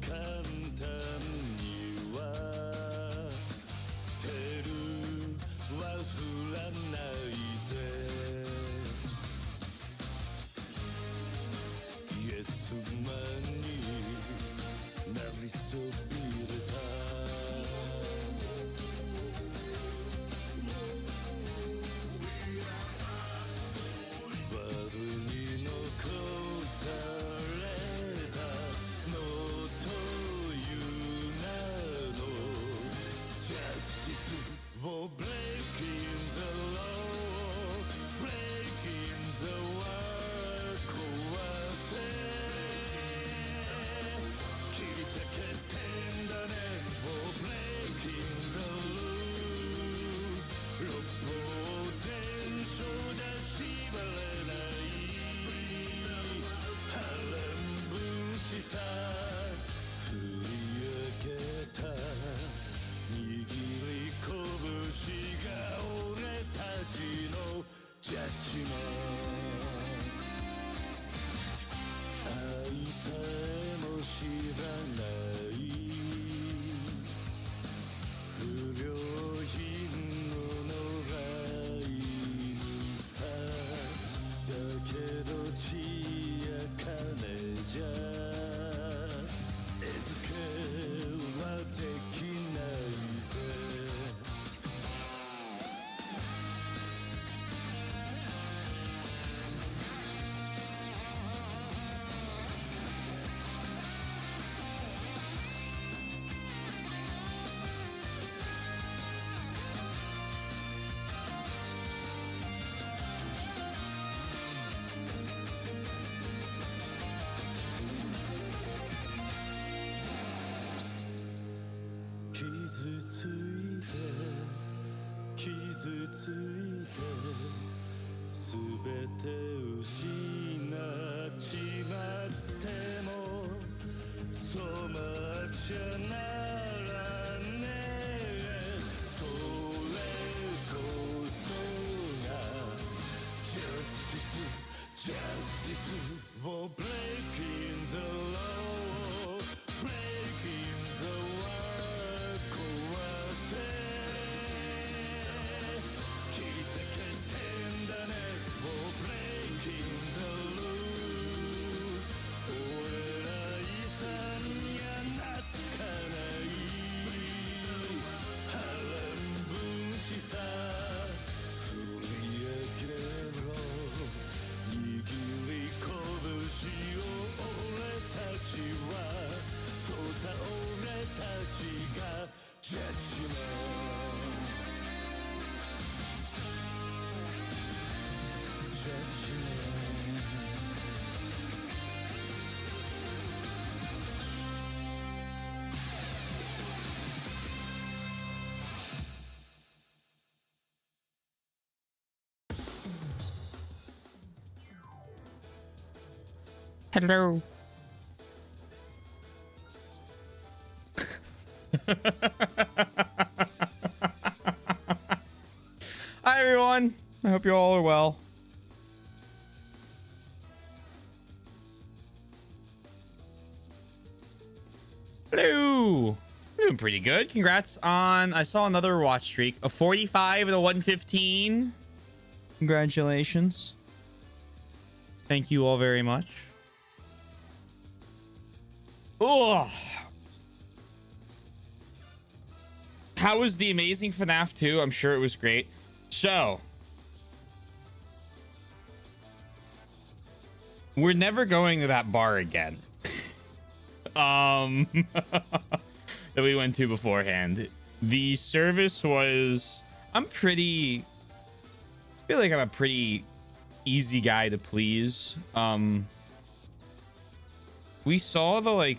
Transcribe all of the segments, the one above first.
簡単にはテルは降らないぜ。イエスマンになりそびれた。悪に残されたのという名のジャスティスを Breaking the law Breaking the world 壊せ切り裂けてんだね For breaking the rule 六法全書じゃ縛れない波乱分子さ振り上げた握り拳が俺たちのジャッジメント愛さえも知らない不良品の野良犬さだけど血や金じゃ餌付けはできないぜ。傷ついて傷ついてすべて失っちまっても染まっちゃならねえそれこそがジャスティスジャスティスを Breaking the law Breaking the world 壊せ切り裂けてんだね For breaking the rule 俺ら遺産や懐かない波乱分子さ振り上げろ握り拳を俺たちはそうさ俺たちがジャッジメントジャッジメント Hello. Hi everyone. I hope you all are well. Hello. We're doing pretty good. Congrats on I saw another watch streak. A 45 and a 115. Congratulations. Thank you all very much. Oh. How was the amazing FNAF 2? I'm sure it was great. So, we're never going to that bar again. That we went to beforehand. The service was I feel like I'm a pretty easy guy to please. We saw the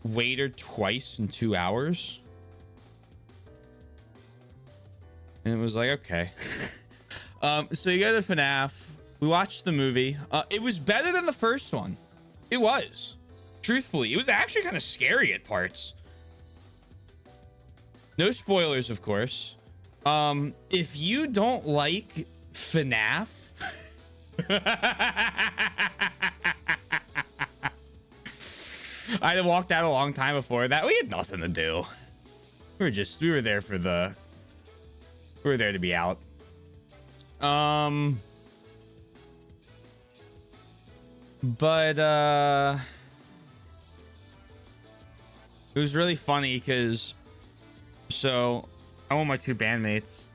waiter twice in 2 hours. And it was like, okay. So you go to FNAF. We watched the movie. It was better than the first one. It was. Truthfully, it was actually kind of scary at parts. No spoilers, of course. If you don't like FNAF... I had walked out a long time before that. We had nothing to do. We were there for the, we were there to be out. But it was really funny because, so I'm with my two bandmates,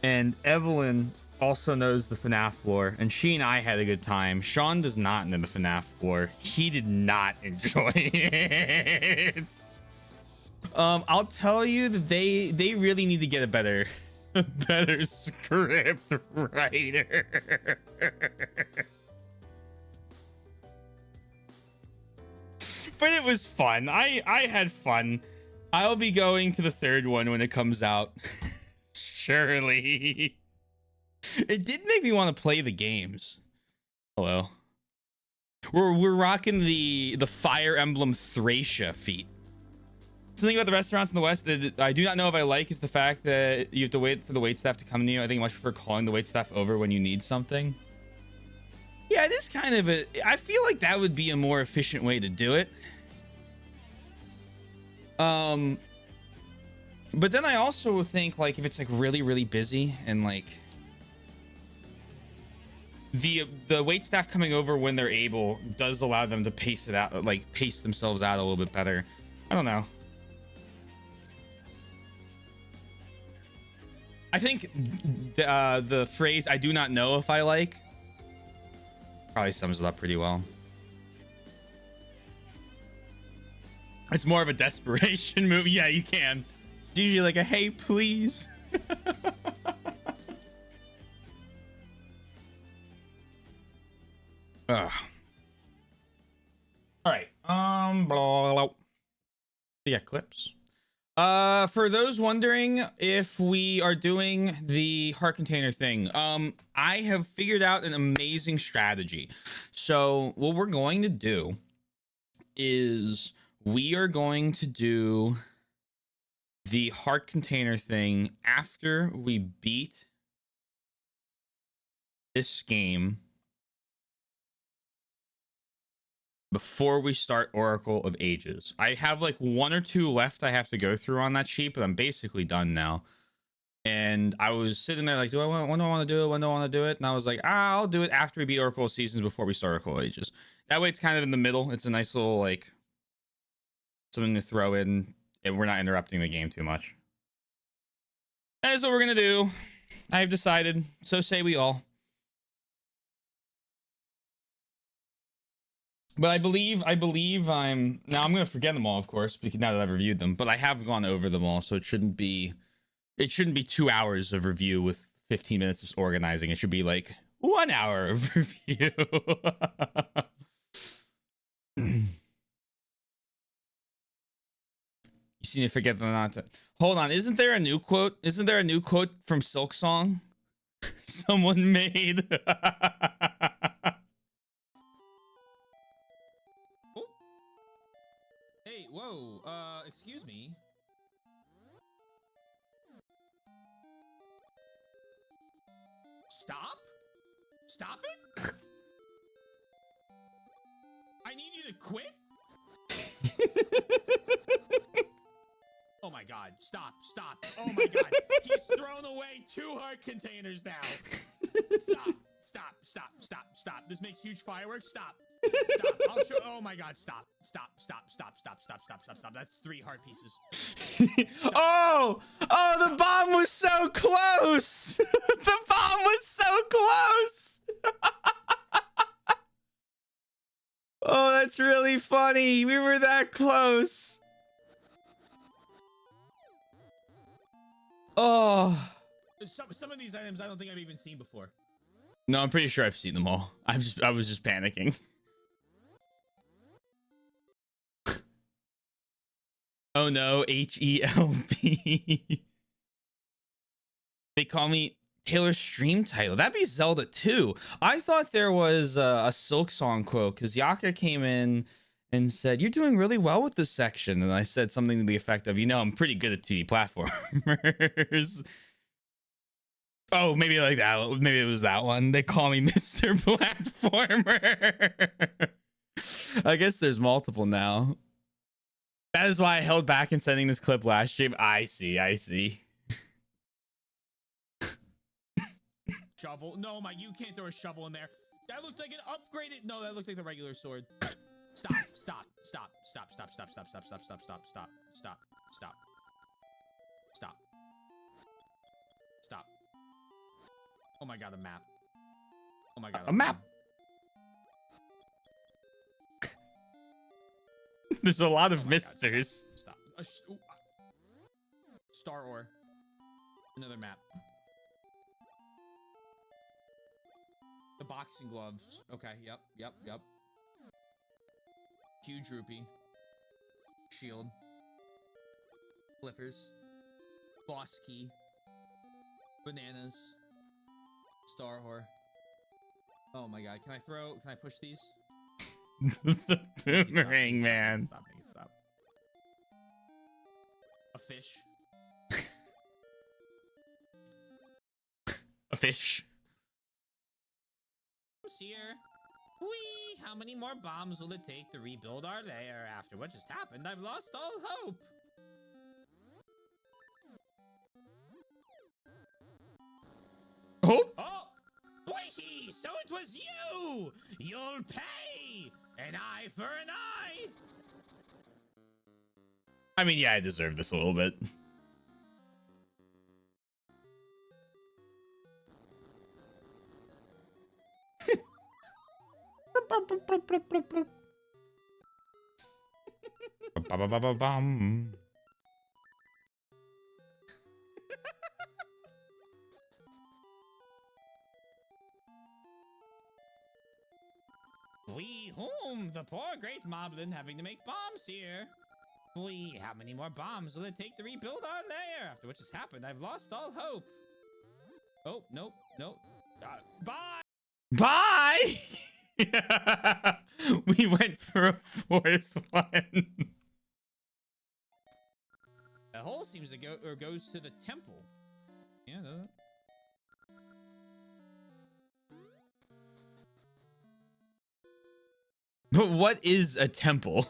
and Evelyn also knows the FNAF lore, and she and I had a good time. Sean does not know the FNAF lore. He did not enjoy it. I'll tell you that they really need to get a better script writer. But it was fun. I had fun. I'll be going to the third one when it comes out. Surely. It did make me want to play the games. Hello. We're rocking the Fire Emblem Thracia feat. Something about the restaurants in the West that I do not know if I like is the fact that you have to wait for the waitstaff to come to you. I think I much prefer calling the waitstaff over when you need something. Yeah, it is kind of a... I feel like that would be a more efficient way to do it. But then I also think, like, if it's like really, really busy and like the wait staff coming over when they're able does allow them to pace it out, like pace themselves out a little bit better. I don't know. I think the phrase "I do not know if I like" probably sums it up pretty well. It's more of a desperation move. Yeah, you can. It's usually like a "hey, please." Ugh. All right. Blah, blah, blah. Yeah, clips. For those wondering if we are doing the heart container thing, I have figured out an amazing strategy. So what we're going to do is we are going to do the heart container thing after we beat this game, before we start Oracle of Ages. I have like one or two left I have to go through on that sheet, but I'm basically done now. And I was sitting there like, when do I want to do it? When do I want to do it? And I was like, I'll do it after we beat Oracle of Seasons before we start Oracle of Ages. That way it's kind of in the middle. It's a nice little like something to throw in, and we're not interrupting the game too much. That is what we're gonna do. I've decided. So say we all. But I believe I'm now. I'm gonna forget them all, of course, because now that I've reviewed them. But I have gone over them all, so it shouldn't be 2 hours of review with 15 minutes of organizing. It should be like 1 hour of review. You seem to forget them not to. Hold on, isn't there a new quote? Isn't there a new quote from Silk Song? Someone made. Hey, whoa, excuse me. Stop? Stop it? I need you to quit? Oh my god, stop. Oh my god, he's thrown away 2 heart containers now. Stop. This makes huge fireworks. Stop. I'll show. Oh my god, stop. That's 3 heart pieces. Oh, the bomb was so close. The bomb was so close. Oh, that's really funny. We were that close. Oh. Some of these items I don't think I've even seen before. No, I'm pretty sure I've seen them all. I was just panicking. Oh no, HELP. They call me Taylor's stream title. That'd be Zelda 2. I thought there was a Silk Song quote because Yaka came in and said, "You're doing really well with this section." And I said something to the effect of, I'm pretty good at 2D platformers. Oh, maybe like that. Maybe it was that one. They call me Mr. Platformer. I guess there's multiple now. That is why I held back in sending this clip last stream. I see. I see. Shovel. No, you can't throw a shovel in there. That looked like an upgraded. No, that looked like the regular sword. Stop. Stop. Stop. Stop. Stop. Stop. Stop. Stop. Stop. Stop. Stop. Stop. Stop. Stop. Stop. Stop. Oh my god, a map. Oh my god. A map. There's a lot of misters. God, stop. Star ore. Another map. The boxing gloves. Okay, yep. Huge rupee. Shield. Flippers. Boss key. Bananas. Star whore. Oh my god. Can I push these? The boomerang, man. Stop, make it stop. A fish. A fish. Here. Whee! How many more bombs will it take to rebuild our lair? After what just happened, I've lost all hope. Oh! Wakey! So it was you! You'll pay! An eye for an eye! I mean, yeah, I deserve this a little bit. We whom the poor great moblin having to make bombs here. We, how many more bombs will it take to rebuild our lair? After what just happened, I've lost all hope. Oh, nope. Bye! Bye! We went for a fourth one. The hole seems to goes to the temple. Yeah, doesn't it? But what is a temple?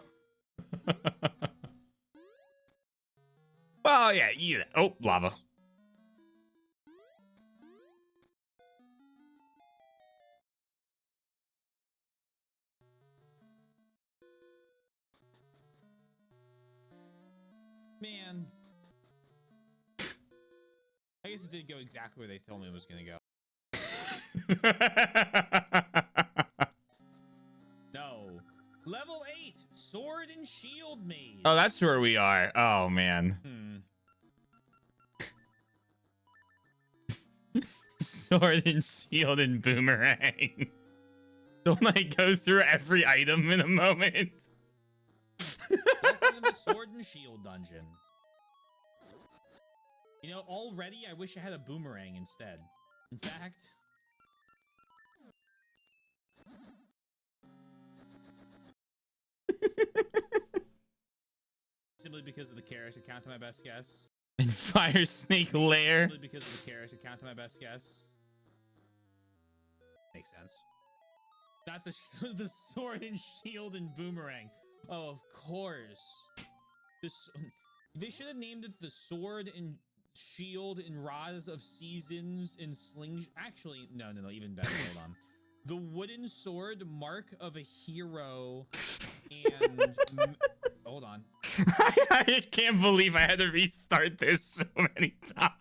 Well, yeah, oh, lava. Man. I guess it did go exactly where they told me it was gonna go. No. Level 8, sword and shield made. Oh, that's where we are. Oh, man. Sword and shield and boomerang. Don't I go through every item in a moment? Welcome to the sword and shield dungeon. You know, already I wish I had a boomerang instead. In fact... Simply because of the character count to my best guess. And fire snake lair. Simply because of the character count to my best guess. Makes sense. Not the sword and shield and boomerang. Oh, of course. They should have named it the sword and shield and rods of seasons and sling. Actually, no, even better. Hold on. The wooden sword, mark of a hero, and hold on. I can't believe I had to restart this so many times.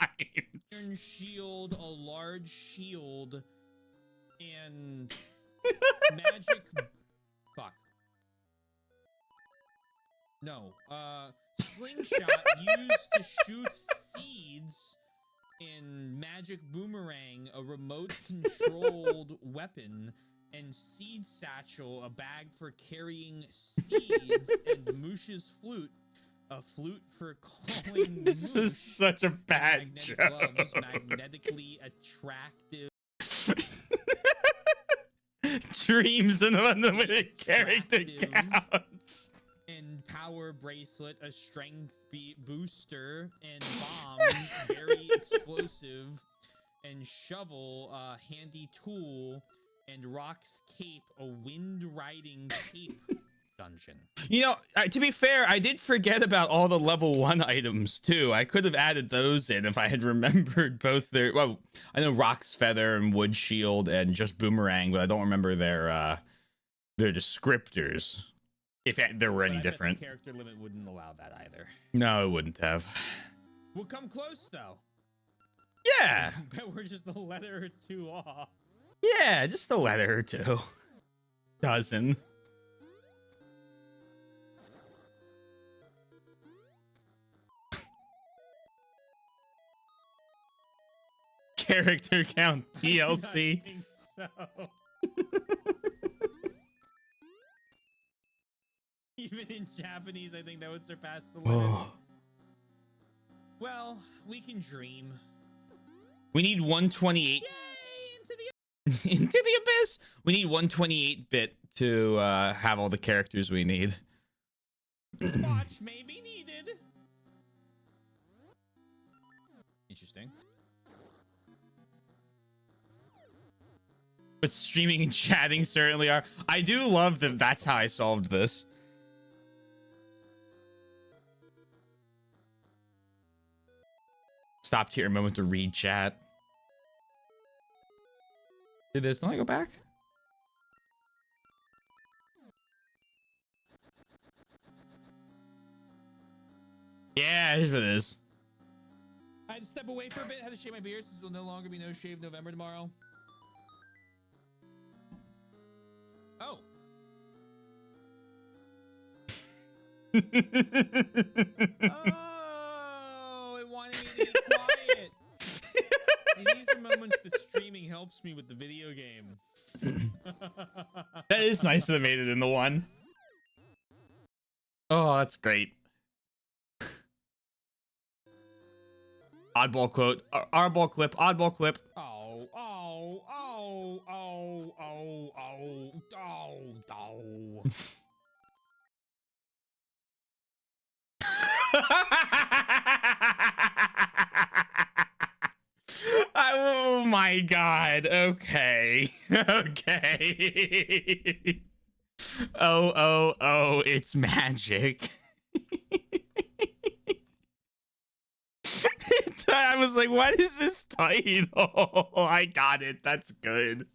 Iron shield, a large shield, and magic. Fuck. No. Slingshot used to shoot seeds. In magic boomerang, a remote controlled weapon, and seed satchel, a bag for carrying seeds, and Moosh's flute, a flute for calling. This was such a bad magnetic joke. gloves, magnetically attractive. Dreams and unlimited character counts. And power bracelet, a strength booster, and bombs, very explosive, and shovel, handy tool, and Rock's cape, a wind riding cape dungeon. You know, to be fair, I did forget about all the level 1 items too. I could have added those in if I had remembered both their, well, I know Rock's Feather and Wood Shield and just Boomerang, but I don't remember their descriptors, if there were any But I bet the different. character limit wouldn't allow that either. No, it wouldn't have. We'll come close though. Yeah. Bet we're just a letter or two off. Yeah, just a letter or two. Dozen. Character count DLC. I think so. Even in Japanese, I think that would surpass the limit. Oh. Well, we can dream. We need 128. Yay! Into the Into the abyss. We need 128-bit to have all the characters we need. watch may be needed. Interesting. But streaming and chatting certainly are. I do love that that's how I solved this. Stopped here a moment to read chat. Do this. Don't I go back? Yeah, here's what it is. I had to step away for a bit. Had to shave my beard since there'll no longer be no shave November tomorrow. Oh. Oh, it wanted me to be quiet. See, these are moments that streaming helps me with the video game. That is nice that they made it in the one. Oh, that's great. Oddball quote. Oddball clip. Oddball clip. Oh, oh, oh, oh, oh, oh, oh, oh. Oh my god. Okay. Okay. Oh, it's magic. I was like, what is this title? I got it. That's good.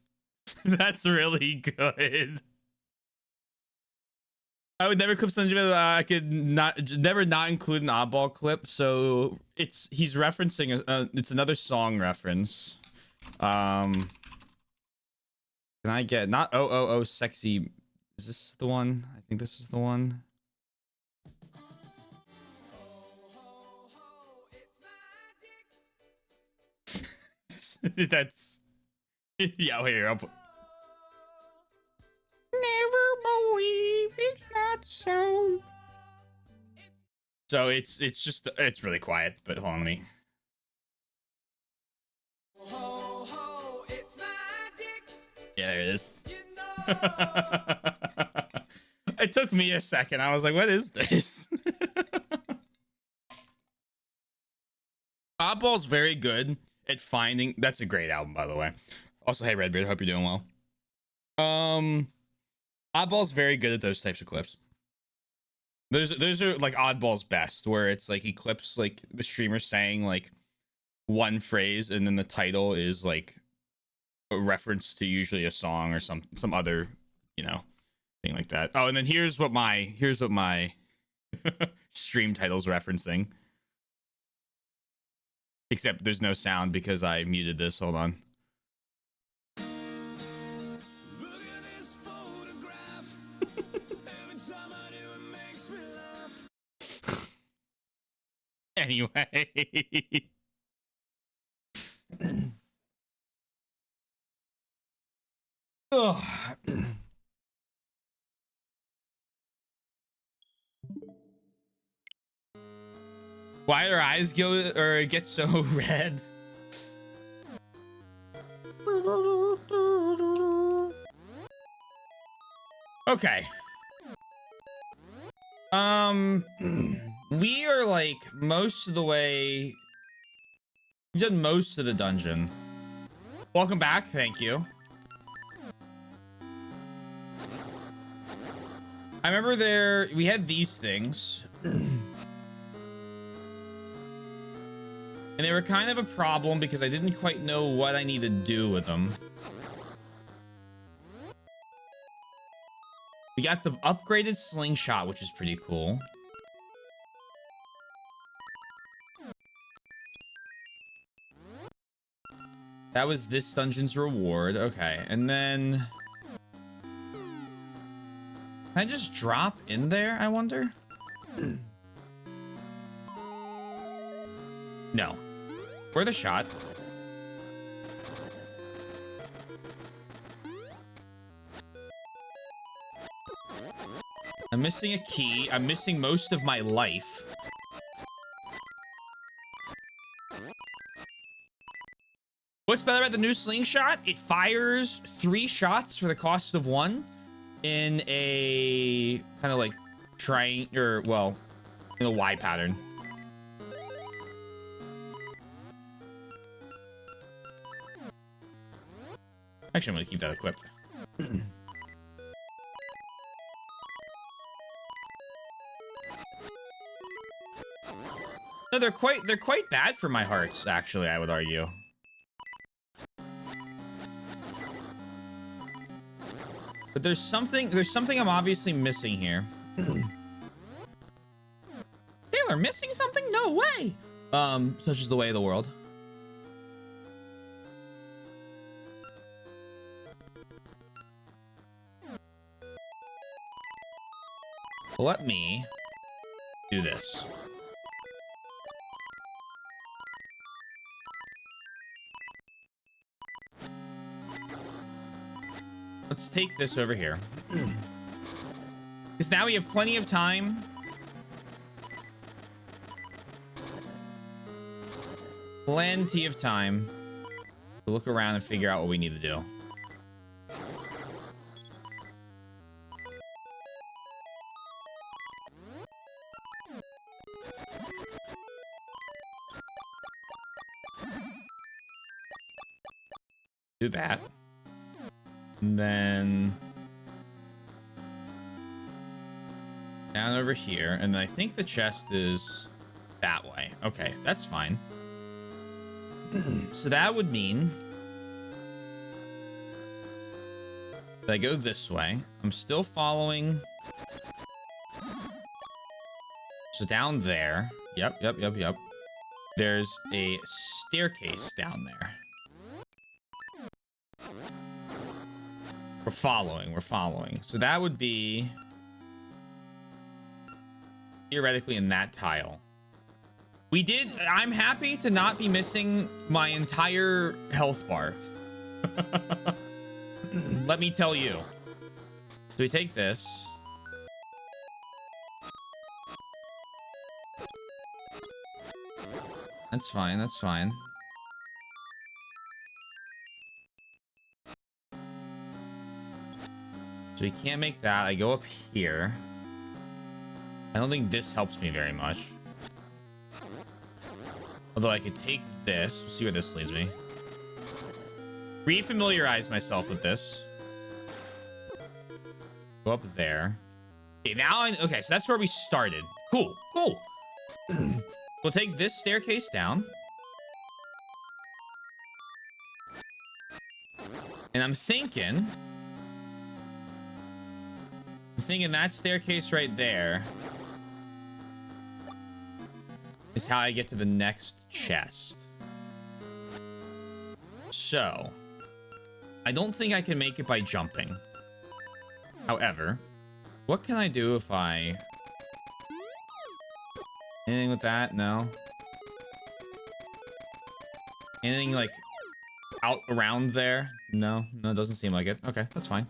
That's really good. I would never clip something. I could never not include an oddball clip. So he's referencing it's another song reference. Can I get not oh sexy? Is this the one? I think this is the one. That's yeah. Here I'll put. Never believe it's not so. So it's just it's really quiet, but hold on, let me. Ho, ho, it's magic. Yeah, there it is. You know. It took me a second. I was like, what is this? Oddball's very good at finding. That's a great album, by the way. Also, hey Redbeard, hope you're doing well. Oddball's very good at those types of clips. Those are like Oddball's best, where it's like he clips like the streamer saying like one phrase and then the title is like a reference to usually a song or some other, you know, thing like that. Oh, and then here's what my stream title's referencing. Except there's no sound because I muted this. Hold on. Look at this photograph. Every time I do, it makes me laugh. Anyway. Ugh. Why do her eyes go or get so red? Okay. We are like most of the way. We've done most of the dungeon. Welcome back, thank you. I remember we had these things. And they were kind of a problem because I didn't quite know what I needed to do with them. We got the upgraded slingshot, which is pretty cool. That was this dungeon's reward. Okay, and then... Can I just drop in there, I wonder? No. Worth a shot. I'm missing a key. I'm missing most of my life. What's better about the new slingshot? It fires 3 shots for the cost of 1 in a kind of like triangle, or well, in a Y pattern. Actually, I'm gonna keep that equipped. No, they're quite bad for my hearts, actually, I would argue. But there's something I'm obviously missing here. Taylor, missing something? No way. Such is the way of the world. Let me do this. Let's take this over here. Because now we have plenty of time. Plenty of time to look around and figure out what we need to do. Do that. And then down over here. And then I think the chest is that way. Okay, that's fine. So that would mean that I go this way. I'm still following. So down there. Yep. There's a staircase down there. We're following. So that would be theoretically in that tile. I'm happy to not be missing my entire health bar. Let me tell you. So we take this. That's fine, that's fine. So we can't make that. I go up here. I don't think this helps me very much. Although I could take this. We'll see where this leads me. Refamiliarize myself with this. Go up there. Okay, now okay, so that's where we started. Cool. We'll take this staircase down. And I'm thinking that staircase right there is how I get to the next chest. So, I don't think I can make it by jumping. However, what can I do if I... Anything with that? No. Anything like out around there? No, it doesn't seem like it. Okay, that's fine.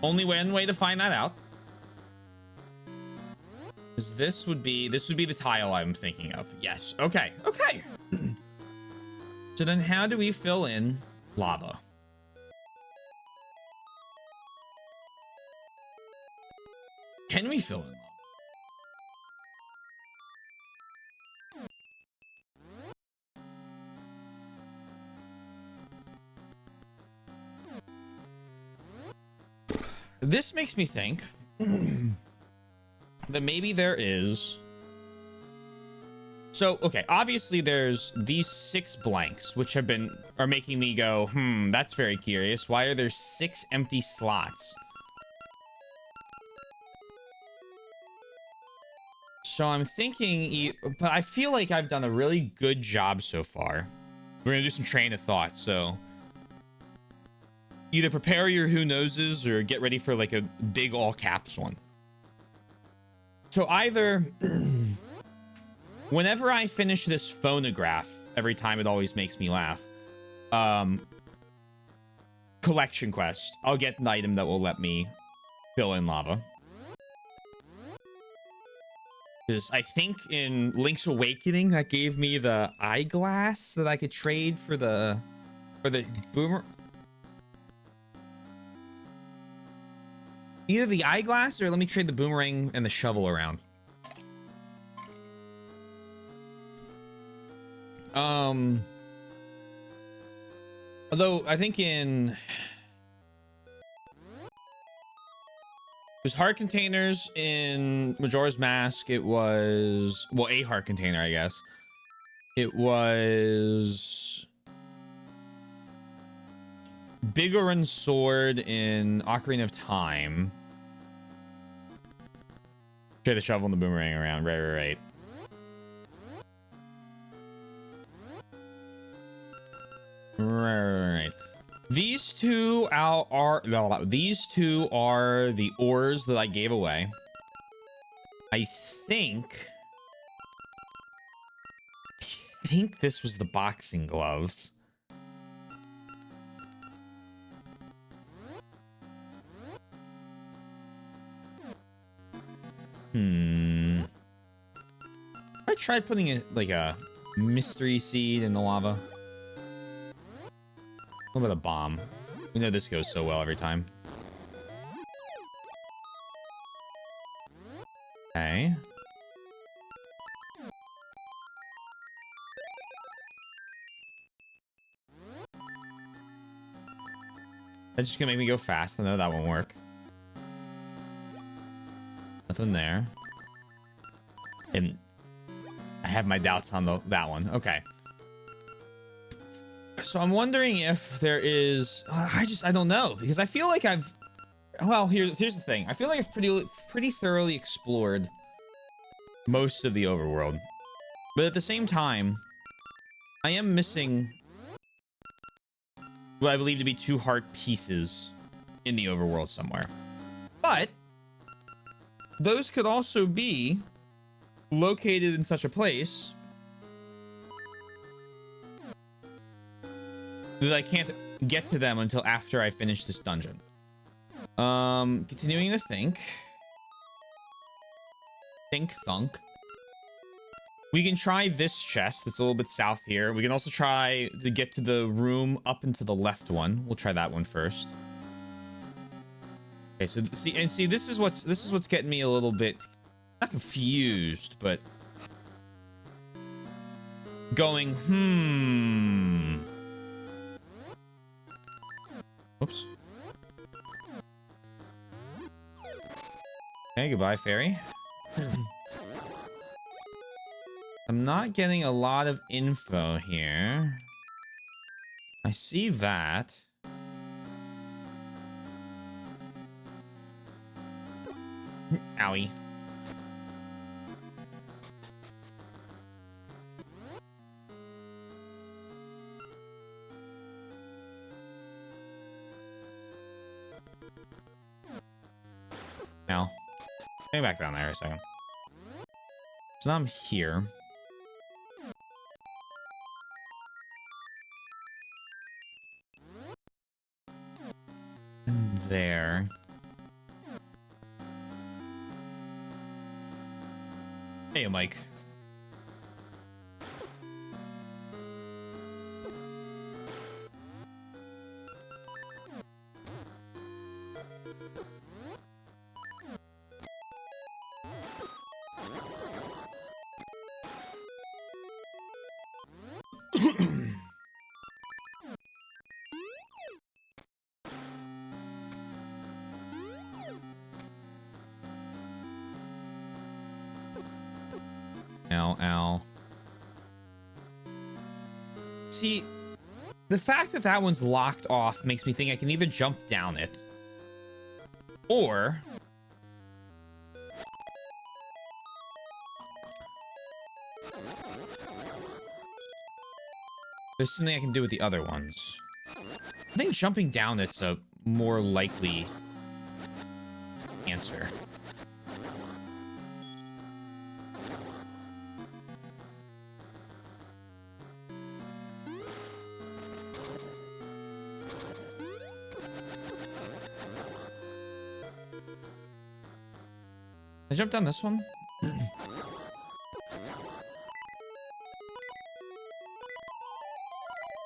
Only one way to find that out is this would be the tile I'm thinking of. Yes. Okay. So then how do we fill in lava? Can we fill in lava? This makes me think that maybe there is. So, okay, obviously there's these 6 blanks, which are making me go, that's very curious. Why are there 6 empty slots? So I'm thinking, but I feel like I've done a really good job so far. We're gonna do some train of thought, so either prepare your who knowses or get ready for like a big all caps one. So either whenever I finish this phonograph, every time it always makes me laugh. Collection quest. I'll get an item that will let me fill in lava. Because I think in Link's Awakening that gave me the eyeglass that I could trade for the boomer. Either the eyeglass or let me trade the boomerang and the shovel around. Although I think it was heart containers in Majora's Mask. It was, well, a heart container, I guess. It was Bigoron's sword in Ocarina of Time. Trade the shovel and the boomerang around. Right. Right. These two are the ores that I gave away. I think this was the boxing gloves. I tried putting it like a mystery seed in the lava. What about a bomb? We know this goes so well every time. Okay. That's just gonna make me go fast. I know that won't work. Nothing there. And I have my doubts on that one. Okay. So I'm wondering if there is. I don't know, because I feel like I've. Well, here's the thing. I feel like I've pretty thoroughly explored most of the overworld, but at the same time, I am missing what I believe to be 2 heart pieces in the overworld somewhere. But those could also be located in such a place that I can't get to them until after I finish this dungeon. Continuing to think. Thunk. We can try this chest that's a little bit south here. We can also try to get to the room up into the left one. We'll try that one first. Okay, so see, this is what's getting me a little bit not confused, but going, Oops. Okay, goodbye, fairy. I'm not getting a lot of info here. I see that. Owie. Now, maybe back down there a second. So now I'm here. And there. Hey, Mike. Ow, ow. See, the fact that that one's locked off makes me think I can either jump down it or there's something I can do with the other ones. I think jumping down it's a more likely answer. I jump down this one?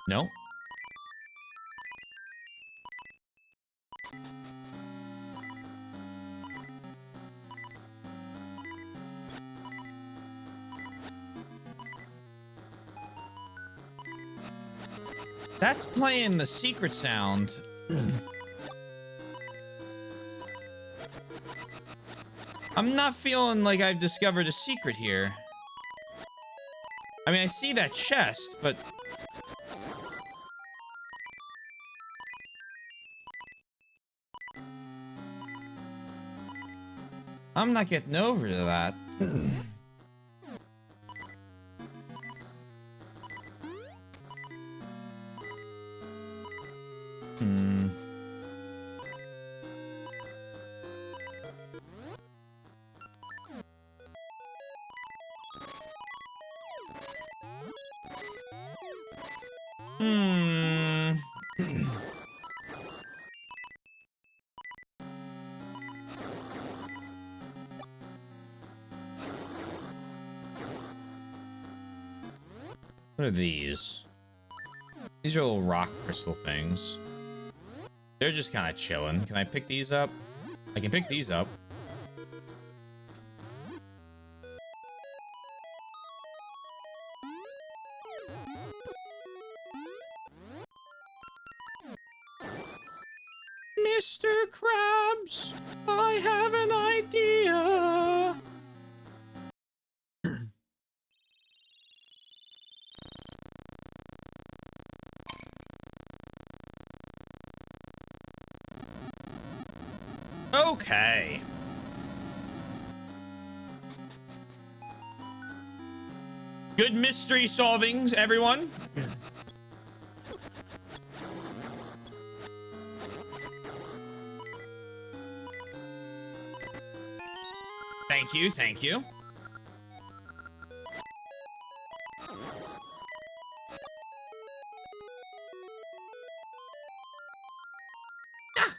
No. That's playing the secret sound. I'm not feeling like I've discovered a secret here. I mean, I see that chest, but... I'm not getting over to that. Hmm. Hmm. What are these? These are little rock crystal things. They're just kind of chilling. Can I pick these up? I can pick these up. Mr. Krabs, I have an idea. Okay. Good mystery solving, everyone. Thank you, thank you. Ah!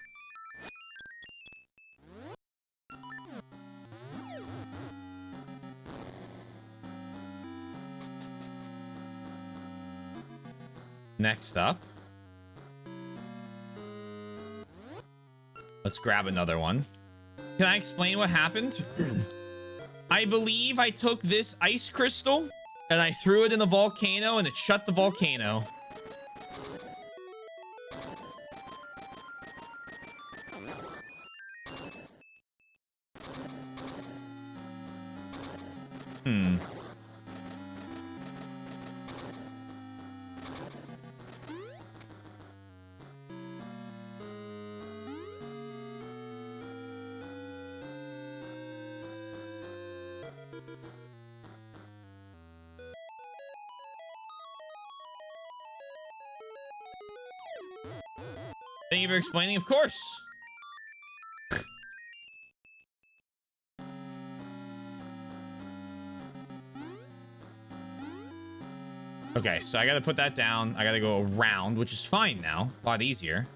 Next up. Let's grab another one. Can I explain what happened? I believe I took this ice crystal and I threw it in the volcano and it shut the volcano. Hmm. Thank you for explaining, of course. Okay, so I gotta put that down. I gotta go around, which is fine now. A lot easier.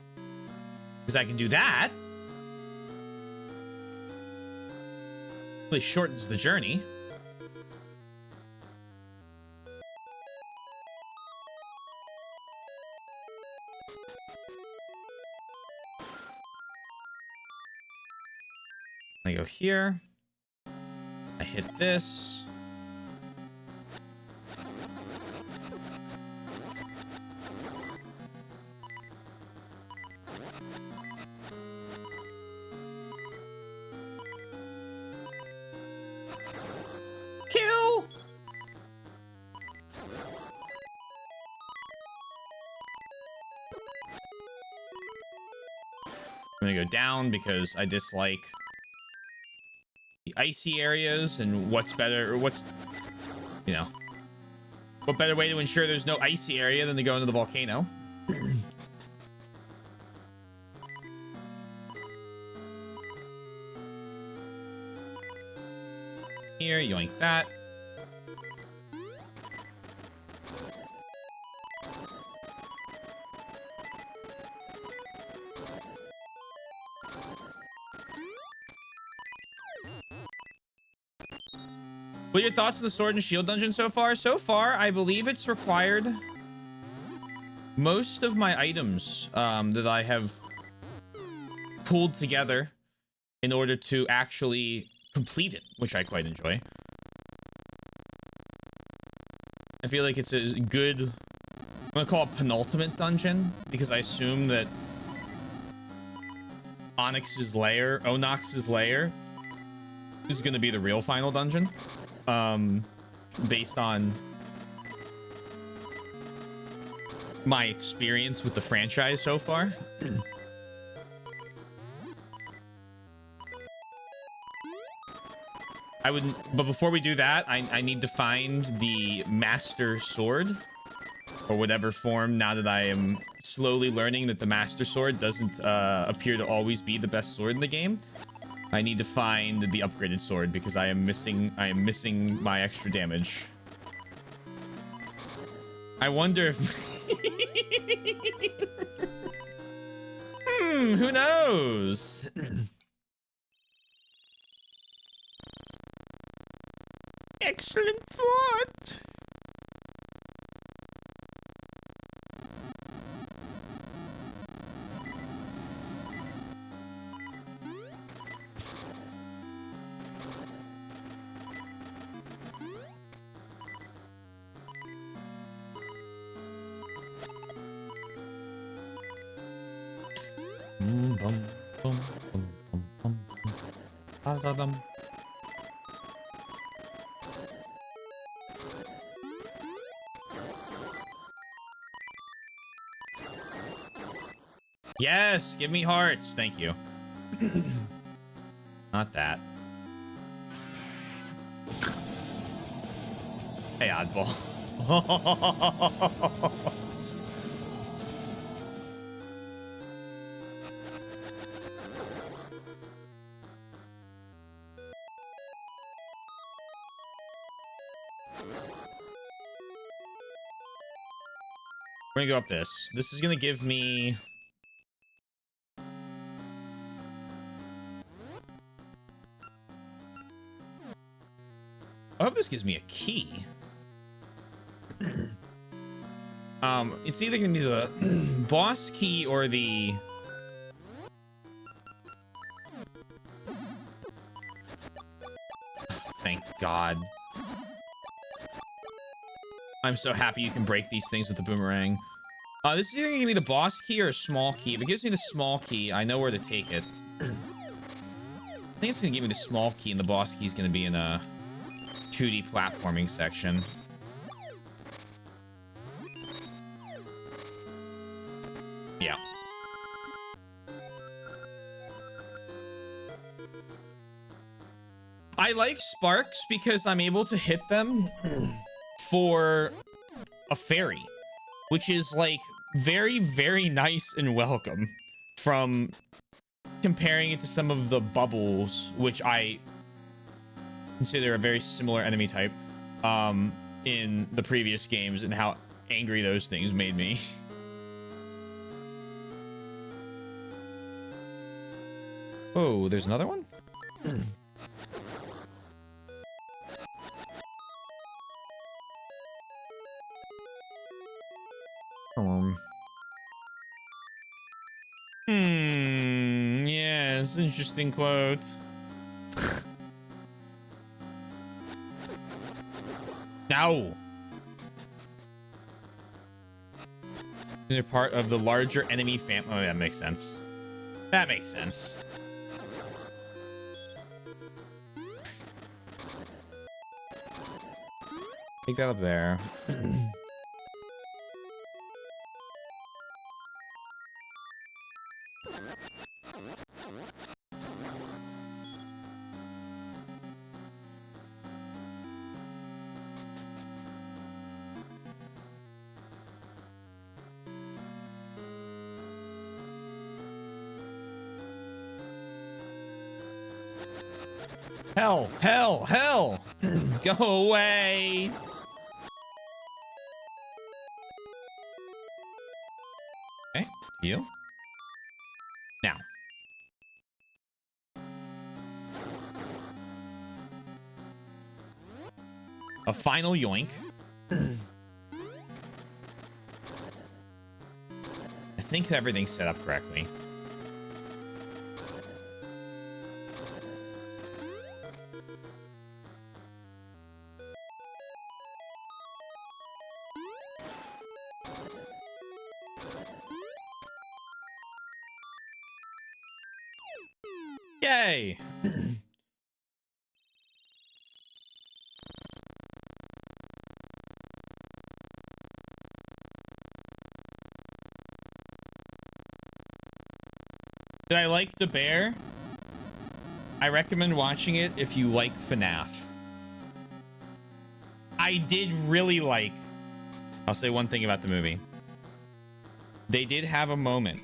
Because I can do that. Really shortens the journey. I go here. I hit this. Kill! I'm gonna go down because I dislike the icy areas, and what's better, or what's, you know, what better way to ensure there's no icy area than to go into the volcano? Here, yoink that. What are your thoughts on the Sword and Shield dungeon so far? So far, I believe it's required most of my items that I have pulled together in order to actually complete it, which I quite enjoy. I feel like it's a good, I'm gonna call it penultimate dungeon, because I assume that Onyx's lair, Onox's lair, is gonna be the real final dungeon. Based on my experience with the franchise so far. But before we do that, I need to find the Master Sword, or whatever form, now that I am slowly learning that the Master Sword doesn't appear to always be the best sword in the game. I need to find the upgraded sword because I am missing my extra damage. I wonder if who knows? Excellent thought. Yes, give me hearts. Thank you. Not that. Hey, oddball. We're gonna go up this. This is gonna give me... I hope this gives me a key. It's either gonna be the boss key or the... Thank God. I'm so happy you can break these things with the boomerang. This is either gonna give me the boss key or a small key. If it gives me the small key, I know where to take it. I think it's gonna give me the small key, and the boss key is gonna be in a 2D platforming section. Yeah. I like sparks because I'm able to hit them for a fairy, which is like very, very nice and welcome from comparing it to some of the bubbles, which I consider a very similar enemy type in the previous games, and how angry those things made me. Oh, there's another one? Yes, interesting quote. No. They're part of the larger enemy family. Oh, that makes sense. That makes sense. Take that up there. Hell, hell, hell. Go away. Okay, you. Now. A final yoink. I think everything's set up correctly. Yay! Did I like the bear? I recommend watching it if you like FNAF. I did really like... I'll say one thing about the movie. They did have a moment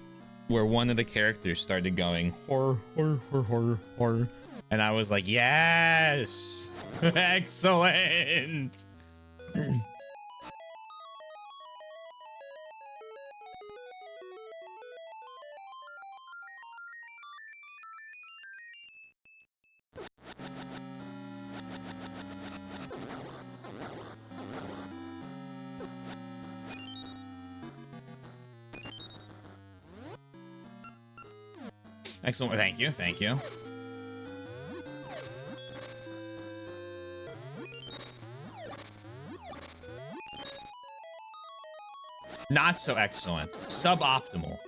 where one of the characters started going horror, horror, horror, horror, horror. And I was like, yes! Excellent! Excellent. Thank you. Thank you. Not so excellent. Suboptimal.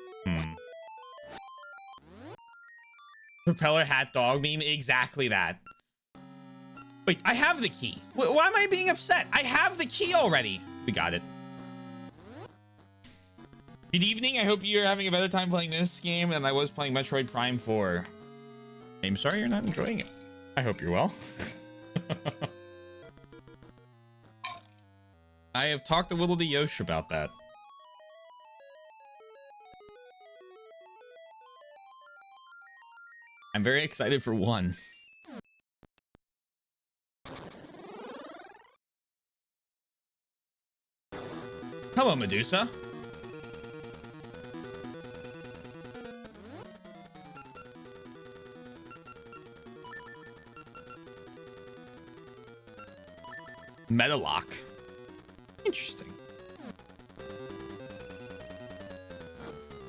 Propeller hat dog meme. Exactly that. Wait, I have the key. Why am I being upset? I have the key already. We got it. Good evening. I hope you're having a better time playing this game than I was playing Metroid Prime 4. I'm sorry you're not enjoying it. I hope you're well. I have talked a little to Yosh about that. I'm very excited for one. Hello, Medusa. Metalock. Interesting.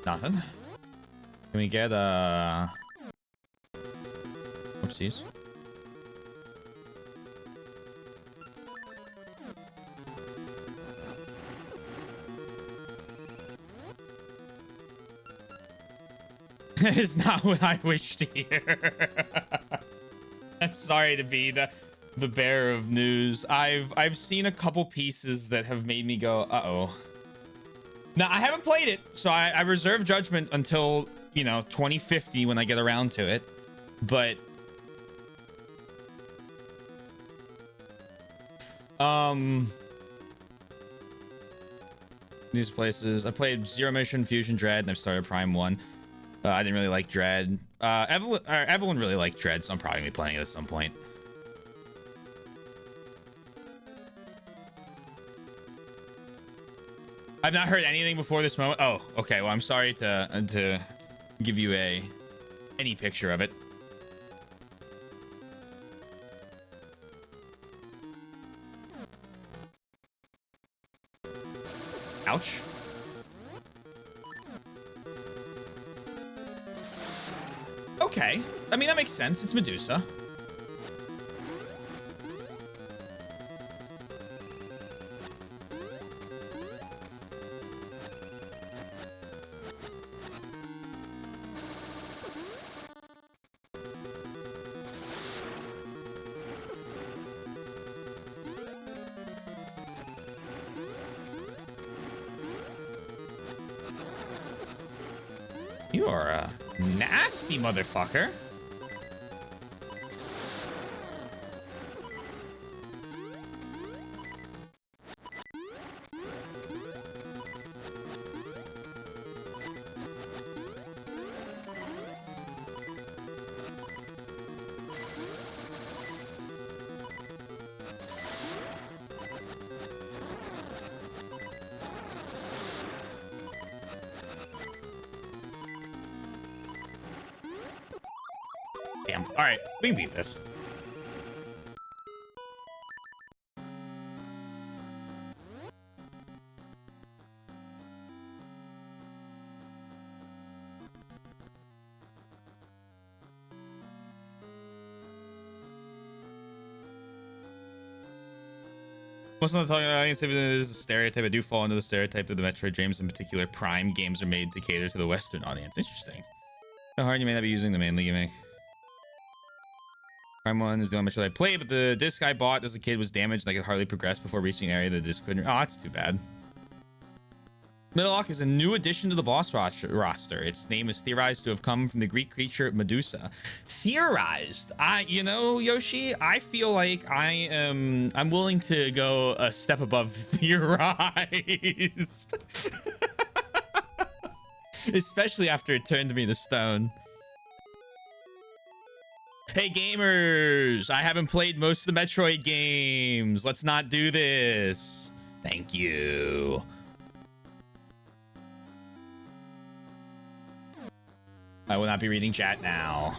Nothing. Can we get Oopsies. That is not what I wish to hear. I'm sorry to be the bearer of news. I've seen a couple pieces that have made me go, uh-oh. Now, I haven't played it, so I reserve judgment until, you know, 2050 when I get around to it. But these places, I played Zero Mission, Fusion, Dread, and I've started Prime 1. I didn't really like Dread. Evelyn really liked Dread, so I'm probably gonna be playing it at some point. I've not heard anything before this moment. Oh, okay. Well, I'm sorry to give you any picture of it. Ouch. Okay. I mean, that makes sense. It's Medusa. You are Nasty motherfucker. Damn. All right, we can beat this. Most of the talking audience, if it is a stereotype, I do fall into the stereotype that the Metroid games, in particular Prime games, are made to cater to the Western audience. Interesting. How hard you may not be using the mainly gimmick. Prime 1 is the only Metroid I played, but the disc I bought as a kid was damaged and I could hardly progress before reaching an area the disc couldn't. Oh, that's too bad. Middlelock is a new addition to the boss roster. Its name is theorized to have come from the Greek creature Medusa. Theorized? You know, Yoshi, I feel like I'm willing to go a step above theorized. Especially after it turned me to stone. Hey gamers, I haven't played most of the Metroid games. Let's not do this. Thank you. I will not be reading chat now.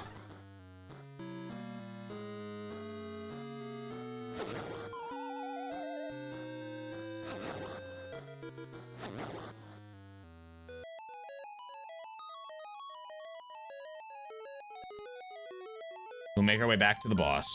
We'll make our way back to the boss.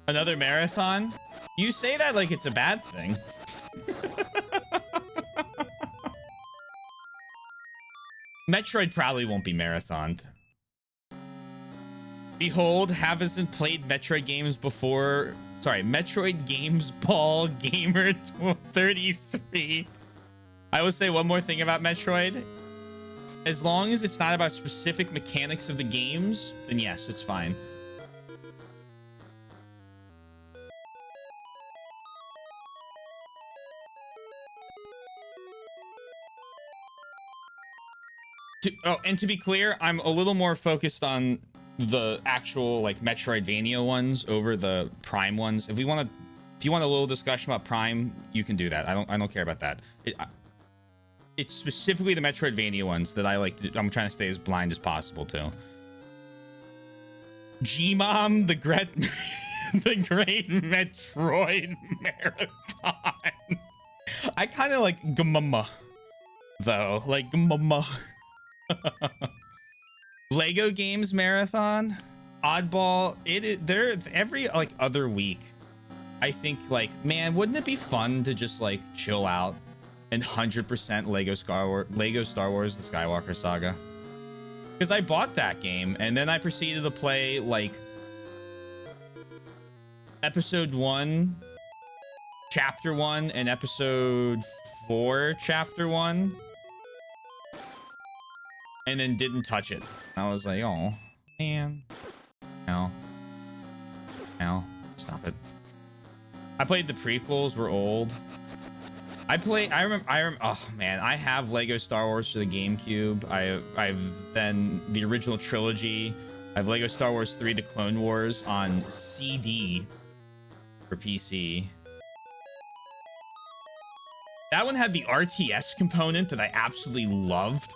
Another marathon? You say that like it's a bad thing. Metroid probably won't be marathoned. Behold, hasn't played Metroid games before. Sorry, Metroid Games Ball Gamer 33. I will say one more thing about Metroid. As long as it's not about specific mechanics of the games, then yes, it's fine. And to be clear, I'm a little more focused on the actual like Metroidvania ones over the Prime ones. If you want a little discussion about Prime, you can do that. I don't care about that. It's specifically the Metroidvania ones that I'm trying to stay as blind as possible to. G-Mom, the great Metroid marathon. I kind of like Gmama though, like Gmama. Lego games marathon, oddball. They're every like other week. I think like, man, wouldn't it be fun to just like chill out and 100% Lego Star Wars the Skywalker Saga? Because I bought that game and then I proceeded to play like episode 1 chapter 1 and episode 4 chapter 1. And then didn't touch it. I was like, oh, man. No. Stop it. I played the prequels, were old. I remember, oh man, I have Lego Star Wars for the GameCube. I've then the original trilogy. I have Lego Star Wars 3 The Clone Wars on CD for PC. That one had the RTS component that I absolutely loved.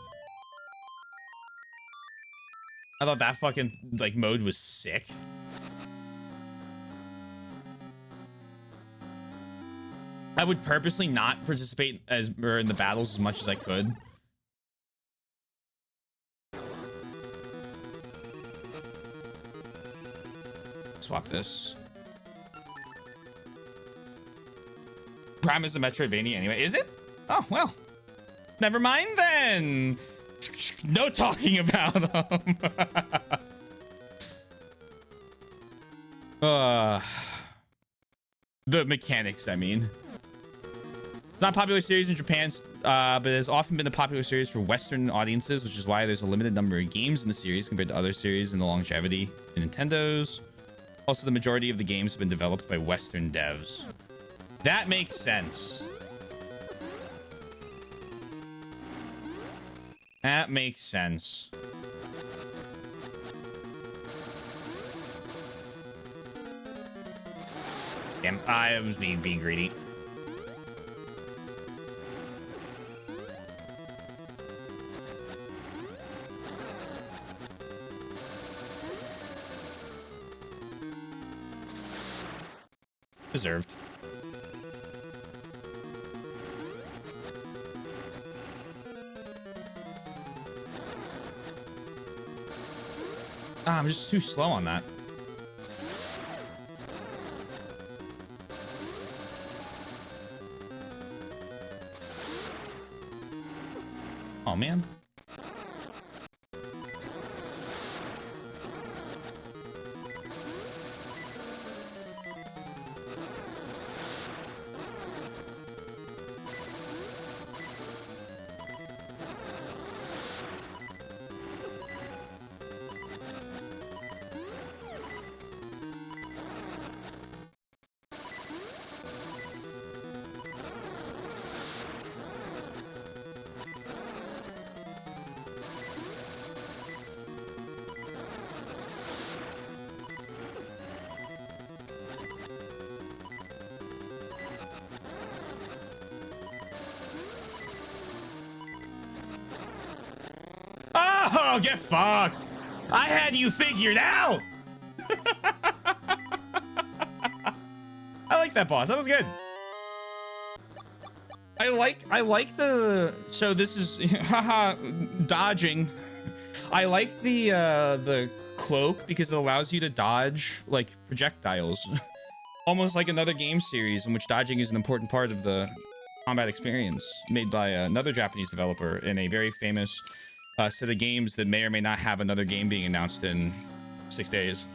I thought that fucking like mode was sick. I would purposely not participate in the battles as much as I could. Swap this. Prime is a Metroidvania anyway. Is it? Oh, well. Never mind then. No talking about them. The mechanics, I mean. It's not a popular series in Japan, but it has often been a popular series for Western audiences, which is why there's a limited number of games in the series compared to other series in the longevity in Nintendo's. Also, the majority of the games have been developed by Western devs. That makes sense. That makes sense. Damn, I was being greedy. Deserved. I'm just too slow on that. Oh, man. Oh, get fucked. I had you figured out. I like that boss. That was good. I like the, so this is haha dodging. I like the cloak because it allows you to dodge like projectiles. Almost like another game series in which dodging is an important part of the combat experience, made by another Japanese developer in a very famous set of games that may or may not have another game being announced in 6 days.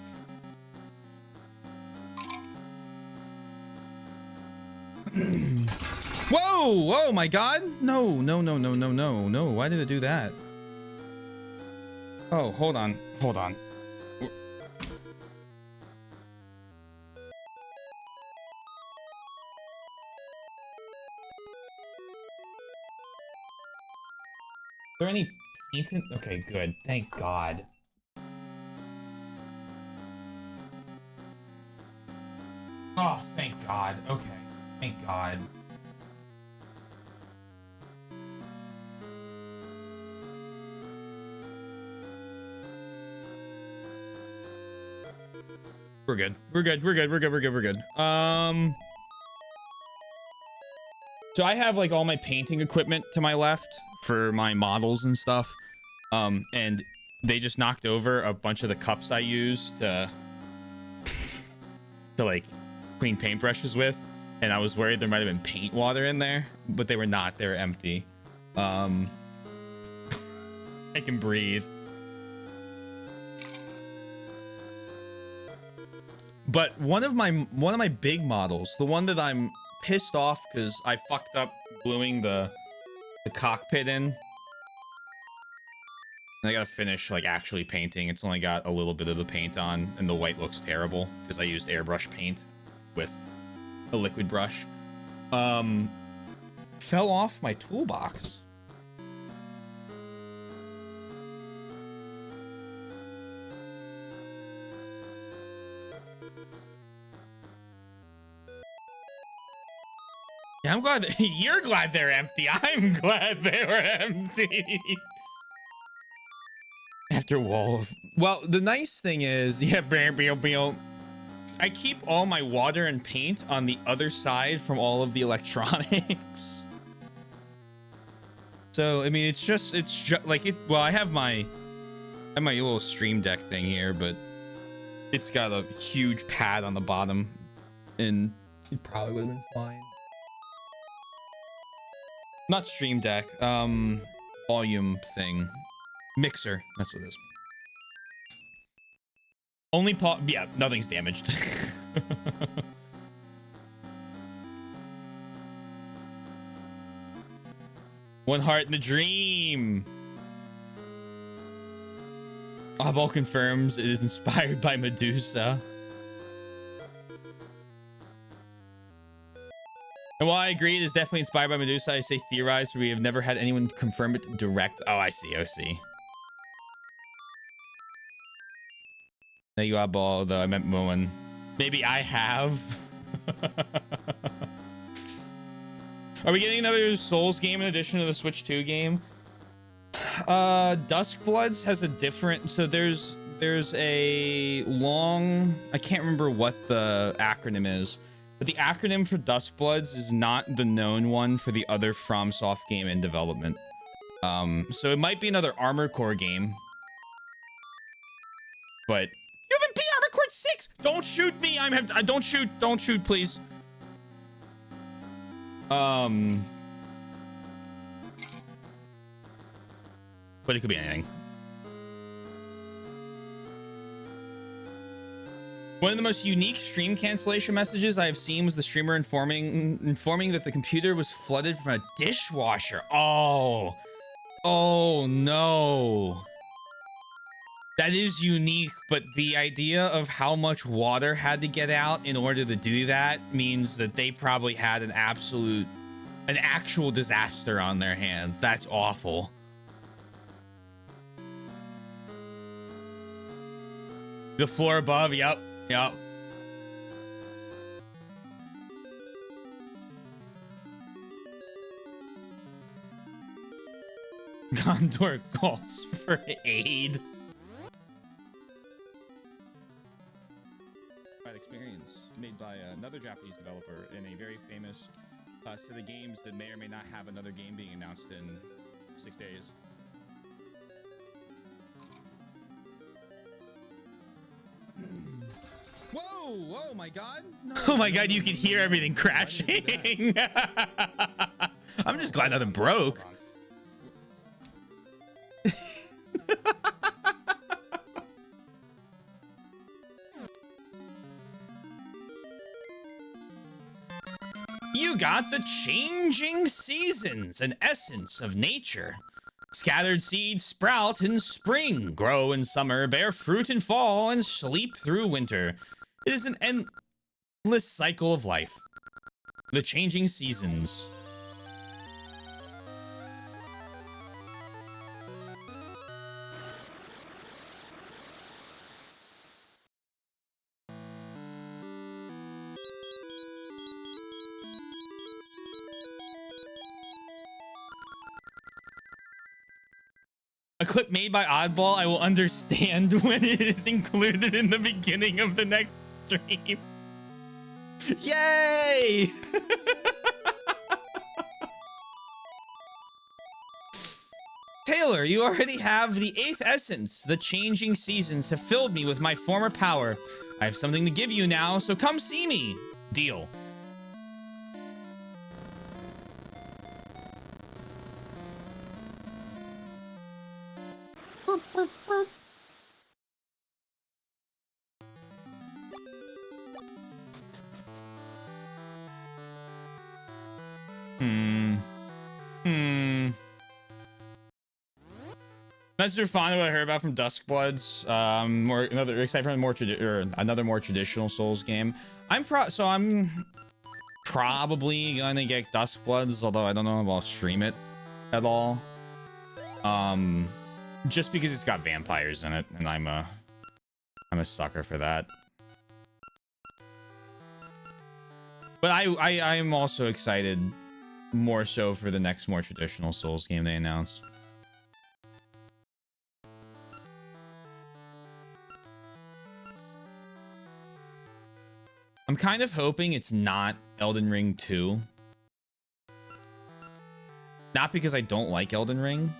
Whoa! Whoa, my God! No, no, no, no, no, no, no. Why did it do that? Oh, hold on. Hold on. Is there any paint? Okay, good. Thank God. Oh, thank God. Okay. Thank God. We're good. We're good. We're good. We're good. We're good. We're good. So I have like all my painting equipment to my left for my models and stuff. And they just knocked over a bunch of the cups I use to like clean paintbrushes with. And I was worried there might have been paint water in there, but they were not. They were empty. I can breathe. But one of my big models, the one that I'm pissed off because I fucked up gluing the cockpit in. And I gotta finish like actually painting. It's only got a little bit of the paint on, and the white looks terrible because I used airbrush paint with a liquid brush. Fell off my toolbox. Yeah, I'm glad you're glad they're empty. I'm glad they were empty. After wall of, well, the nice thing is, yeah, I keep all my water and paint on the other side from all of the electronics. So I mean, it's just like it. Well, I have my little stream deck thing here, but it's got a huge pad on the bottom, and it probably would have been fine. Not Stream Deck. Volume thing. Mixer. That's what it is. Only yeah, nothing's damaged. One heart in the dream. Oddball confirms it is inspired by Medusa. And while I agree it is definitely inspired by Medusa, I say theorized. We have never had anyone confirm it direct. Oh, I see. I see. Thank you, Oddball, though I meant Moen. Maybe I have. Are we getting another Souls game in addition to the Switch 2 game? Duskbloods has a different, so there's a long, I can't remember what the acronym is, but the acronym for Duskbloods is not the known one for the other FromSoft game in development. So it might be another Armored Core game. But you haven't beat Armored Core 6! Don't shoot me! Don't shoot, please. But it could be anything. One of the most unique stream cancellation messages I have seen was the streamer informing that the computer was flooded from a dishwasher. Oh no. That is unique, but the idea of how much water had to get out in order to do that means that they probably had an actual disaster on their hands. That's awful. The floor above, yep. Gondor calls for aid. Experience made by another Japanese developer in a very famous set of games that may or may not have another game being announced in 6 days. Whoa, my god. No, oh my god, you can hear everything crashing. I'm just glad nothing broke. You got the changing seasons, an essence of nature. Scattered seeds sprout in spring, grow in summer, bear fruit in fall, and sleep through winter. It is an endless cycle of life. The changing seasons. A clip made by Oddball, I will understand when it is included in the beginning of the next stream. Yay! Taylor, you already have the 8th essence. The changing seasons have filled me with my former power. I have something to give you now, so come see me. Deal. Message fond of what I heard about from Duskbloods. Another more traditional Souls game. I'm probably gonna get Duskbloods, although I don't know if I'll stream it at all. Just because it's got vampires in it, and I'm a sucker for that. But I'm also excited more so for the next more traditional Souls game they announced. I'm kind of hoping it's not Elden Ring 2. Not because I don't like Elden Ring,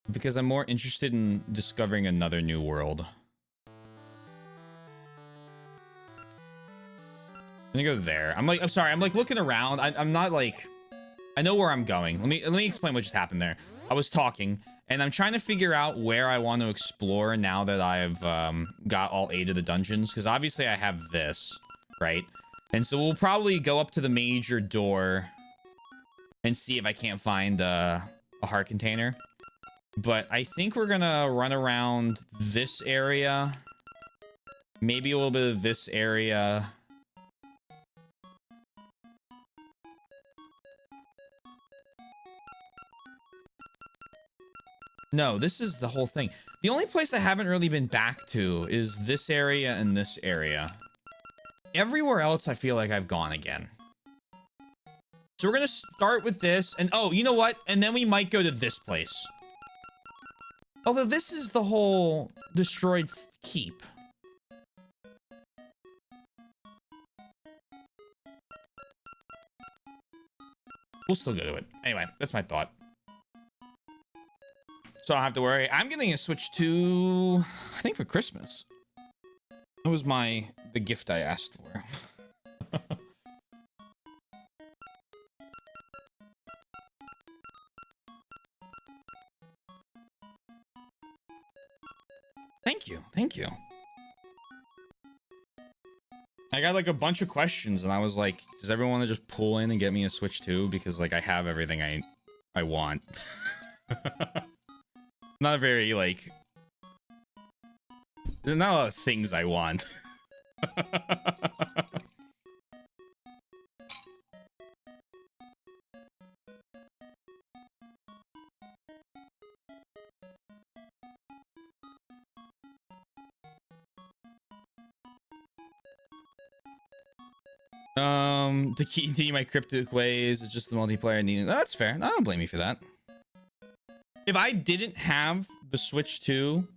but because I'm more interested in discovering another new world. gonna go there. I'm sorry. I'm like looking around. I'm not like, I know where I'm going. Let me explain what just happened there. I was talking and I'm trying to figure out where I want to explore now that I've got all 8 of the dungeons. Because obviously I have this, right? And so we'll probably go up to the major door and see if I can't find a heart container. But I think we're gonna run around this area. Maybe a little bit of this area. No, this is the whole thing. The only place I haven't really been back to is this area and this area. Everywhere else, I feel like I've gone again. So we're gonna start with this, and oh, you know what? And then we might go to this place. Although this is the whole destroyed keep. We'll still go to it. Anyway, that's my thought. So I don't have to worry. I'm getting a Switch 2, I think for Christmas. That was the gift I asked for. Thank you. Thank you. I got like a bunch of questions and I was like, does everyone want to just pull in and get me a Switch 2? Because like I have everything I want. Not very like, there's not a lot of things I want. To continue my cryptic ways, it's just the multiplayer I need. That's fair. I don't blame you for that. If I didn't have the Switch 2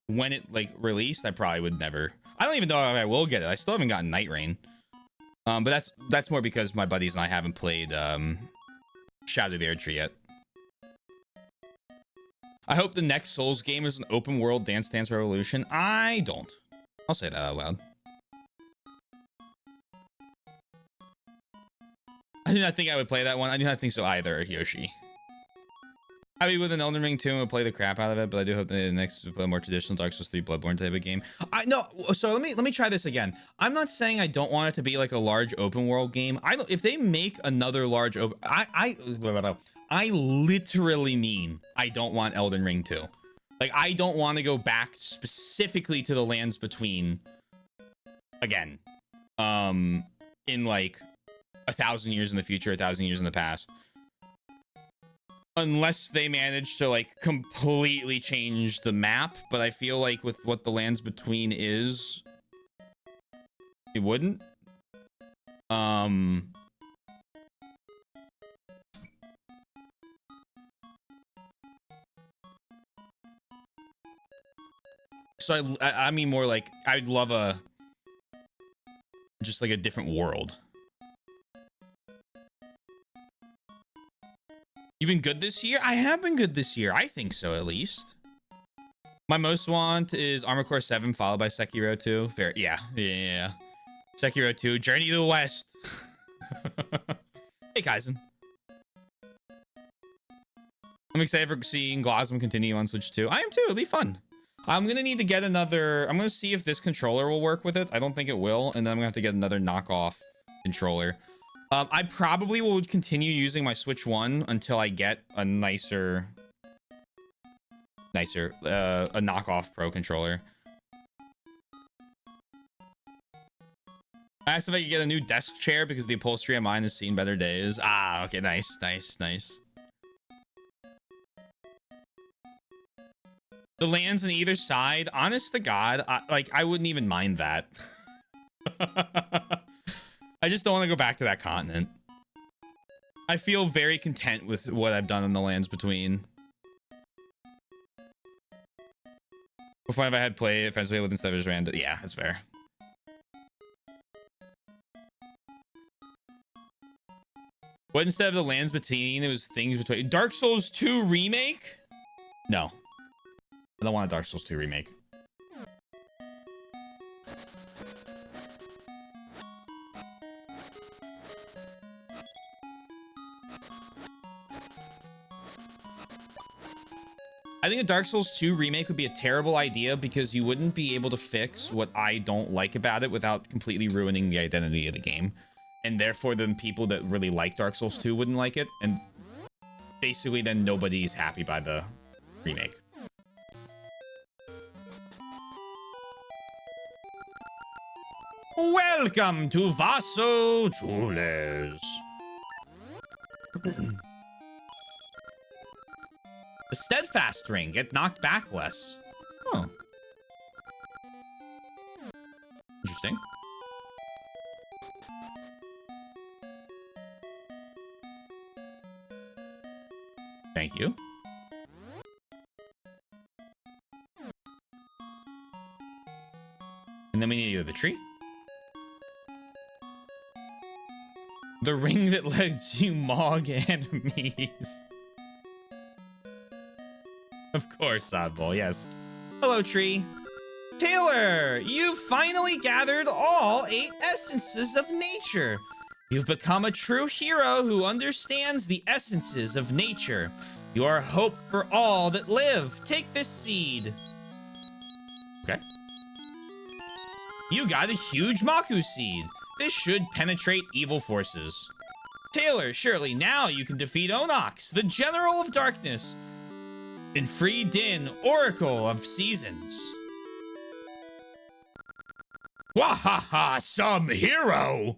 when it like released, I probably would never. I don't even know if I will get it. I still haven't gotten Night Rain. But that's more because my buddies and I haven't played Shadow of the Erdtree yet. I hope the next Souls game is an open world Dance Dance Revolution. I don't. I'll say that out loud. I do not think I would play that one. I do not think so either, Yoshi. I'd be with an Elden Ring 2 and would play the crap out of it, but I do hope that the next more traditional Dark Souls 3 Bloodborne type of game. So let me try this again. I'm not saying I don't want it to be like a large open world game. If they make another large open, I literally mean I don't want Elden Ring 2. Like I don't want to go back specifically to the Lands Between again. In like 1,000 years in the future, 1,000 years in the past. Unless they manage to like completely change the map, but I feel like with what the Lands Between is, it wouldn't. So I mean more like I'd love just like a different world. You've been good this year? I have been good this year. I think so, at least. My most want is Armored Core 7, followed by Sekiro 2. Fair. Yeah. Sekiro 2, Journey to the West. Hey, Kaizen. I'm excited for seeing Glosm continue on Switch 2. I am too. It'll be fun. I'm going to need to get another... I'm going to see if this controller will work with it. I don't think it will. And then I'm going to have to get another knockoff controller. I probably will continue using my Switch 1 until I get a nicer, a knockoff Pro controller. I asked if I could get a new desk chair because the upholstery on mine has seen better days. Ah, okay, nice. The lands on either side, honest to God, I wouldn't even mind that. I just don't want to go back to that continent. I feel very content with what I've done in the Lands Between. Before if I had friends play with instead of just random. Yeah, that's fair. What instead of the Lands Between, it was things between. Dark Souls 2 remake? No. I don't want a Dark Souls 2 remake. I think a Dark Souls 2 remake would be a terrible idea because you wouldn't be able to fix what I don't like about it without completely ruining the identity of the game. And therefore, then people that really like Dark Souls 2 wouldn't like it. And basically, then nobody's happy by the remake. Welcome to Vaso Jewelers. The steadfast ring. Get knocked back less. Oh. Interesting. Thank you. And then we need to go to the tree. The ring that lets you mog enemies. Of course, Oddball, yes. Hello, tree. Taylor, you've finally gathered all 8 essences of nature. You've become a true hero who understands the essences of nature. You are hope for all that live. Take this seed. Okay. You got a huge Maku seed. This should penetrate evil forces. Taylor, surely now you can defeat Onox, the General of Darkness, and free Din, Oracle of Seasons. Wahaha, some hero!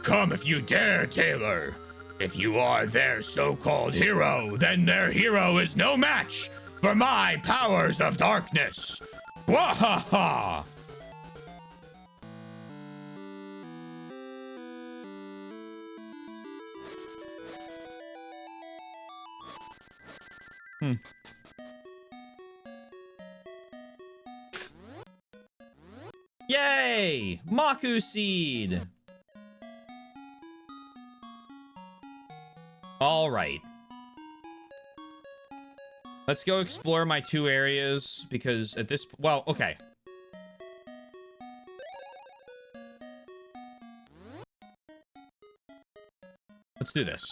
Come if you dare, Taylor. If you are their so-called hero, then their hero is no match for my powers of darkness. Wahaha! Yay! Maku seed! All right. Let's go explore my 2 areas because at this... Well, okay. Let's do this.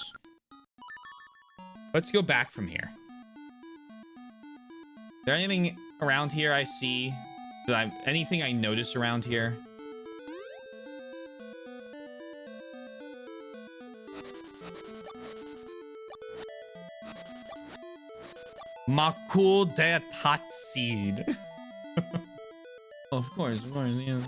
Let's go back from here. Is there anything around here I see? Anything I notice around here? Makul de Tatseed. Oh, of course, yeah.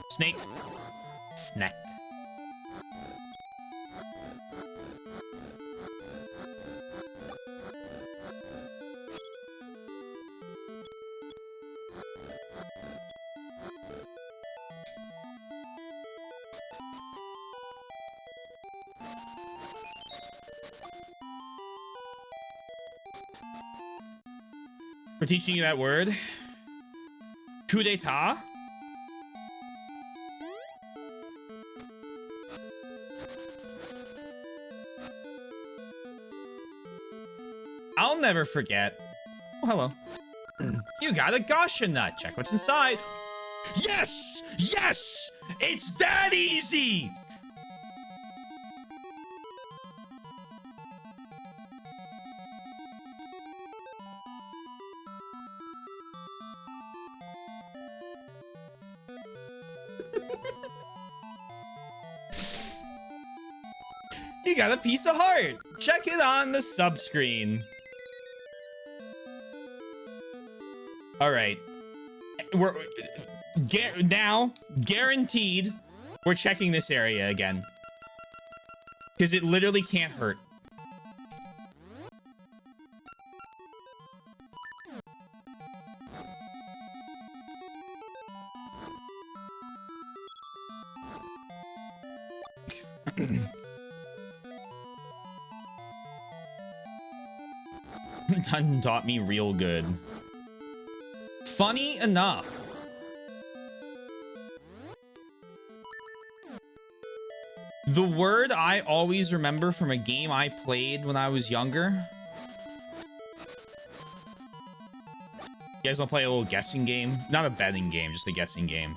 Snake. Snack. For teaching you that word. Coup d'etat. I'll never forget. Oh, hello. You got a Gasha nut. Check what's inside. Yes! Yes! It's that easy! You got a piece of heart. Check it on the sub screen. All right. We're now guaranteed we're checking this area again. Because it literally can't hurt. Done taught me real good. Funny enough. The word I always remember from a game I played when I was younger. You guys want to play a little guessing game? Not a betting game, just a guessing game.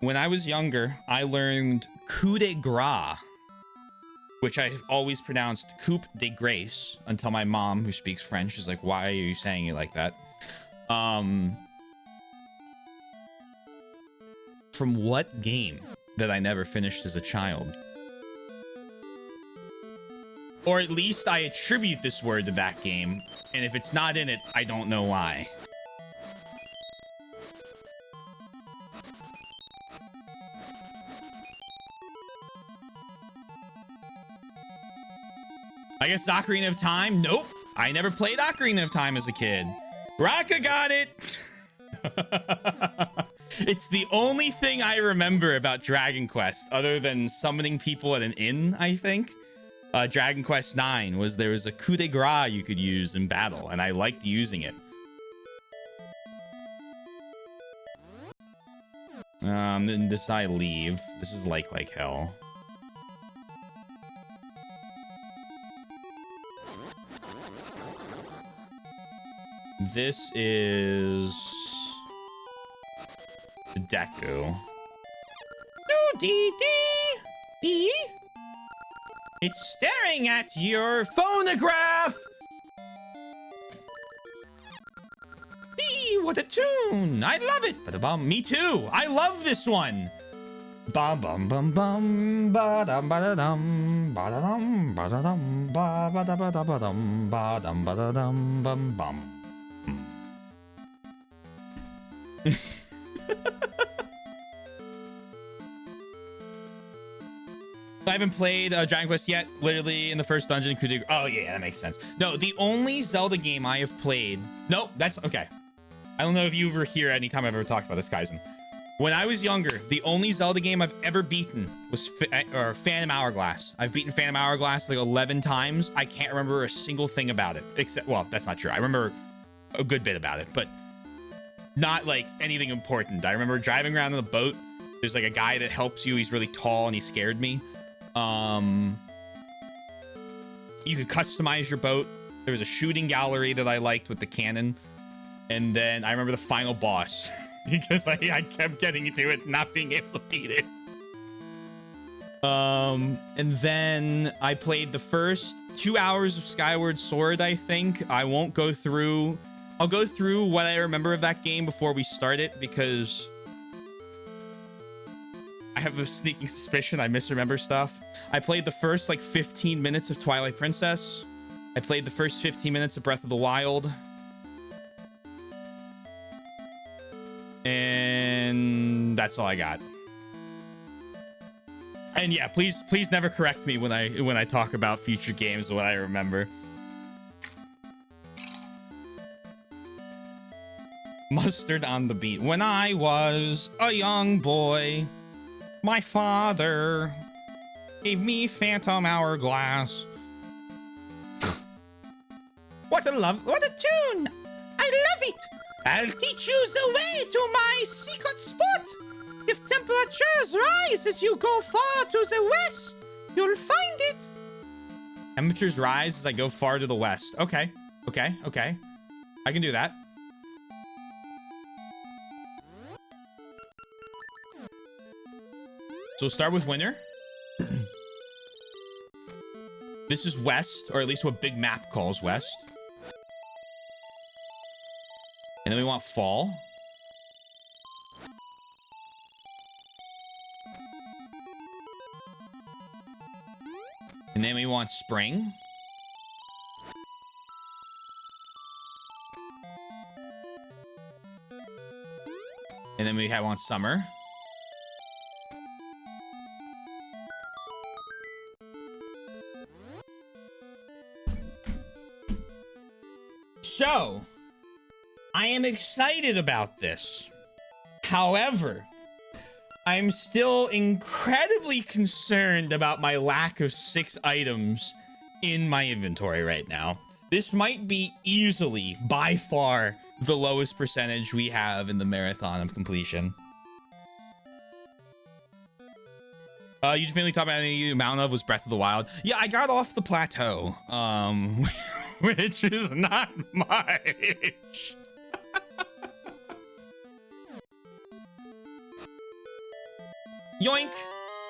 When I was younger, I learned coup de grace, which I always pronounced coupe de grace until my mom, who speaks French, is like, why are you saying it like that? From what game that I never finished as a child? Or at least I attribute this word to that game, and if it's not in it, I don't know why. I guess Ocarina of Time? Nope. I never played Ocarina of Time as a kid. Raka got it! It's the only thing I remember about Dragon Quest, other than summoning people at an inn, I think. Dragon Quest 9 was there was a coup de grace you could use in battle, and I liked using it. Then this I leave. This is like hell. This is Deku. Dee. It's staring at your phonograph. Dee, what a tune! I love it. Ba-da-bum. Me too. I love this one. Ba bum bum bum ba dum ba da dum ba da dum ba da dum ba ba da ba da ba dum ba dum ba da dum bum bum. I haven't played Dragon Quest yet. Literally in the first dungeon. Oh yeah, that makes sense. No, the only Zelda game I have played. Nope, that's okay. I don't know if you were here anytime I've ever talked about this, Kaizen. When I was younger, the only Zelda game I've ever beaten was Phantom Hourglass. I've beaten Phantom Hourglass like 11 times. I can't remember a single thing about it, except, well, that's not true. I remember a good bit about it, but not like anything important. I remember driving around in a boat. There's like a guy that helps you. He's really tall and he scared me. You could customize your boat. There was a shooting gallery that I liked with the cannon. And then I remember the final boss because I kept getting into it, not being able to beat it. And then I played the first 2 hours of Skyward Sword, I think. I won't go through. I'll go through what I remember of that game before we start it because I have a sneaking suspicion I misremember stuff. I played the first like 15 minutes of Twilight Princess. I played the first 15 minutes of Breath of the Wild. And that's all I got. And yeah, please never correct me when I talk about future games, what I remember. Mustard on the beat. When I was a young boy, my father gave me Phantom Hourglass. What a tune! I love it! I'll teach you the way to my secret spot. If temperatures rise as you go far to the west, you'll find it. Temperatures rise as I go far to the west. Okay. I can do that. So we'll start with winter. This is west, or at least what Big Map calls west. And then we want fall. And then we want spring. And then we want summer. So, I am excited about this. However, I'm still incredibly concerned about my lack of 6 items in my inventory right now. This might be easily, by far, the lowest percentage we have in the marathon of completion. You just mainly talk about any amount of was Breath of the Wild. Yeah, I got off the plateau, which is not much. Yoink!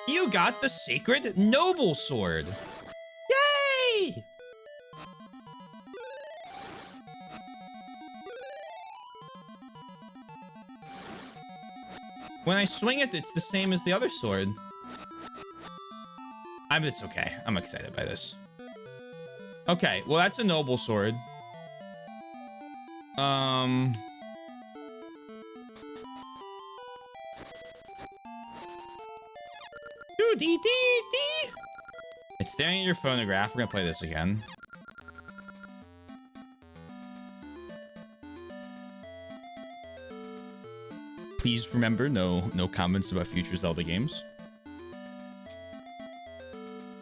You got the Sacred Noble Sword. Yay! When I swing it, it's the same as the other sword. It's okay. I'm excited by this. Okay, well, that's a noble sword. It's staring at your phonograph. We're gonna play this again. Please remember, no comments about future Zelda games.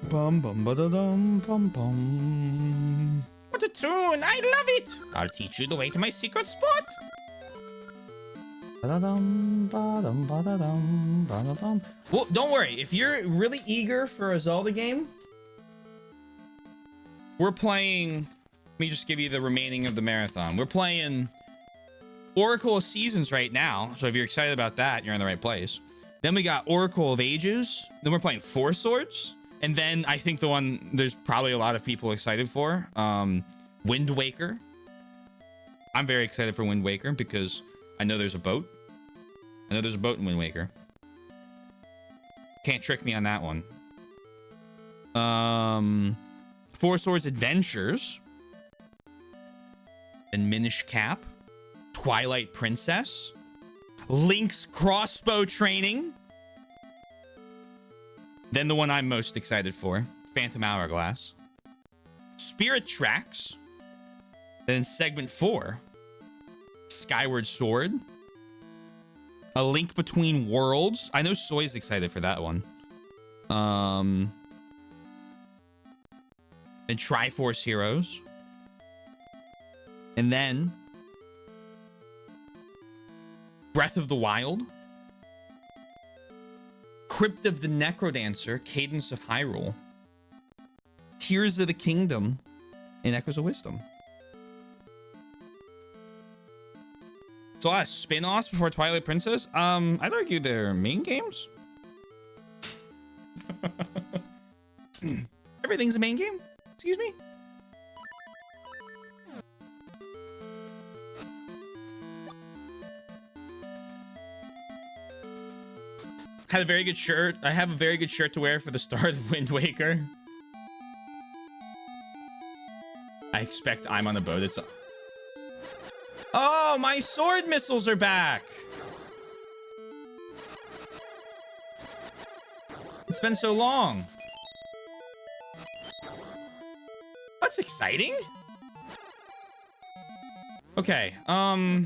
Bum bum ba da dum bum bum. What a tune! I love it. I'll teach you the way to my secret spot. Ba-da-dum, ba-dum, ba-da-dum, ba-da-dum. Well, don't worry. If you're really eager for a Zelda game, we're playing. Let me just give you the remaining of the marathon. We're playing Oracle of Seasons right now. So if you're excited about that, you're in the right place. Then we got Oracle of Ages. Then we're playing Four Swords. And then I think the one there's probably a lot of people excited for, Wind Waker. I'm very excited for Wind Waker because I know there's a boat. I know there's a boat in Wind Waker. Can't trick me on that one. Four Swords Adventures. And Minish Cap. Twilight Princess. Link's Crossbow Training. Then the one I'm most excited for, Phantom Hourglass. Spirit Tracks. Then segment 4, Skyward Sword. A Link Between Worlds. I know Soy's excited for that one. And Triforce Heroes. And then Breath of the Wild. Crypt of the Necrodancer, Cadence of Hyrule. Tears of the Kingdom, and Echoes of Wisdom. It's a lot of spin-offs before Twilight Princess. I'd argue they're main games. Everything's a main game? Excuse me? Had a very good shirt. I have a very good shirt to wear for the start of Wind Waker. I expect I'm on the boat. It's... Oh, my sword missiles are back. It's been so long. That's exciting. Okay. Well,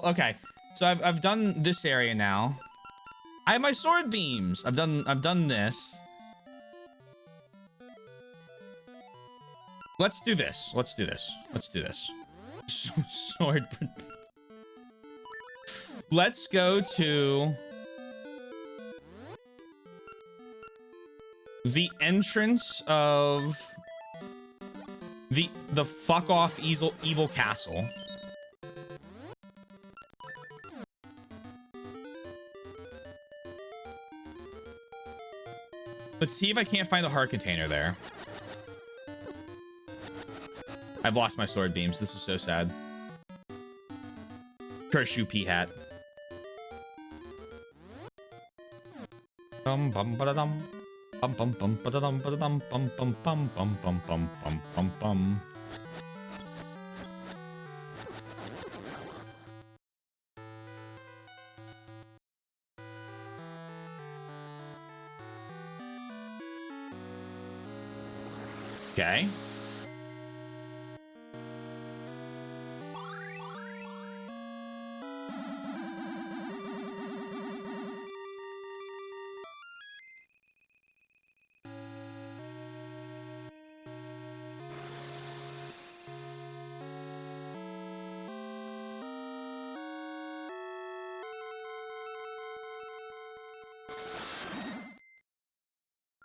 okay. So I've done this area now. I have my sword beams. I've done this. Let's do this. Let's do this. Let's do this. Sword. Let's go to the entrance of the fuck off evil castle. Let's see if I can't find a heart container there. I've lost my sword beams. This is so sad. Curse you, pea hat. Bum bum ba da dum. Bum bum bum ba da dum ba da dum bum bum bum bum bum bum bum bum bum. Okay.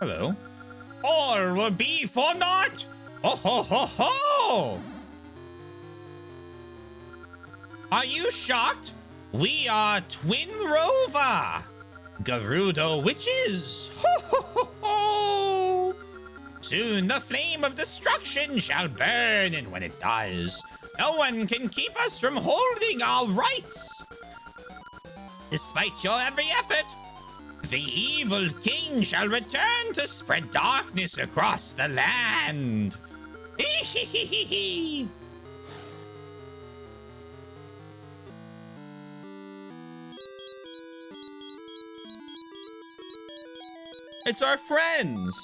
Hello. All will be for naught. Oh ho ho ho! Are you shocked? We are Twin Rover, Gerudo witches. Ho ho ho ho! Soon the flame of destruction shall burn, and when it does, no one can keep us from holding our rights. Despite your every effort, the evil king shall return to spread darkness across the land. It's our friends.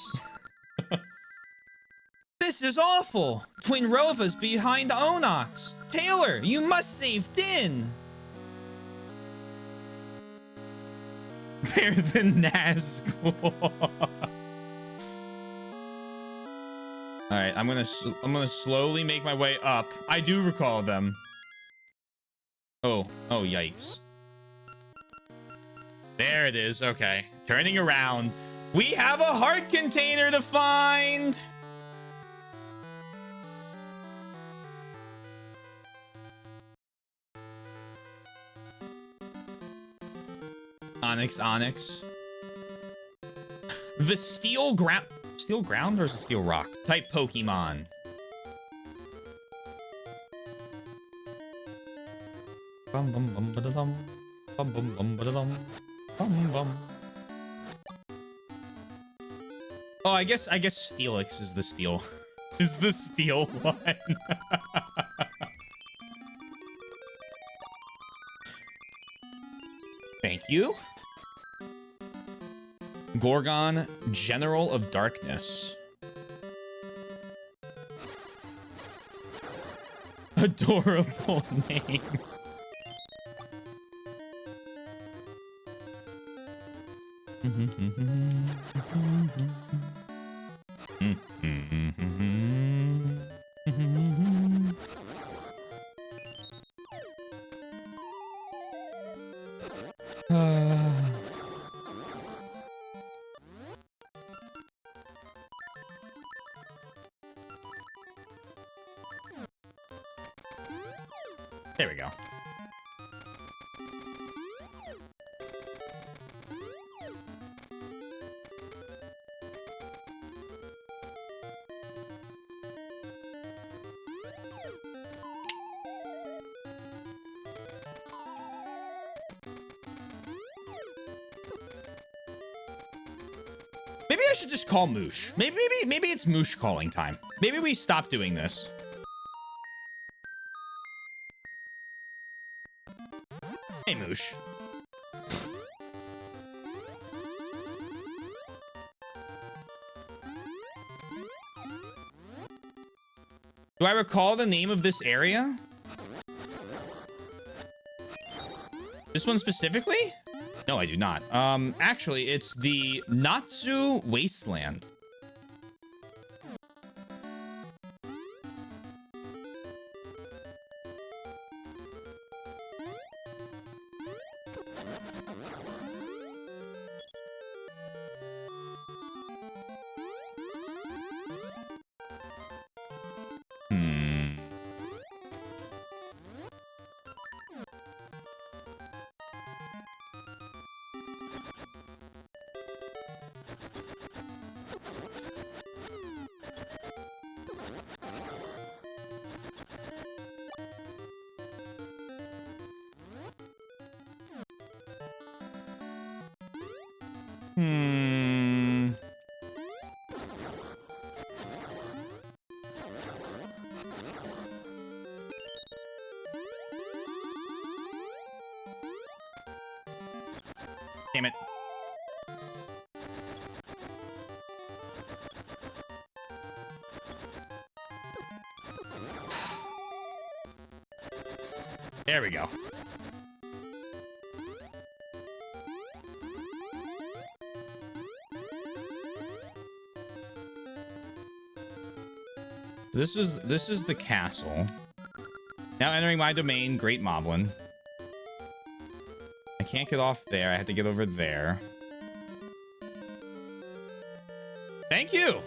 This is awful. Twin Rova's behind Onox. Taylor, you must save Din. They're the Nazgul. All right, I'm gonna slowly make my way up. I do recall them. Oh, yikes. There it is. Okay, turning around. We have a heart container to find. Onyx. The steel ground or is it steel rock type Pokemon? Bum bum bum ba da dum. Bum bum bum ba da dum. Bum bum. Oh, I guess Steelix is the steel. Is the steel one. Thank you. Gorgon, General of Darkness. Adorable name. There we go. Maybe I should just call Moosh. Maybe it's Moosh calling time. Maybe we stop doing this. Hey, Moosh. Do I recall the name of this area? This one specifically? No, I do not. Actually, it's the Natsu Wasteland. Damn it. There we go. This is the castle. Now entering my domain, Great Moblin. I can't get off there. I have to get over there. Thank you.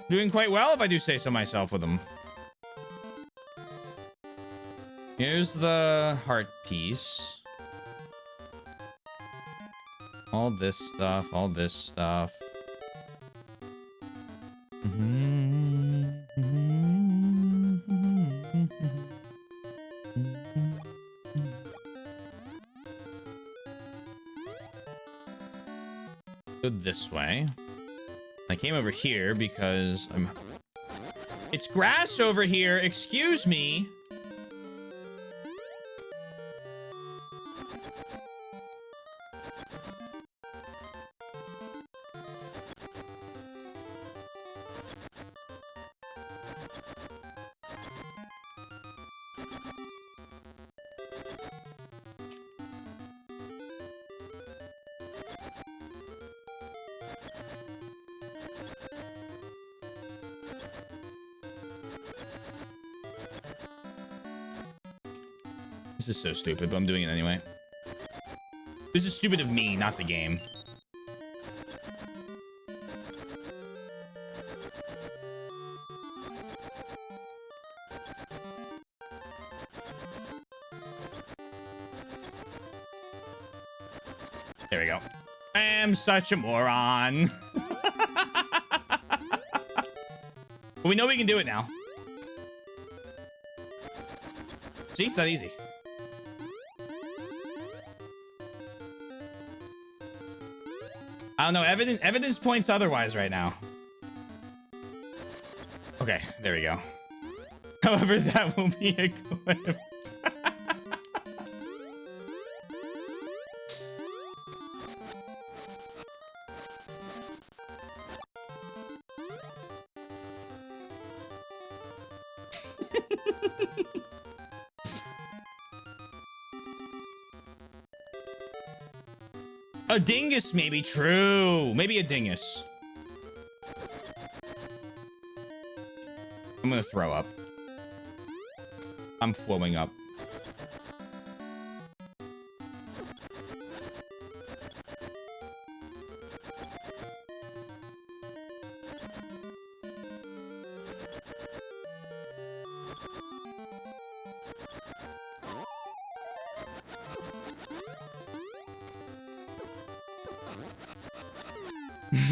Doing quite well, if I do say so myself, with them. Here's the heart piece. All this stuff, all this stuff. Go this way. I came over here because I'm... It's grass over here, excuse me. This is so stupid, but I'm doing it anyway. This is stupid of me, not the game. There we go. I am such a moron. But we know we can do it now. See, it's that easy. I don't know. Evidence points otherwise right now. Okay, there we go. However, that will be a clip. A dingus, maybe. True. Maybe a dingus. I'm gonna throw up. I'm flowing up.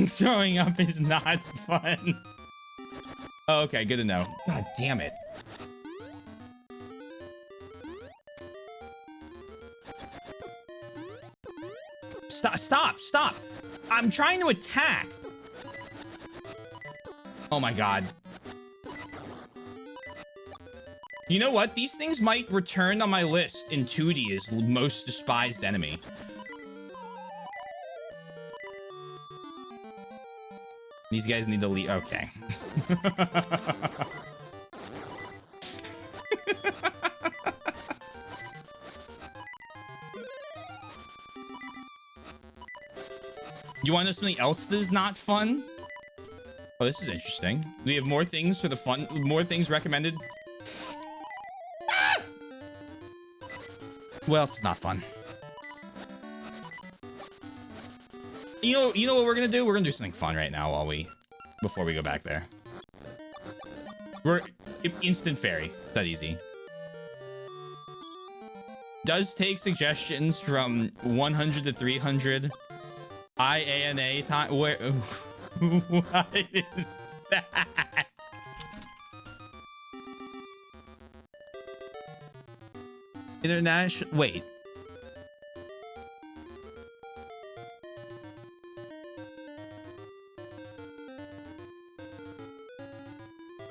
Throwing up is not fun. Oh, okay, good to know. God damn it. Stop. I'm trying to attack. Oh my god. You know what? These things might return on my list in 2D as most despised enemy. These guys need to leave. Okay. You want to know something else that is not fun? Oh, this is interesting. We have more things for the fun. More things recommended. Ah! Well, it's not fun. You know what we're gonna do? We're gonna do something fun right now before we go back there. We're instant fairy. It's that easy. Does take suggestions from 100 to 300. IANA time. Where? What is that? International. Wait.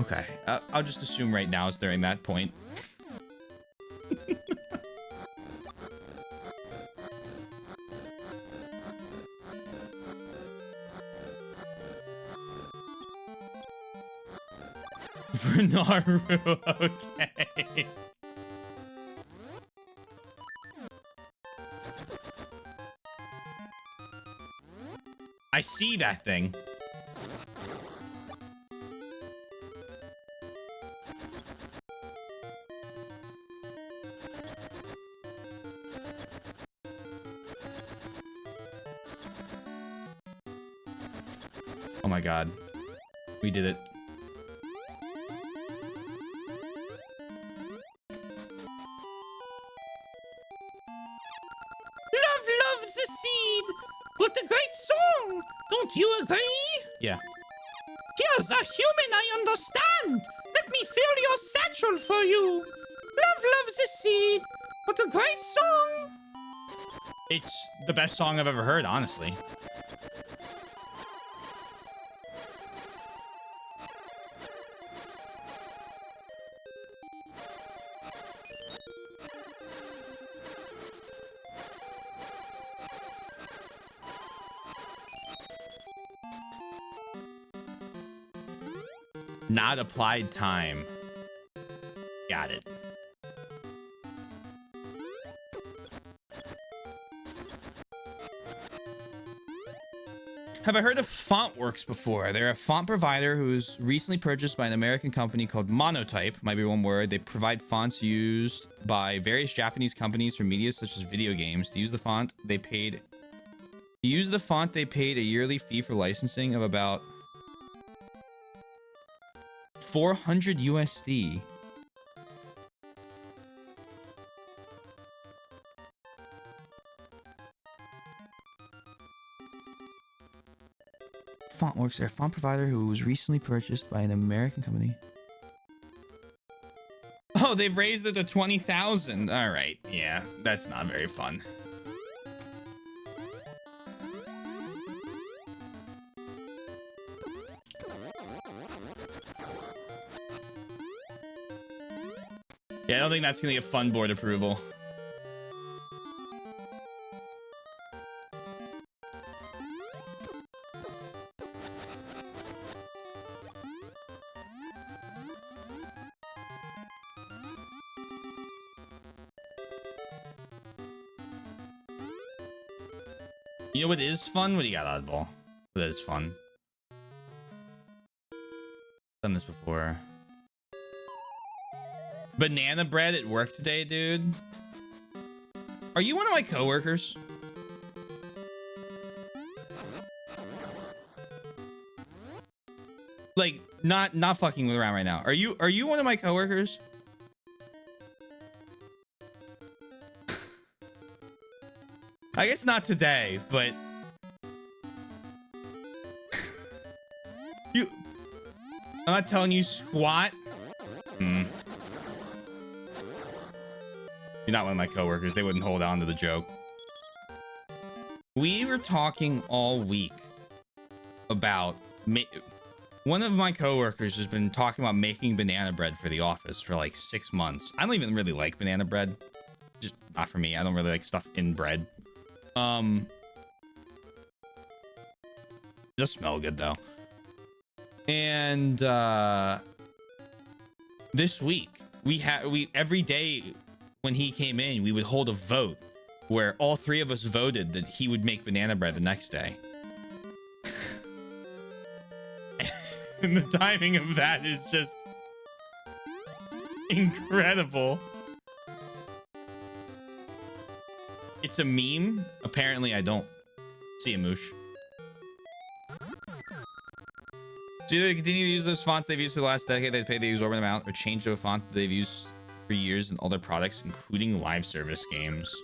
Okay, I'll just assume right now it's during that point. For Naru, okay. I see that thing. my god. We did it. Love loves the seed. What a great song. Don't you agree? Yeah. Here's a human I understand. Let me fill your satchel for you. Love loves the seed. What a great song. It's the best song I've ever heard, honestly. Not applied time. Got it. Have I heard of FontWorks before? They're a font provider who's recently purchased by an American company called Monotype. Might be one word. They provide fonts used by various Japanese companies for media such as video games. To use the font, they paid a yearly fee for licensing of about 400 USD. FontWorks, they're a font provider who was recently purchased by an American company. Oh, they've raised it to 20,000. All right. Yeah, that's not very fun. Yeah, I don't think that's going to get fun board approval. You know what is fun? What do you got, Oddball? That is fun. Done this before. Banana bread at work today, dude. Are you one of my coworkers? Like, not fucking with around right now. Are you one of my coworkers? I guess not today, but I'm not telling you squat. You're not one of my coworkers. They wouldn't hold on to the joke. We were talking all week about one of my coworkers has been talking about making banana bread for the office for like 6 months. I don't even really like banana bread. Just not for me. I don't really like stuff in bread. It does smell good though. And this week we every day when he came in, we would hold a vote where all three of us voted that he would make banana bread the next day. And the timing of that is just incredible. It's a meme. Apparently, I don't see a moosh. So either they continue to use those fonts they've used for the last decade, they pay the exorbitant amount, or change to a font that they've used for years in all their products, including live service games.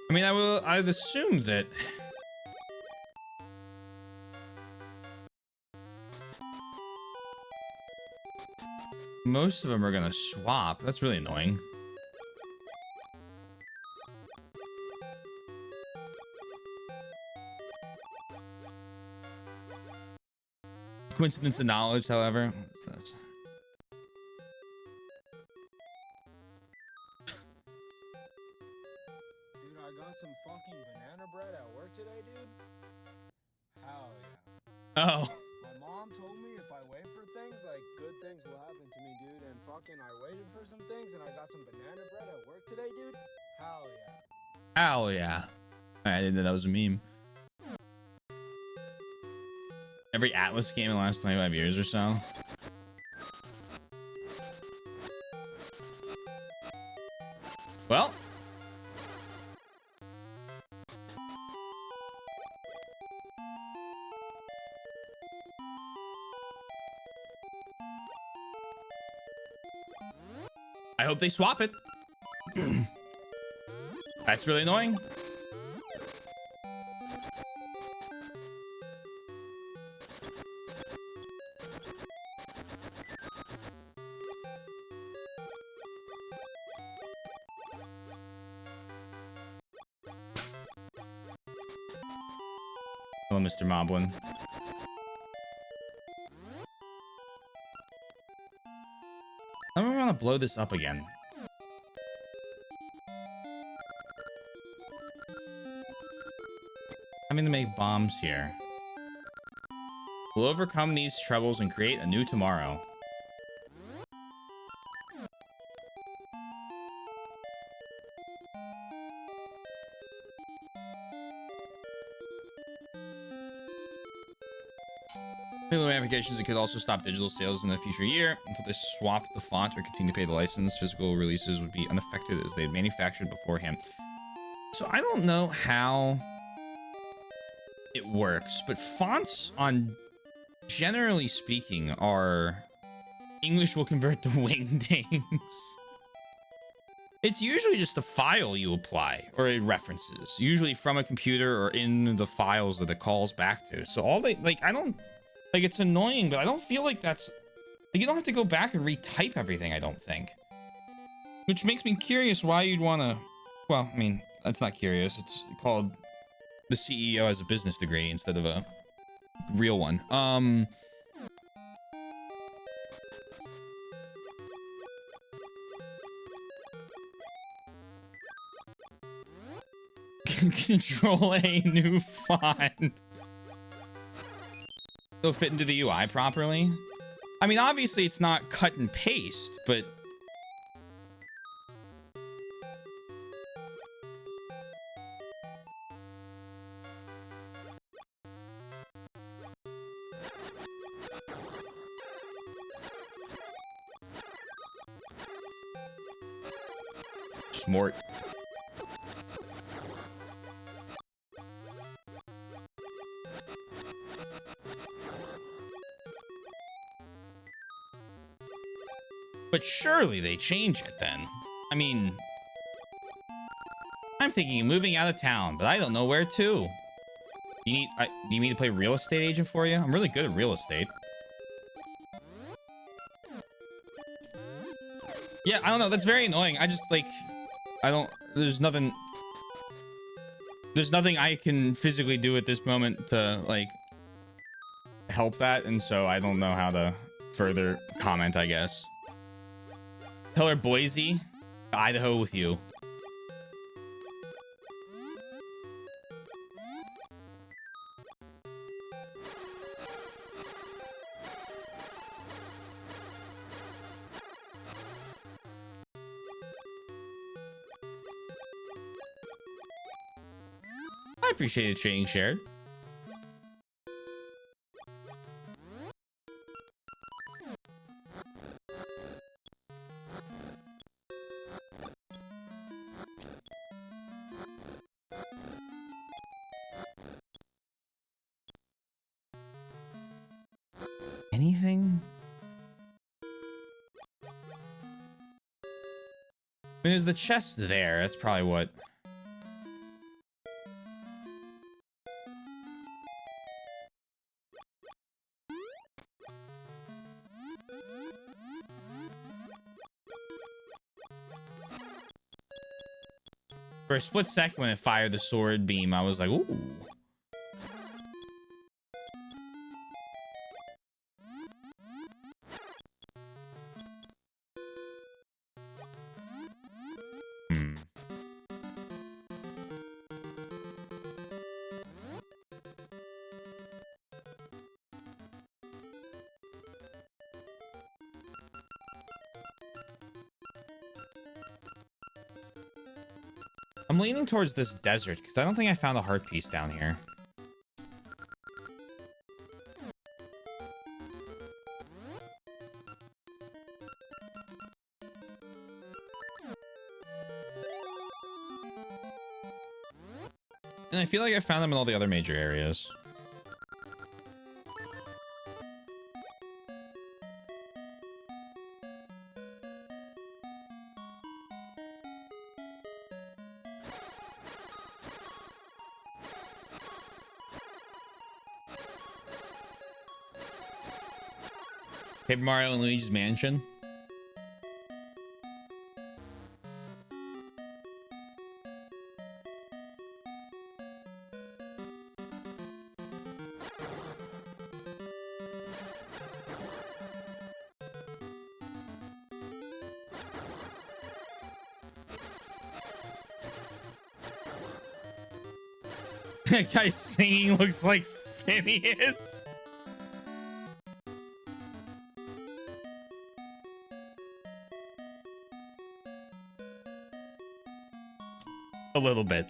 I mean, I'd assume that most of them are gonna swap. That's really annoying. Coincidence of knowledge, however. What's this? Dude, I got some fucking banana bread at work today, dude. Hell yeah. Oh. My mom told me if I wait for things, like, good things will happen to me, dude. And fucking I waited for some things and I got some banana bread at work today, dude. Hell yeah. Hell yeah. I didn't know that was a meme. Every Atlas game in the last 25 years or so. Well. I hope they swap it. That's really annoying. Hello, Mr. Moblin. I don't want to blow this up again. Having to make bombs here. We'll overcome these troubles and create a new tomorrow. Similar ramifications, it could also stop digital sales in the future year until they swap the font or continue to pay the license. Physical releases would be unaffected as they manufactured beforehand. So I don't know how it works, but fonts on, generally speaking, are English will convert to wingdings. It's usually just a file you apply or it references, usually from a computer or in the files that it calls back to. So all they like, I don't like, it's annoying, but I don't feel like that's like, you don't have to go back and retype everything, I don't think. Which makes me curious why you'd want to, well, I mean, that's not curious. It's called the CEO has a business degree instead of a real one. Control A new font. It'll fit into the UI properly. I mean, obviously it's not cut and paste, but smart. But surely they change it then. I mean, I'm thinking of moving out of town, but I don't know where to. Do you need me to play real estate agent for you? I'm really good at real estate. Yeah, I don't know. That's very annoying. I just like, there's nothing I can physically do at this moment to like help that. And so I don't know how to further comment, I guess. Tell her Boise, Idaho with you. I appreciate it being shared. Anything? I mean, there's the chest there. That's probably what. For a split second when it fired the sword beam, I was like, ooh. I'm leaning towards this desert because I don't think I found a heart piece down here. And I feel like I found them in all the other major areas. Paper Mario and Luigi's Mansion. That guy singing looks like Phineas. A little bit.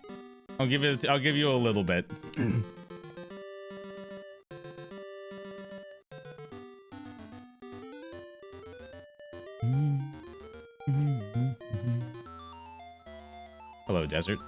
I'll give you a little bit. Hello, desert.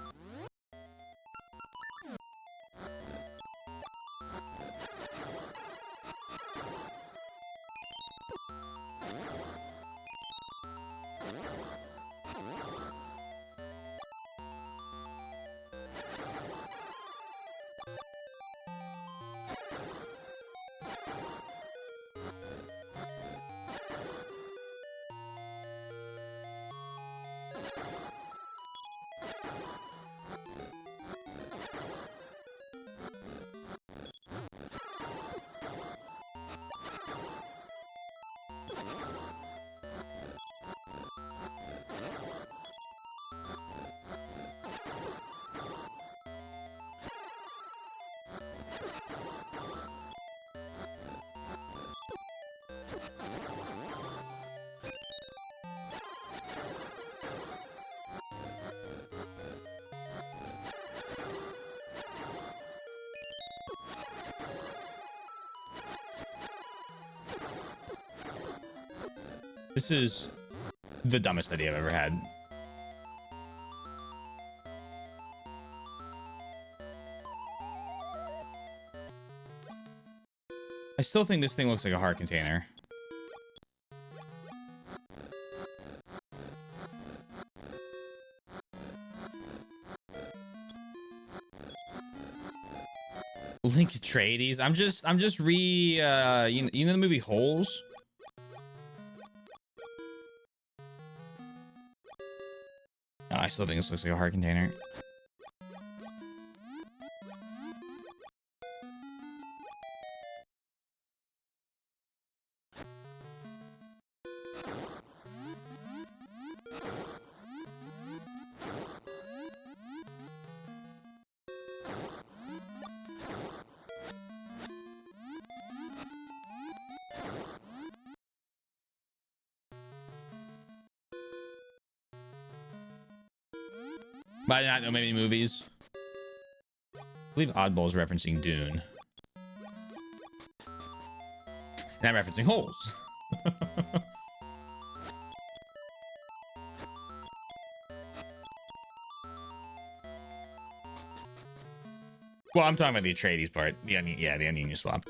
This is the dumbest idea I've ever had. I still think this thing looks like a heart container. Link Atreides. I'm just you know the movie Holes? Oh, I still think this looks like a heart container. But I do not know many movies. I believe Oddball is referencing Dune. And I'm referencing Holes. Well, I'm talking about the Atreides part. The onion, yeah, the onion you swapped.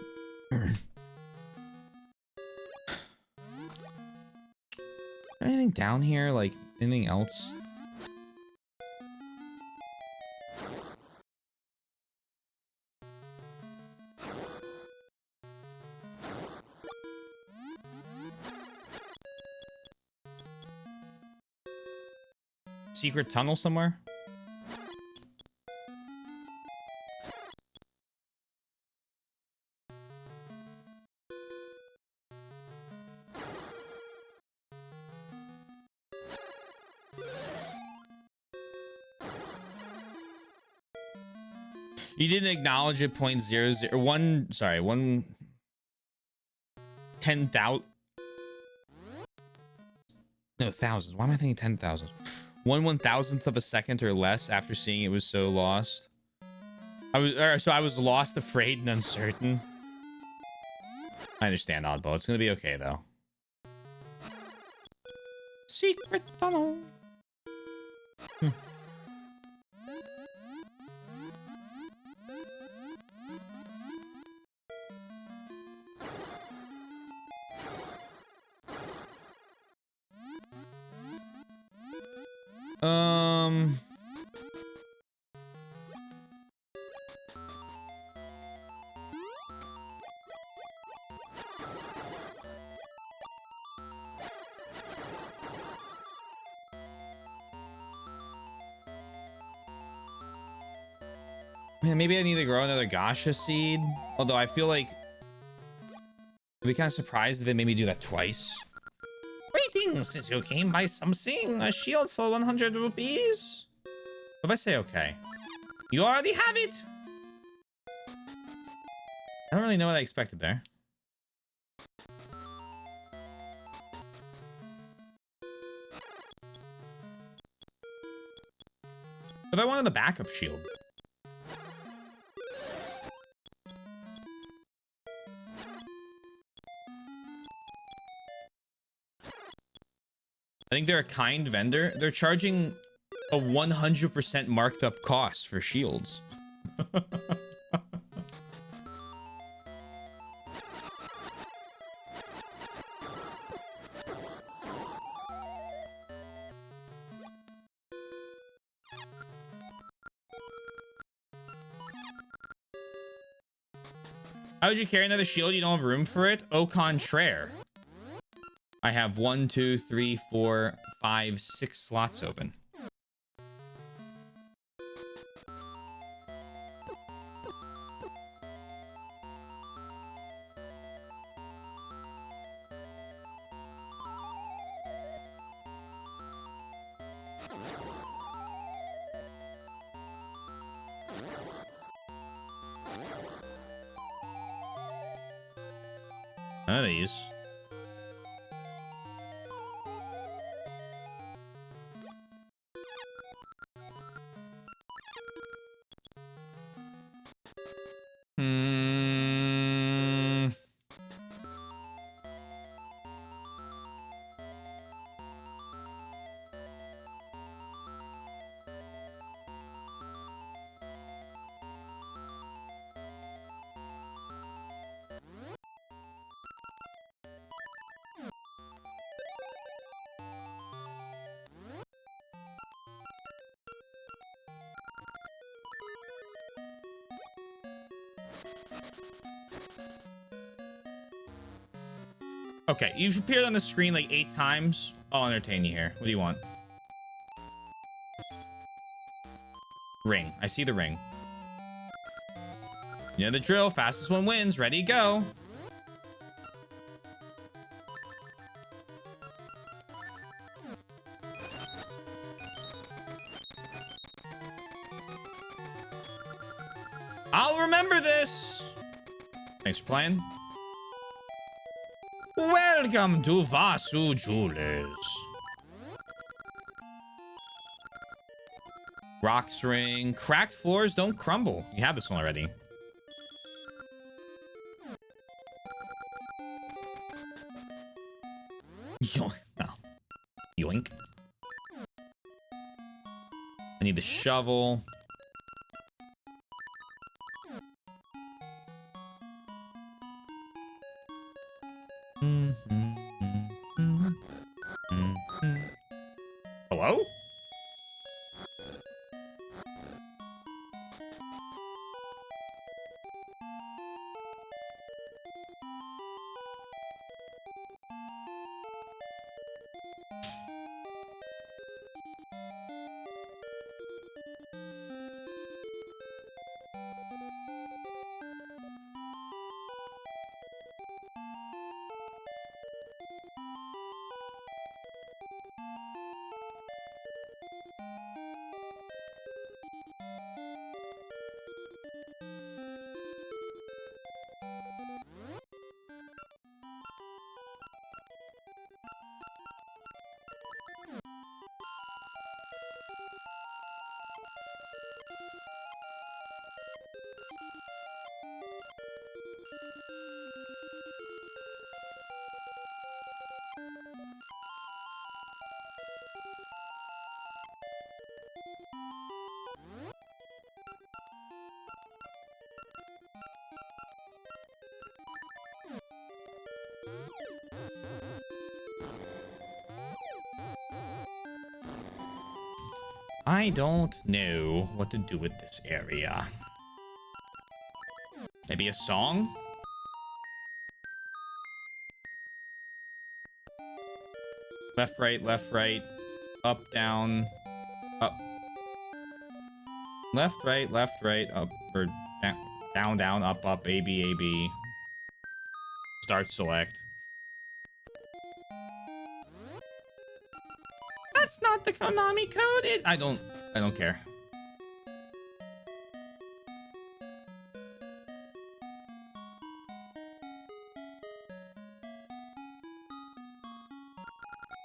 Anything down here? Like anything else? Secret tunnel somewhere? You didn't acknowledge it. 0.001. Sorry, 10,000. No, thousands. Why am I thinking 10,000? 1/1000th of a second or less after seeing it was so lost. I was lost, afraid, and uncertain. I understand, Oddball. It's gonna be okay though. Secret tunnel. Man, maybe I need to grow another Gasha seed. Although I feel like I'd be kind of surprised if they made me do that twice. Greetings, since you came by something. A shield for 100 rupees? What if I say okay? You already have it! I don't really know what I expected there. But I wanted the backup shield. I think they're a kind vendor. They're charging a 100% marked up cost for shields. How would you carry another shield? You don't have room for it? Au contraire. I have 1, 2, 3, 4, 5, 6 slots open. None of these. Okay, you've appeared on the screen like 8 times. I'll entertain you here. What do you want? Ring. I see the ring. You know the drill. Fastest one wins. Ready, go. I'll remember this. Thanks for playing. Welcome to Vasu Jewelers. Rocks ring. Cracked floors don't crumble. You have this one already. Yoink. Oh. Yoink. I need the shovel. Hello? I don't know what to do with this area. Maybe a song? Left, right, up, down, up. Left, right, up, or down, down, up, up, A, B, A, B. Start select. That's not the Konami code. I don't care.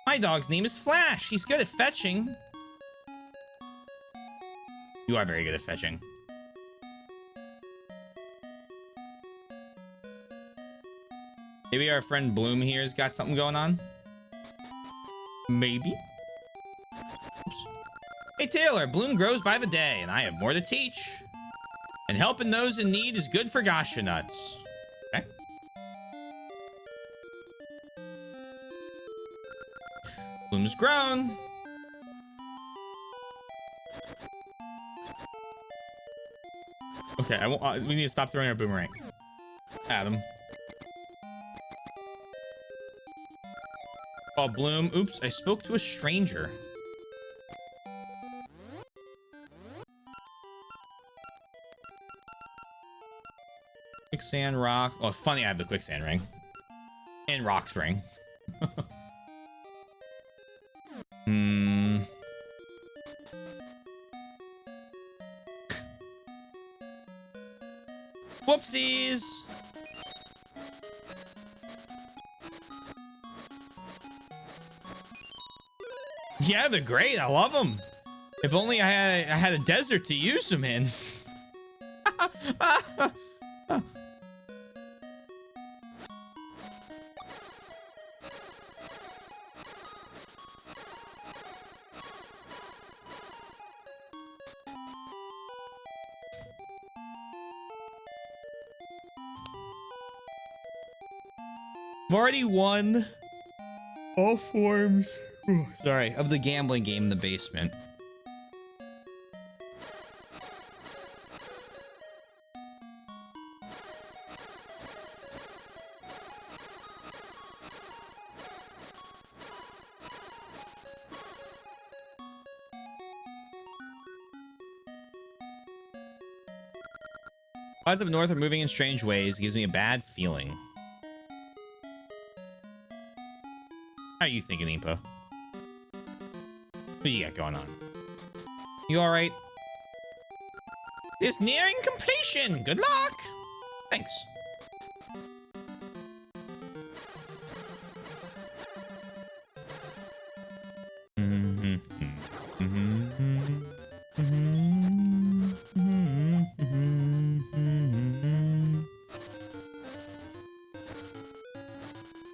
My dog's name is Flash. He's good at fetching. You are very good at fetching. Maybe our friend Bloom here has got something going on. Maybe. Oops. Hey Taylor, Bloom grows by the day, and I have more to teach. And helping those in need is good for Gasha nuts. Okay. Bloom's grown. Okay, we need to stop throwing our boomerang. Adam. Oh, Bloom. Oops, I spoke to a stranger. Quicksand, rock. Oh, funny, I have the quicksand ring. And rocks ring. Whoopsies! Yeah, they're great. I love them. If only I had a desert to use them in. I've already won all forms, sorry, of the gambling game in the basement. Clouds up north are moving in strange ways. It gives me a bad feeling. How are you thinking, Impo? What do you got going on? You alright? It's nearing completion! Good luck! Thanks.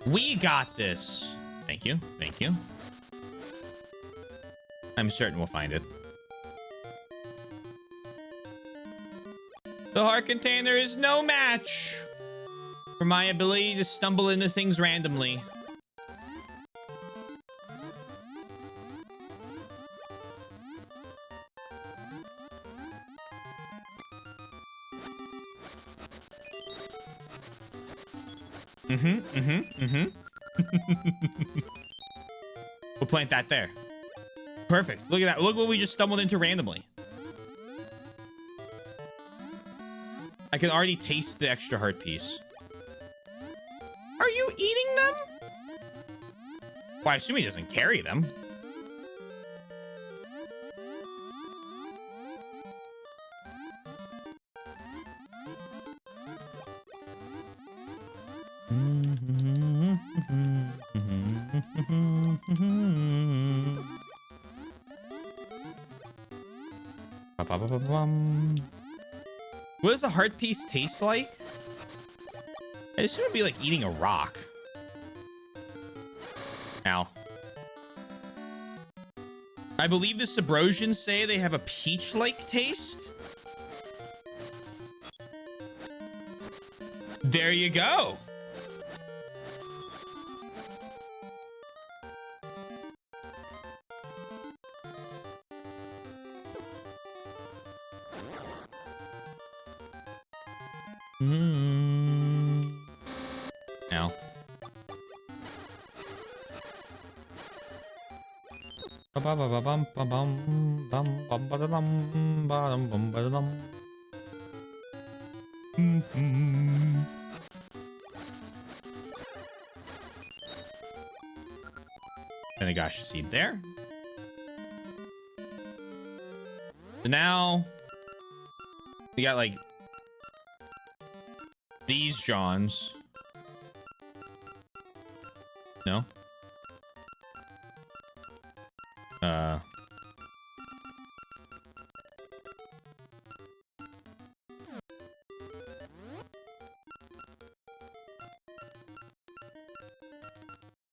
We got this! Thank you. Thank you. I'm certain we'll find it. The heart container is no match for my ability to stumble into things randomly. We'll plant that there. Perfect. Look at that. Look what we just stumbled into randomly. I can already taste the extra heart piece. Are you eating them? Well, I assume he doesn't carry them. What does a heart piece taste like? I assume it'd be like eating a rock. Ow. I believe the Subrosians say they have a peach-like taste. There you go. Now. And I got your seed there. So now we got like these Johns. No.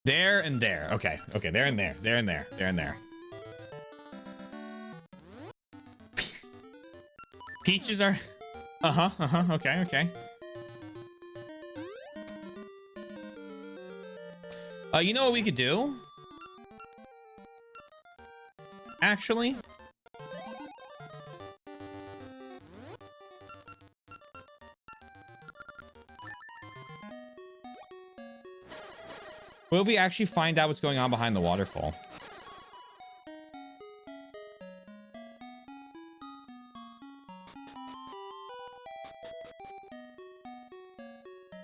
There and there. Okay. Okay. There and there. There and there. There and there. Peaches are... Uh-huh. Uh-huh. Okay. Okay. You know what we could do? Actually... What if we actually find out what's going on behind the waterfall?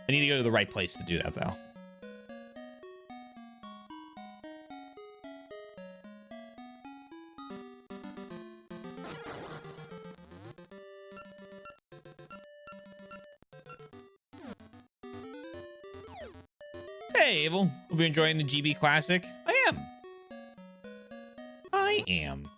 I need to go to the right place to do that, though. Hey, Abel. Hope you're enjoying the GB Classic. I am. I am.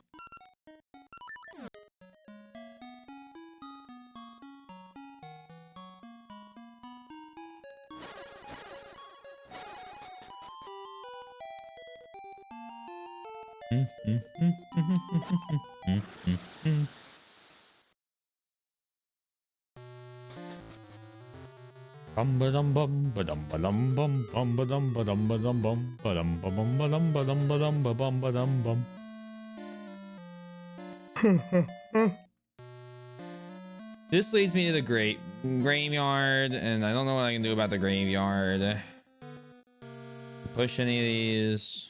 Bum ba dum bum ba dum ba dum bum bum ba dum ba dum ba dum bum ba dum ba bum ba dum ba dum ba dum ba bum ba dum bum. This leads me to the graveyard, and I don't know what I can do about the graveyard. Push any of these.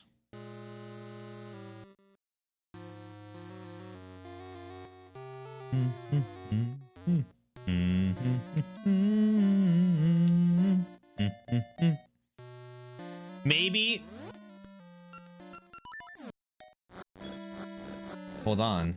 Maybe. Hold on.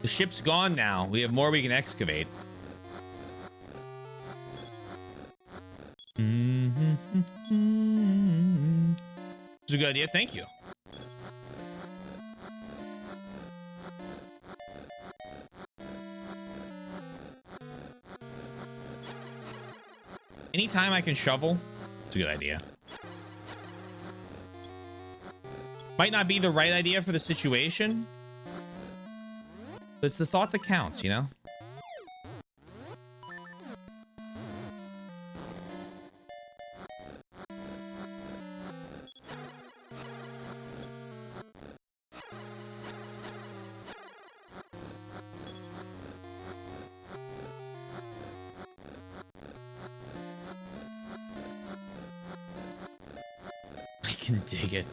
The ship's gone now. We have more we can excavate. It's a good idea. Thank you. Anytime I can shovel, it's a good idea. Might not be the right idea for the situation, but it's the thought that counts, you know? I can dig it.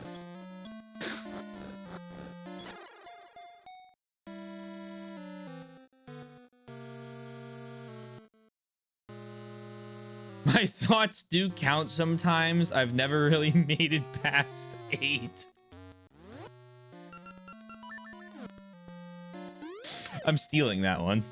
My thoughts do count sometimes. I've never really made it past 8. I'm stealing that one.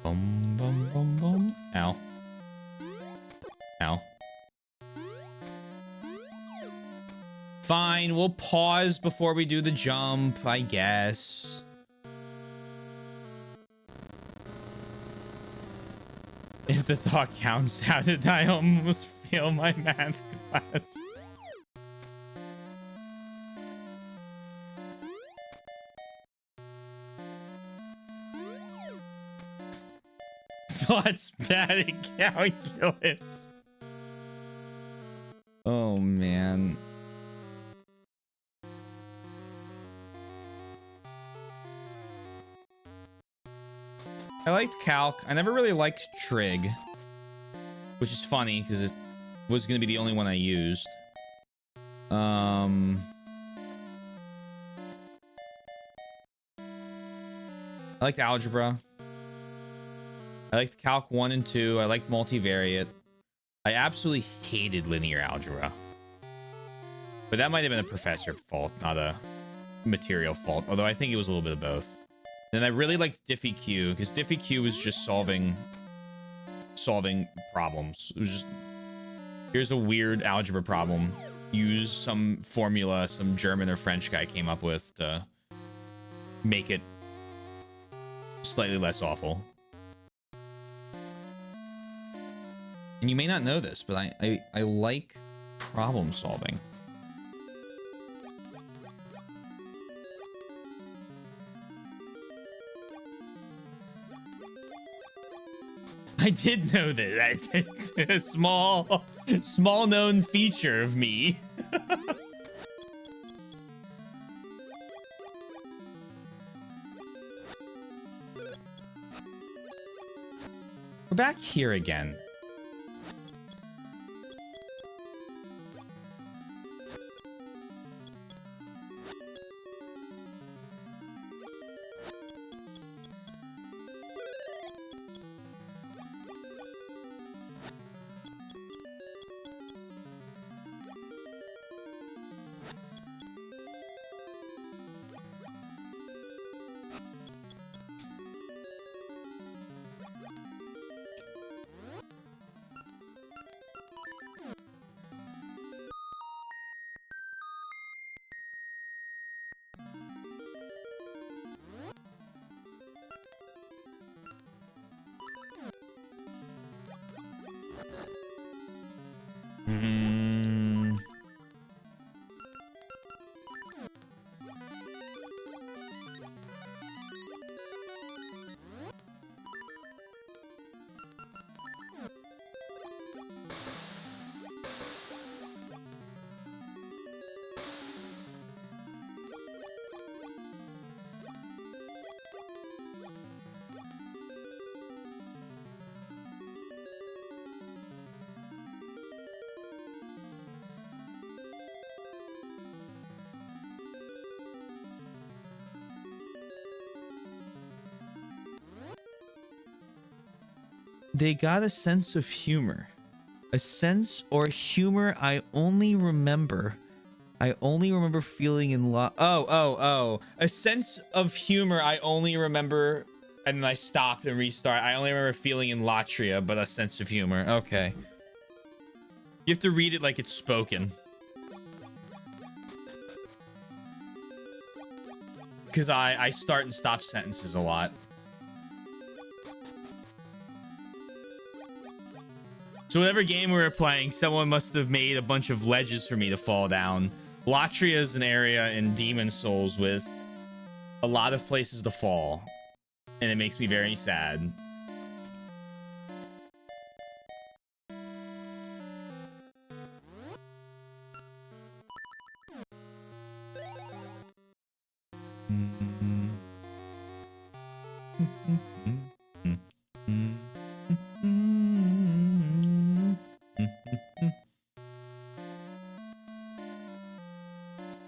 Bum, bum, bum, bum. Ow. Ow. Fine, we'll pause before we do the jump, I guess. If the thought counts, how did I almost fail my math class? Thoughts bad at calculus. Oh man. I liked calc. I never really liked trig, which is funny because it was going to be the only one I used. I liked algebra. I liked calc 1 and 2. I liked multivariate. I absolutely hated linear algebra. But that might have been a professor fault, not a material fault. Although I think it was a little bit of both. And I really liked diffie-q because diffie-q was just solving problems. It was just, here's a weird algebra problem. Use some formula some German or French guy came up with to make it slightly less awful. And you may not know this, but I like problem solving. I did know that. It's a small known feature of me. We're back here again. They got a sense of humor. A sense or humor I only remember feeling in a sense of humor I only remember, and then I stopped and restart. I only remember feeling in Latria, but a sense of humor. Okay. You have to read it like it's spoken. Because I start and stop sentences a lot. So whatever game we were playing, someone must have made a bunch of ledges for me to fall down. Latria is an area in Demon Souls with a lot of places to fall. And it makes me very sad.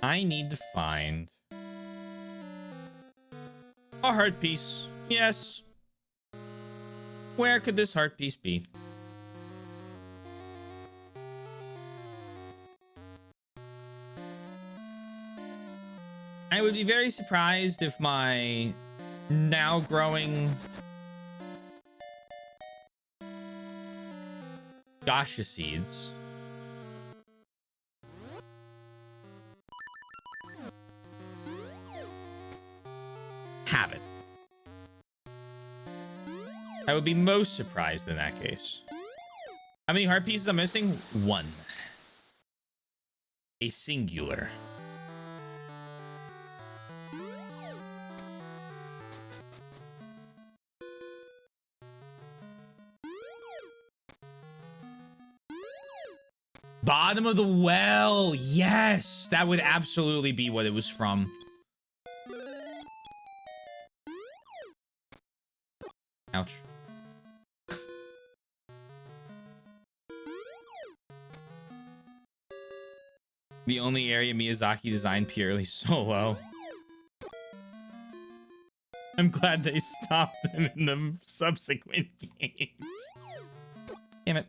I need to find a heart piece. Yes. Where could this heart piece be? I would be very surprised if my now growing Gasha seeds have it. I would be most surprised in that case. How many heart pieces I'm missing? One. A singular. Bottom of the well. Yes, that would absolutely be what it was from. Ouch. The only area Miyazaki designed purely solo. I'm glad they stopped them in the subsequent games. Damn it.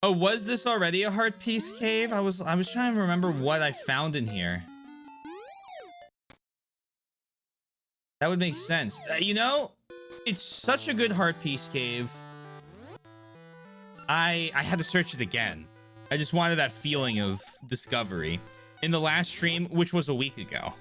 Oh, was this already a heart piece cave? I was trying to remember what I found in here. That would make sense. You know, it's such a good heart piece cave. I had to search it again. I just wanted that feeling of discovery in the last stream, which was a week ago.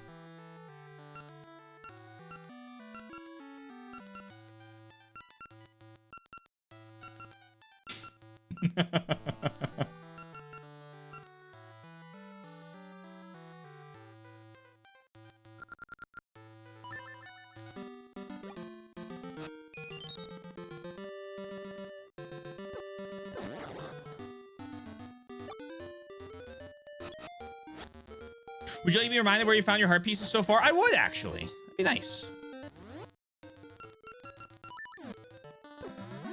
Would you like to be reminded where you found your heart pieces so far? I would, actually. That'd be nice.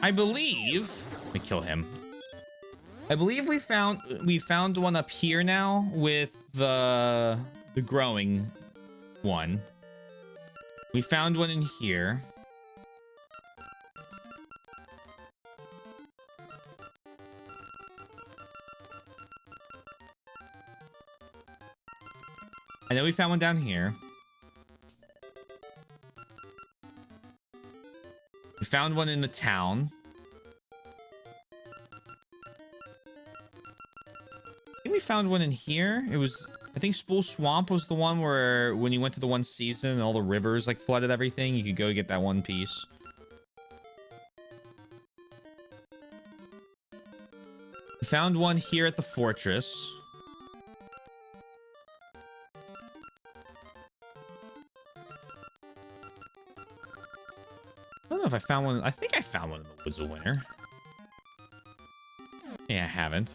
I believe... Let me kill him. I believe we found one up here now with the growing one. We found one in here. And then we found one down here. We found one in the town. I think we found one in here. It was, I think Spool Swamp was the one where when you went to the one season and all the rivers like flooded everything, you could go get that one piece. We found one here at the fortress. I don't know if I found one. I think I found one in the Woods of Winter. Yeah, I haven't.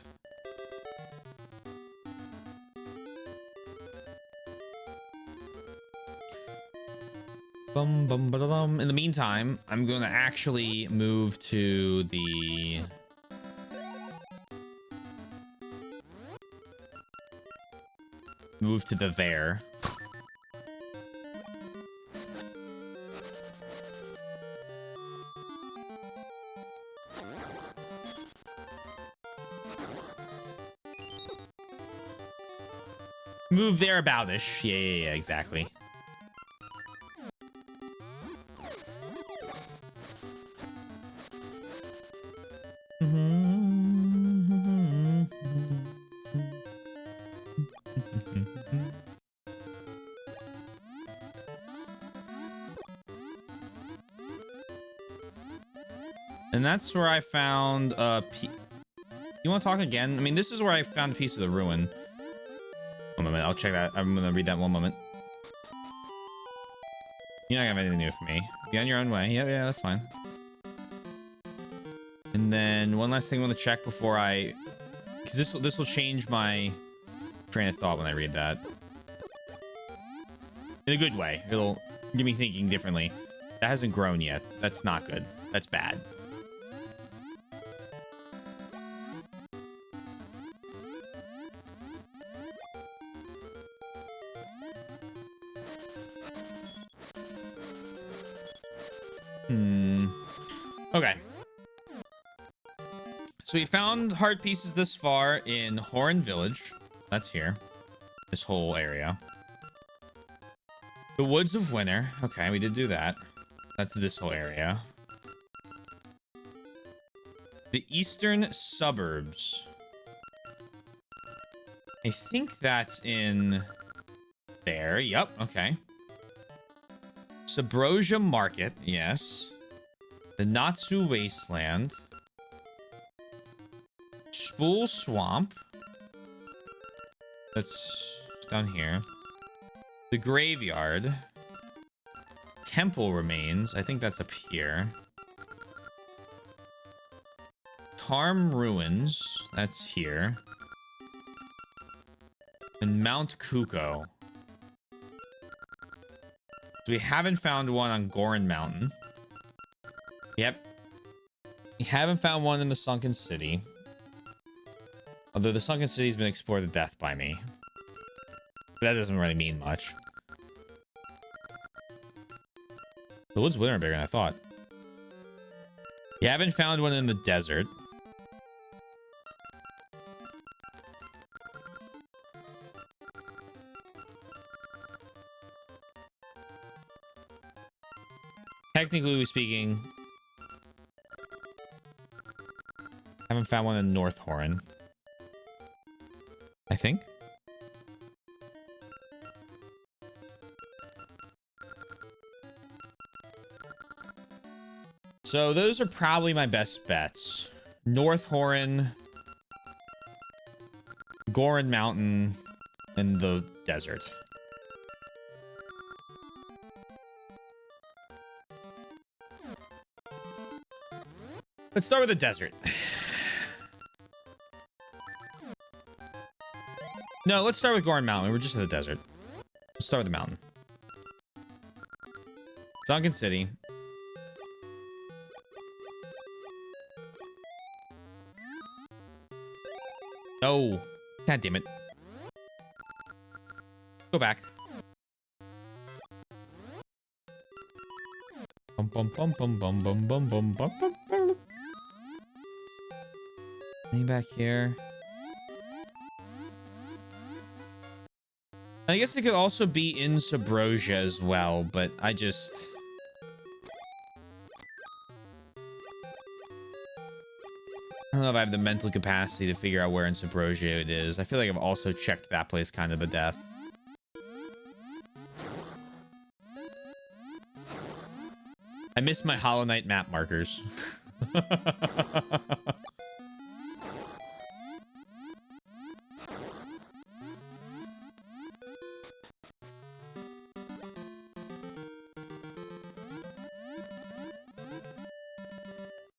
Bum, bum, ba-da-dum. In the meantime, I'm going to actually move to the... Move to the there. Move there about-ish. Yeah, exactly. And that's where I found a piece. You want to talk again? I mean, this is where I found a piece of the ruin. One moment, I'll check that. I'm gonna read that one moment. You're not gonna have anything new for me. Be on your own way. Yeah, that's fine. And then one last thing I want to check before I... Because this will change my train of thought when I read that. In a good way. It'll get me thinking differently. That hasn't grown yet. That's not good. That's bad. Okay. So we found heart pieces this far in Horan Village. That's here. This whole area. The Woods of Winter. Okay, we did do that. That's this whole area. The Eastern Suburbs. I think that's in there. Yep, okay. Subrosia Market, yes. The Natsu Wasteland. Spool Swamp. That's down here. The Graveyard. Temple Remains. I think that's up here. Tarm Ruins. That's here. And Mount Kuko. So we haven't found one on Goron Mountain. Yep. We haven't found one in the Sunken City. Although the Sunken City's been explored to death by me. But that doesn't really mean much. The Woods Winter are bigger than I thought. You haven't found one in the desert. Technically speaking, haven't found one in North Horan. I think. So those are probably my best bets. North Horan, Goron Mountain, and the desert. Let's start with the desert. No, let's start with Goron Mountain. We're just in the desert. Let's start with the mountain. Sunken City. No. God damn it. Go back. Bum bum bum bum bum bum bum bum bum bum. Any back here? I guess it could also be in Subrosia as well, but I just... I don't know if I have the mental capacity to figure out where in Subrosia it is. I feel like I've also checked that place kind of to death. I miss my Hollow Knight map markers.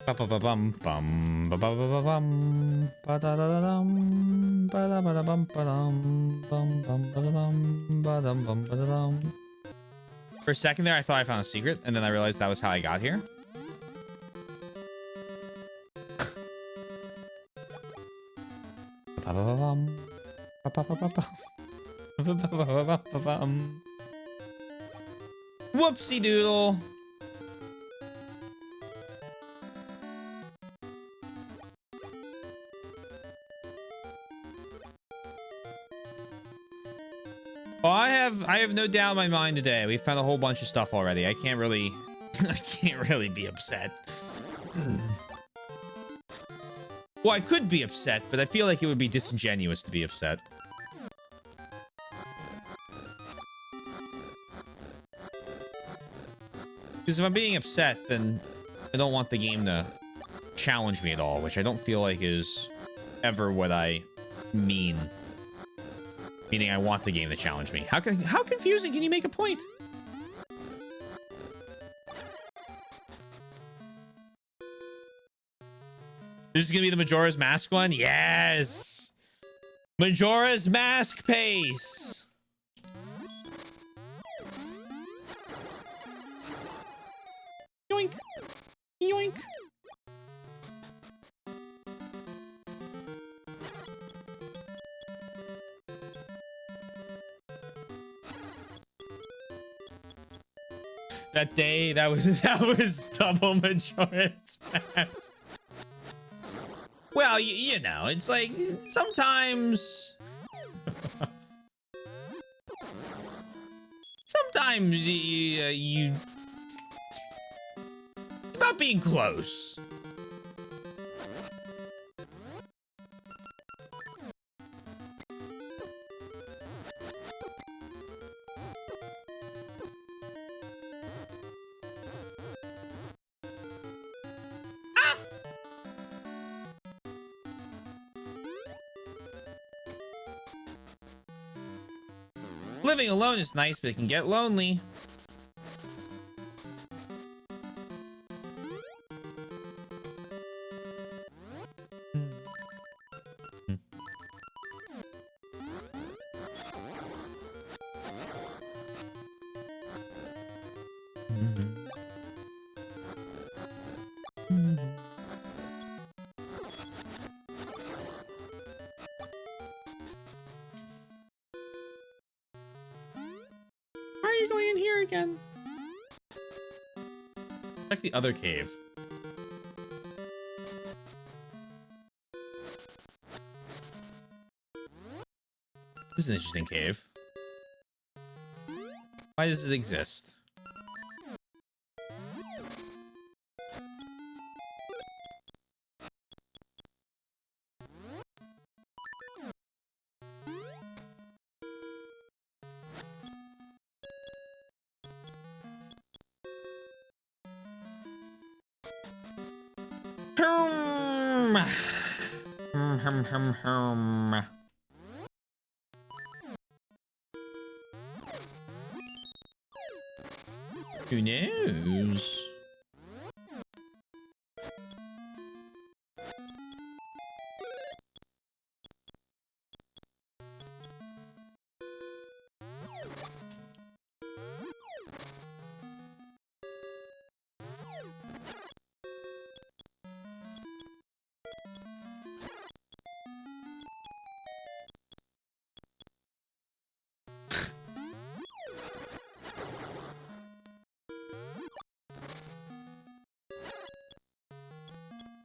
Ba-ba-ba-bum, bum, ba-ba-ba-ba-bum, ba-da-da-da-dum, ba-da-ba-da-bum, ba-dum, bum, bum, ba-da-dum, ba-dum, bum, ba-da-dum. For a second there, I thought I found a secret, and then I realized that was how I got here. Ba-ba-ba-bum, ba-ba-ba-ba-bum, ba-ba-ba-ba-ba-bum. Whoopsie doodle. Oh, I have no doubt in my mind today. We found a whole bunch of stuff already. I can't really I can't really be upset. Well, I could be upset, but I feel like it would be disingenuous to be upset. Because if I'm being upset, then I don't want the game to challenge me at all, which I don't feel like is ever what I mean. Meaning I want the game to challenge me. How confusing can you make a point? This is gonna be the Majora's Mask one? Yes! Majora's Mask pace! Yoink! Yoink! That day, that was double Majora's Mask. Well, you know, it's like sometimes sometimes you about being close. Ah! Living alone is nice, but it can get lonely. Why are you going in here again? Like the other cave. This is an interesting cave. Why does it exist? Who knows?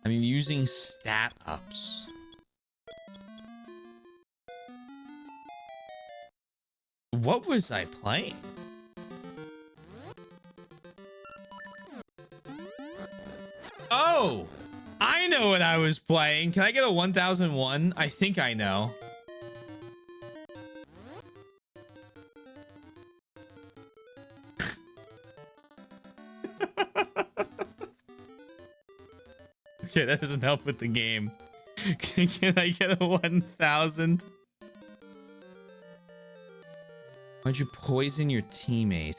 I'm using stat ups. What was I playing? Oh, I know what I was playing. Can I get a 1001? I think I know. Okay, that doesn't help with the game. Can I get a 1000? Why'd you poison your teammate?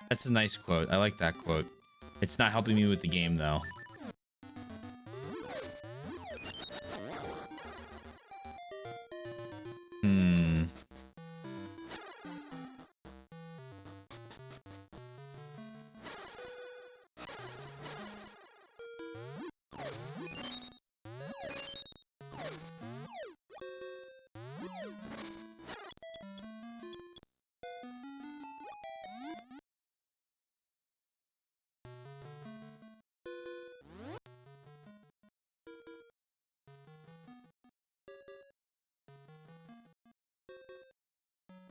That's a nice quote. I like that quote. It's not helping me with the game, though.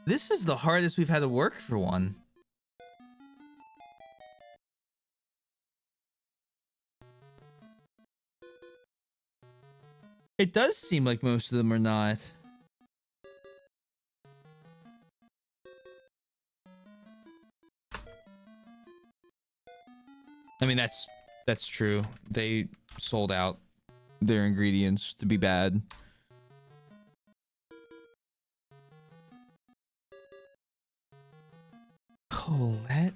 This is the hardest we've had to work for one. It does seem like most of them are not. I mean, that's true. They sold out their ingredients to be bad. Colette?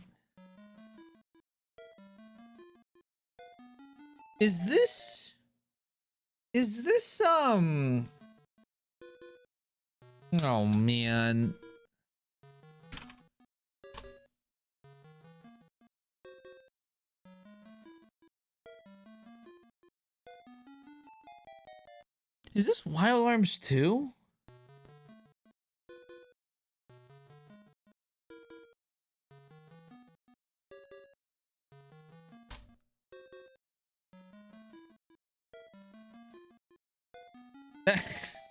Is this oh man. Is this Wild Arms 2?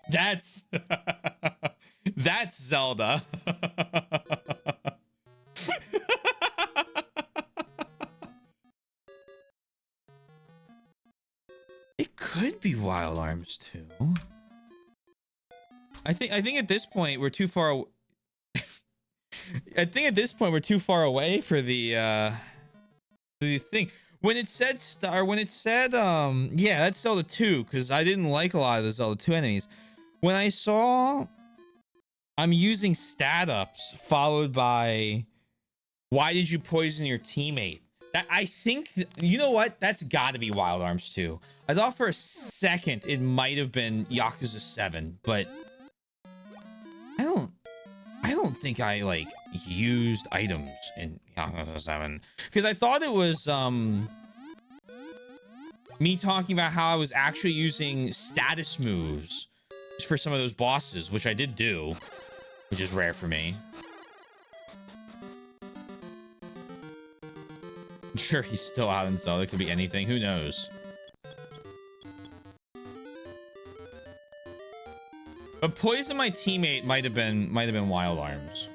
That's that's Zelda. It could be Wild Arms too. I think at this point we're too far. I think at this point we're too far away for the thing. When it said yeah, that's Zelda 2, because I didn't like a lot of the Zelda 2 enemies. When I saw I'm using stat ups followed by why did you poison your teammate? That I think you know what? That's got to be Wild Arms 2. I thought for a second it might have been Yakuza 7, but I don't think I like used items in Yakuza 7 because I thought it was me talking about how I was actually using status moves for some of those bosses, which I did do, which is rare for me. I'm sure he's still out in Zelda. It could be anything. Who knows? But poison my teammate might have been Wild Arms.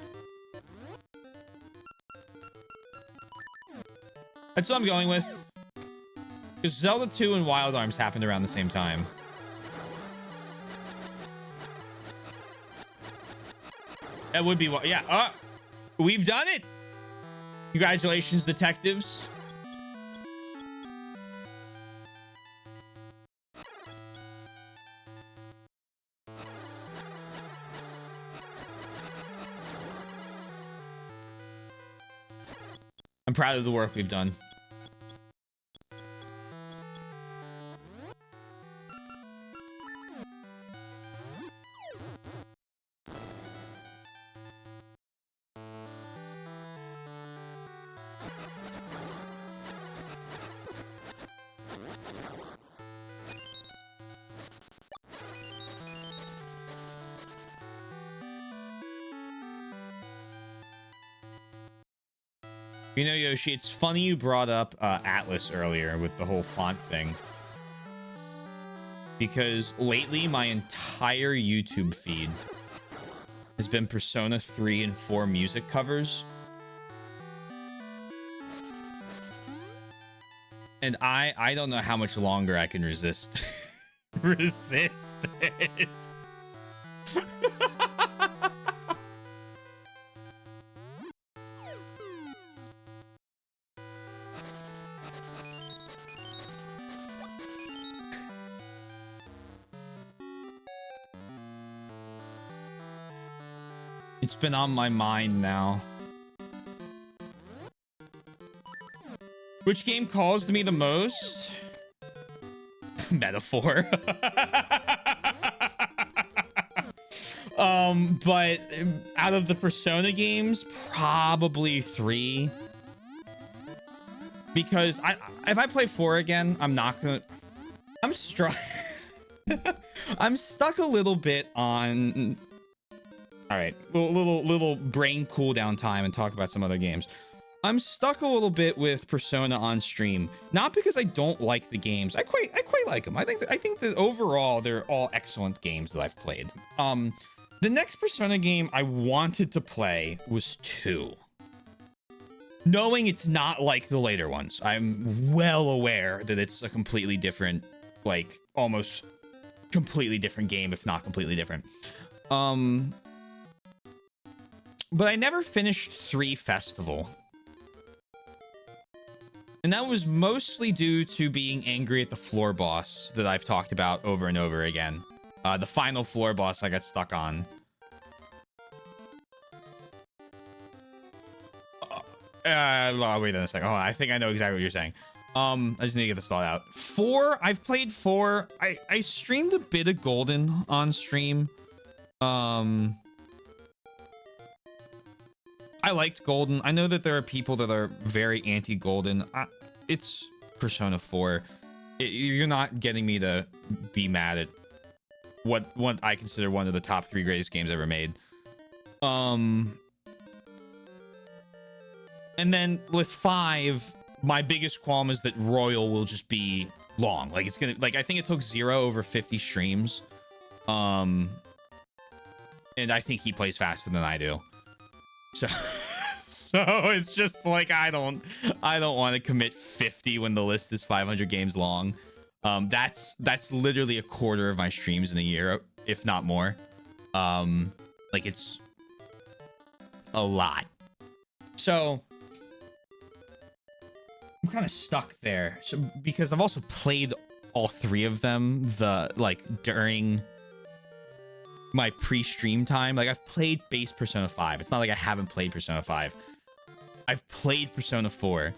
That's what I'm going with. Because Zelda 2 and Wild Arms happened around the same time. That would be yeah. We've done it. Congratulations, detectives. I'm proud of the work we've done. You know, Yoshi, it's funny you brought up Atlas earlier with the whole font thing. Because lately, my entire YouTube feed has been Persona 3 and 4 music covers. And I don't know how much longer I can resist. Resist it. It's been on my mind now. Which game calls to me the most? Metaphor. But out of the Persona games, probably 3. Because if I play 4 again, I'm not gonna. I'm stuck. I'm stuck a little bit on. All right, little brain cooldown time and talk about some other games. I'm stuck a little bit with Persona on stream, not because I don't like the games. I quite like them. I think that overall they're all excellent games that I've played. The next Persona game I wanted to play was 2. Knowing it's not like the later ones, I'm well aware that it's a completely different, like almost completely different game, if not completely different. But I never finished 3 Festival. And that was mostly due to being angry at the floor boss that I've talked about over and over again. The final floor boss I got stuck on. Wait a second. Oh, I think I know exactly what you're saying. I just need to get this thought out. 4, I've played 4. I streamed a bit of Golden on stream. I liked Golden. I know that there are people that are very anti-Golden. It's Persona 4. You're not getting me to be mad at what I consider one of the top 3 greatest games ever made. And then with 5, my biggest qualm is that Royal will just be long. Like it's gonna, like I think it took 0 over 50 streams And I think he plays faster than I do. So so it's just like I don't want to commit 50 when the list is 500 games long. That's literally a quarter of my streams in a year, if not more. Like it's a lot. So I'm kind of stuck there. So, because I've also played all three of them during my pre-stream time. Like I've played base Persona 5. It's not like I haven't played Persona 5. I've played Persona 4.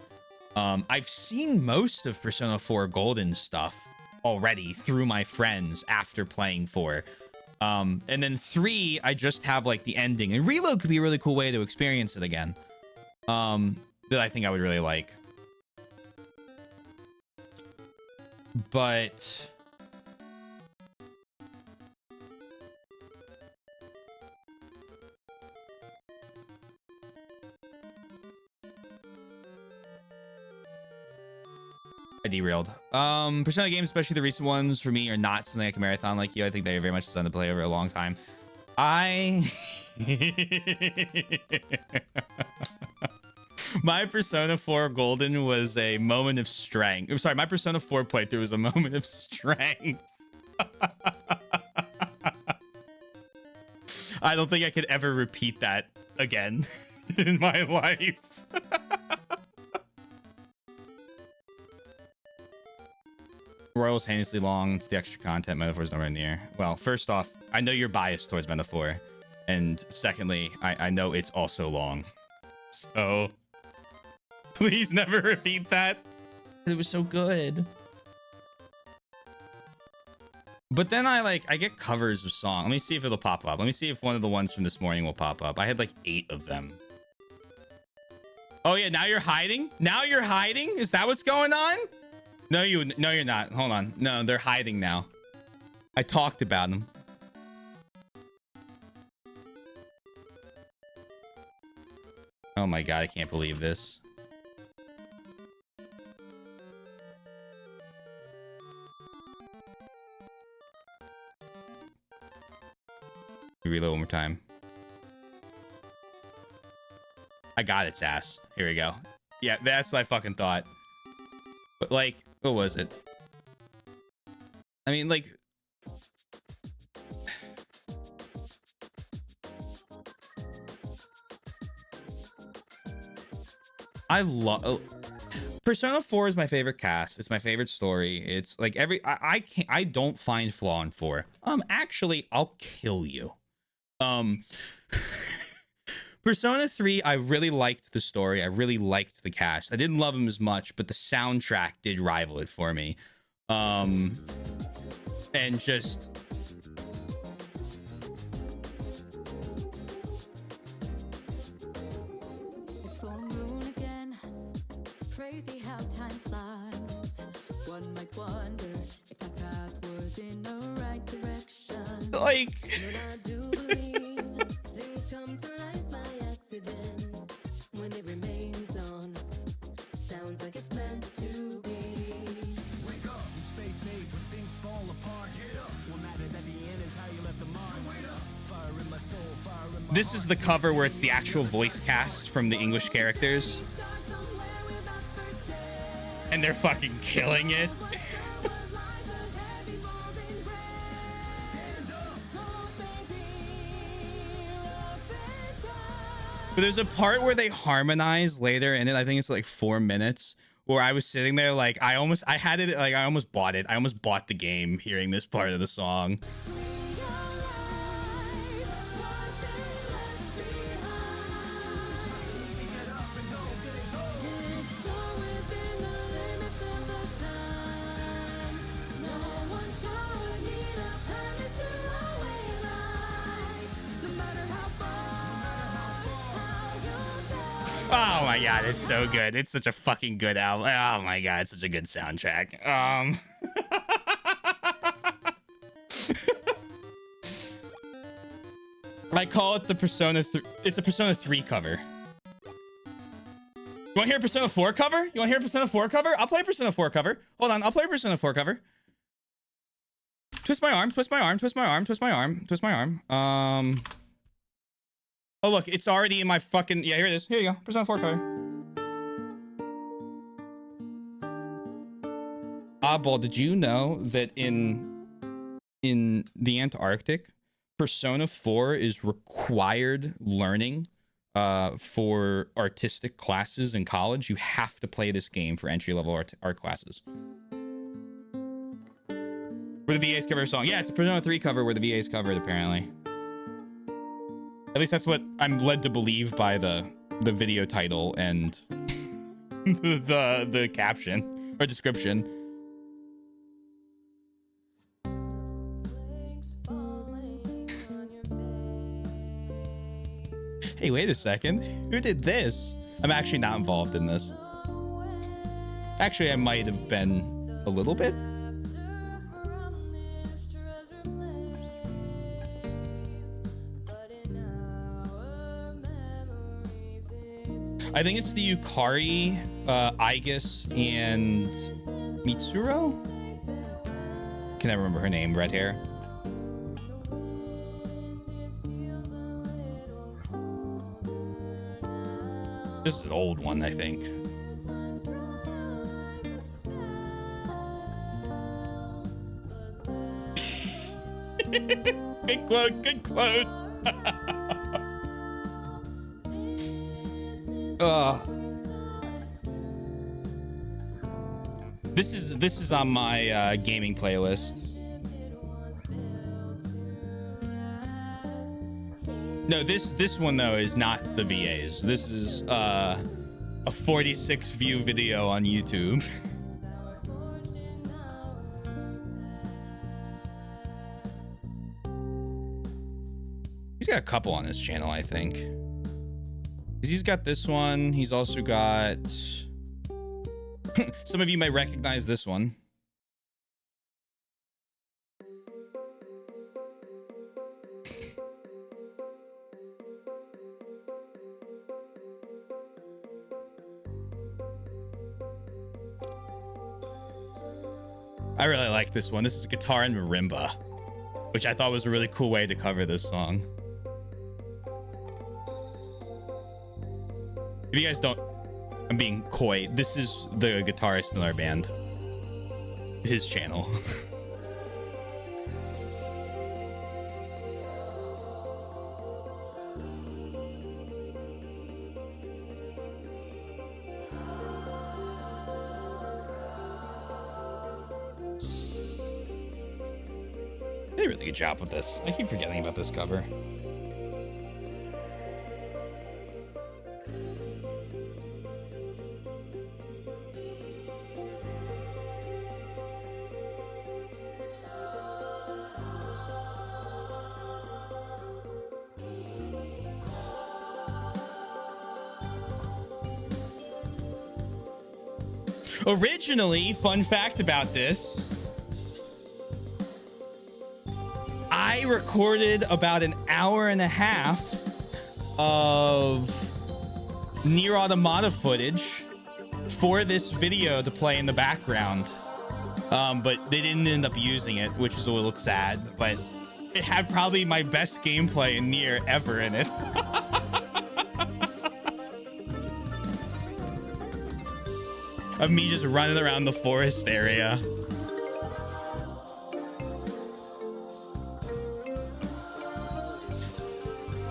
I've seen most of Persona 4 Golden stuff already through my friends after playing 4. And then 3, I just have like the ending. And Reload could be a really cool way to experience it again. That I think I would really like. But I derailed. Persona games, especially the recent ones, for me are not something I can marathon like you. I think they're very much designed to play over a long time. My Persona 4 Golden was a moment of strength. I'm sorry, my Persona 4 playthrough was a moment of strength. I don't think I could ever repeat that again in my life. Royal's heinously long. It's the extra content. Metaphor's nowhere near. Well, first off, I know you're biased towards Metaphor. And secondly, I know it's also long. So please never repeat that. It was so good. But then I get covers of songs. Let me see if it'll pop up. Let me see if one of the ones from this morning will pop up. I had like 8 of them. Oh yeah, now you're hiding? Now you're hiding? Is that what's going on? No, you're not. Hold on. No, they're hiding now. I talked about them. Oh my god, I can't believe this. Reload one more time. I got its ass. Here we go. Yeah, that's what I fucking thought. But like, what was it? I mean, like, I love Persona 4 is my favorite cast. It's my favorite story. It's like I don't find flaw in 4. Actually, I'll kill you. Persona 3, I really liked the story. I really liked the cast. I didn't love them as much, but the soundtrack did rival it for me. And just It's full moon again. Crazy how time flies. One might wonder if that path was in the right direction. like But I do believe things come to life by accident. When it remains on, sounds like it's meant to be. Wake up, in space made when things fall apart. Get up. What matters at the end is how you left the mark. Wait up. Fire in my soul, fire in my this is the cover where it's the actual voice cast from the English characters, Start somewhere without first day. and they're fucking killing it. What lies ahead befalls in grace. Oh, baby, But there's a part where they harmonize later, and then I think it's like 4 minutes, where I was sitting there like I almost bought it. I almost bought the game hearing this part of the song. Oh my god, it's so good. It's such a fucking good album. Oh my god, it's such a good soundtrack. I call it the Persona 3. It's a Persona 3 cover. You want to hear a Persona 4 cover? You want to hear a Persona 4 cover? I'll play a Persona 4 cover. Hold on, I'll play a Persona 4 cover. Twist my arm, twist my arm, twist my arm, twist my arm, twist my arm. Oh, look, it's already in my fucking... Yeah, here it is. Here you go. Persona 4 cover. Oddball, did you know that in the Antarctic, Persona 4 is required learning for artistic classes in college? You have to play this game for entry-level art classes. Where the VAs cover a song. Yeah, it's a Persona 3 cover where the VAs covered, apparently. At least that's what I'm led to believe by the video title and the caption or description. Hey, wait a second. Who did this? I'm actually not involved in this. Actually, I might have been a little bit. I think it's the Yukari, Aigis, and Mitsuro? Can I remember her name? Red hair. This is an old one, I think. Good quote, good quote. This is on my gaming playlist. No, this one though is not the VAs. This is a 46 view video on YouTube. He's got a couple on his channel, I think. He's got this one. He's also got... Some of you may recognize this one. I really like this one. This is guitar and marimba, which I thought was a really cool way to cover this song. If you guys don't, I'm being coy. This is the guitarist in our band. His channel. They did a really good job with this. I keep forgetting about this cover. Originally, fun fact about this, I recorded about an hour and a half of Nier Automata footage for this video to play in the background. But they didn't end up using it, which is a little sad, but it had probably my best gameplay in Nier ever in it. Of me just running around the forest area.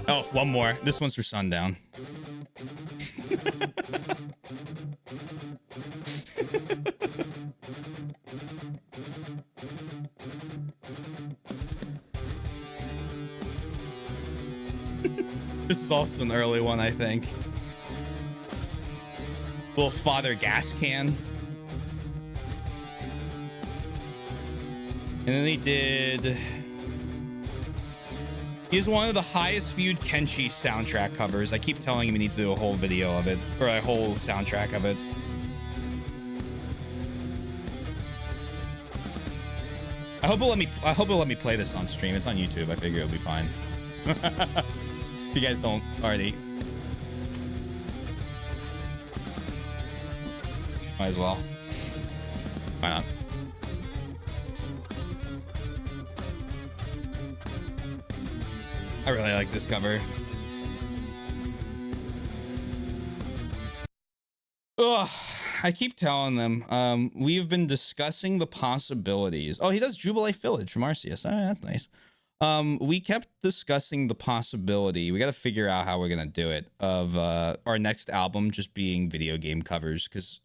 Oh, one more. This one's for Sundown. This is also an early one, I think. Little Father Gas Can. And then he's one of the highest viewed Kenshi soundtrack covers. I keep telling him he needs to do a whole video of it, or a whole soundtrack of it. I hope it'll let me play this on stream. It's on YouTube. I figure it'll be fine. If you guys don't already. Might as well. Why not? I really like this cover. Ugh, I keep telling them. We've been discussing the possibilities. Oh, he does Jubilee Village from Arceus. Oh, that's nice. We kept discussing the possibility. We got to figure out how we're gonna do it. Of our next album just being video game covers, because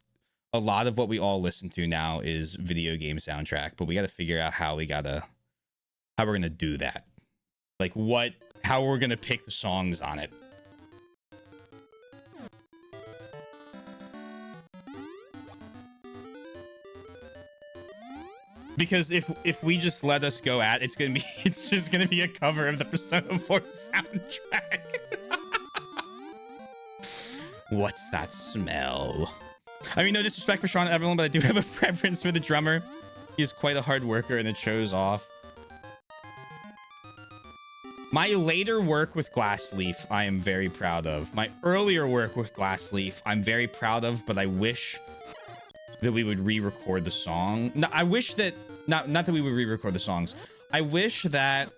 a lot of what we all listen to now is video game soundtrack. But we got to figure out how we're gonna do that. Like how we're gonna pick the songs on it. Because if we just let us go at it's just gonna be a cover of the Persona 4 soundtrack. What's that smell? I mean, no disrespect for Sean and everyone, but I do have a preference for the drummer. He is quite a hard worker and it shows off. My later work with Glassleaf, I am very proud of. My earlier work with Glassleaf, I'm very proud of, but I wish that we would re-record the song. No, I wish that not that we would re-record the songs. I wish that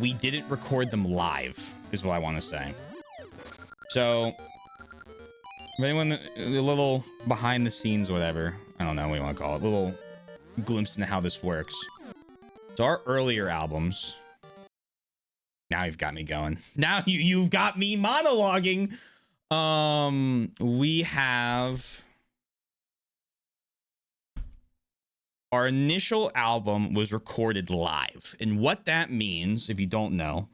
we didn't record them live, is what I want to say. So, if anyone, a little behind the scenes, whatever, I don't know what you want to call it, a little glimpse into how this works. So our earlier albums. Now you've got me going. Now you've got me monologuing. We have. Our initial album was recorded live. And what that means, if you don't know,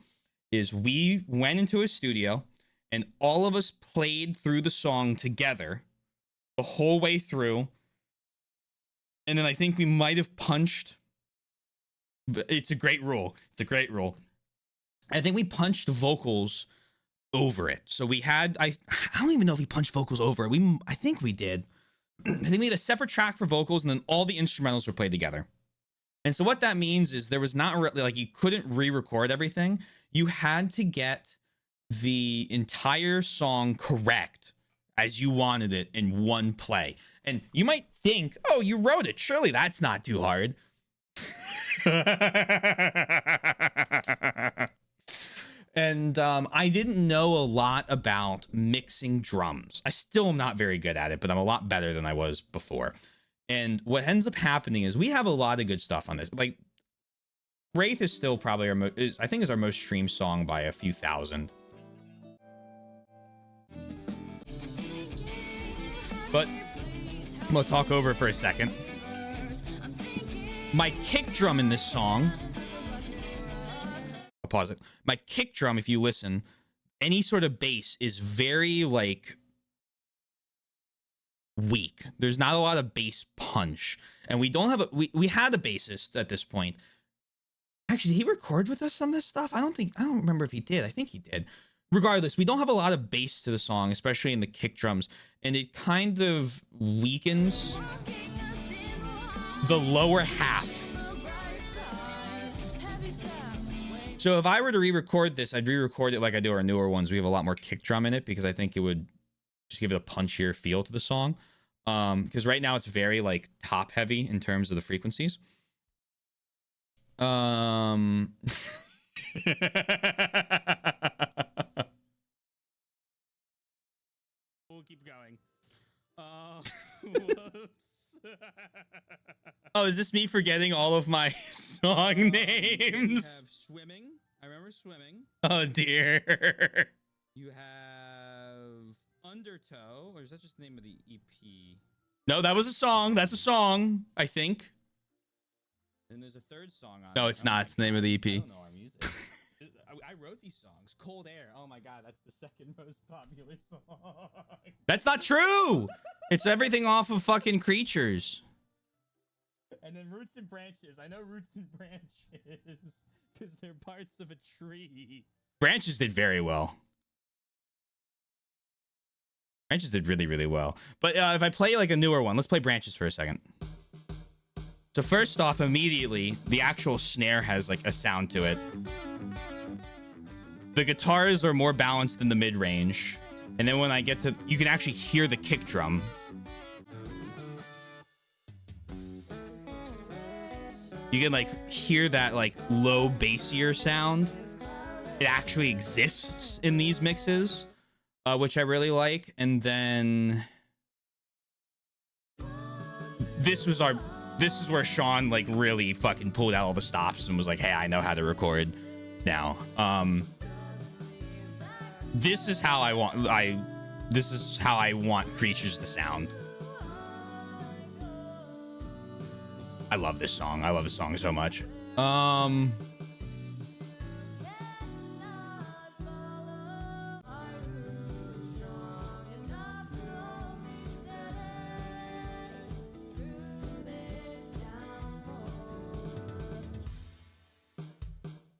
is we went into a studio and all of us played through the song together the whole way through. And then I think we might have punched. It's a great rule. It's a great rule. I think we punched vocals over it. So we had, I don't even know if we punched vocals over it. I think we did. I think we had a separate track for vocals and then all the instrumentals were played together. And so what that means is there was not really, like, you couldn't re-record everything. You had to get the entire song correct as you wanted it in one play. And you might think, oh, you wrote it. Surely that's not too hard. And I didn't know a lot about mixing drums. I still am not very good at it, but I'm a lot better than I was before. And what ends up happening is we have a lot of good stuff on this. Like, Wraith is still probably I think is our most streamed song by a few thousand. But we'll talk over it for a second. My kick drum in this song. I'll pause it. My kick drum, if you listen, any sort of bass is very, like, weak. There's not a lot of bass punch. And we don't have we had a bassist at this point. Actually, did he record with us on this stuff? I don't remember if he did. I think he did. Regardless, we don't have a lot of bass to the song, especially in the kick drums, and it kind of weakens the lower half. So if I were to re-record this, I'd re-record it like I do our newer ones. We have a lot more kick drum in it because I think it would just give it a punchier feel to the song. Because right now it's very, like, top heavy in terms of the frequencies. We'll keep going. Whoops. Oh, is this me forgetting all of my song names? You have Swimming. I remember Swimming. Oh, dear. You have Undertow, or is that just the name of the EP? No, that was a song. That's a song, I think. And there's a third song on it. No, it's not. It's the name of the EP. I don't know our music. I wrote these songs. Cold Air. Oh my god, that's the second most popular song. That's not true. It's everything off of fucking Creatures. And then Roots and Branches. I know Roots and Branches because they're parts of a tree. Branches did very well. Branches did really, really well. But if I play, like, a newer one, let's play Branches for a second. So first off, immediately, the actual snare has, like, a sound to it. The guitars are more balanced in the mid-range. And then when I get to... You can actually hear the kick drum. You can, like, hear that, like, low bassier sound. it actually exists in these mixes, which I really like. And then this is where Sean like really fucking pulled out all the stops and was like, hey, I know how to record now. This is how I want Creatures to sound. I love this song. I love this song so much.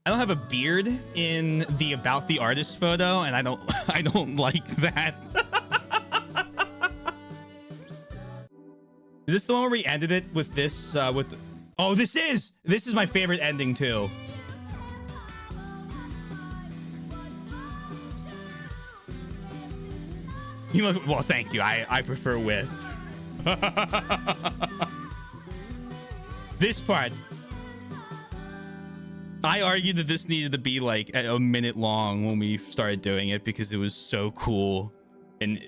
I don't have a beard in the About the Artist photo, and I don't like that. Is this the one where we ended it with this? Oh, this is my favorite ending too. You look, well, thank you. I prefer with. This part. I argued that this needed to be like a minute long when we started doing it because it was so cool. And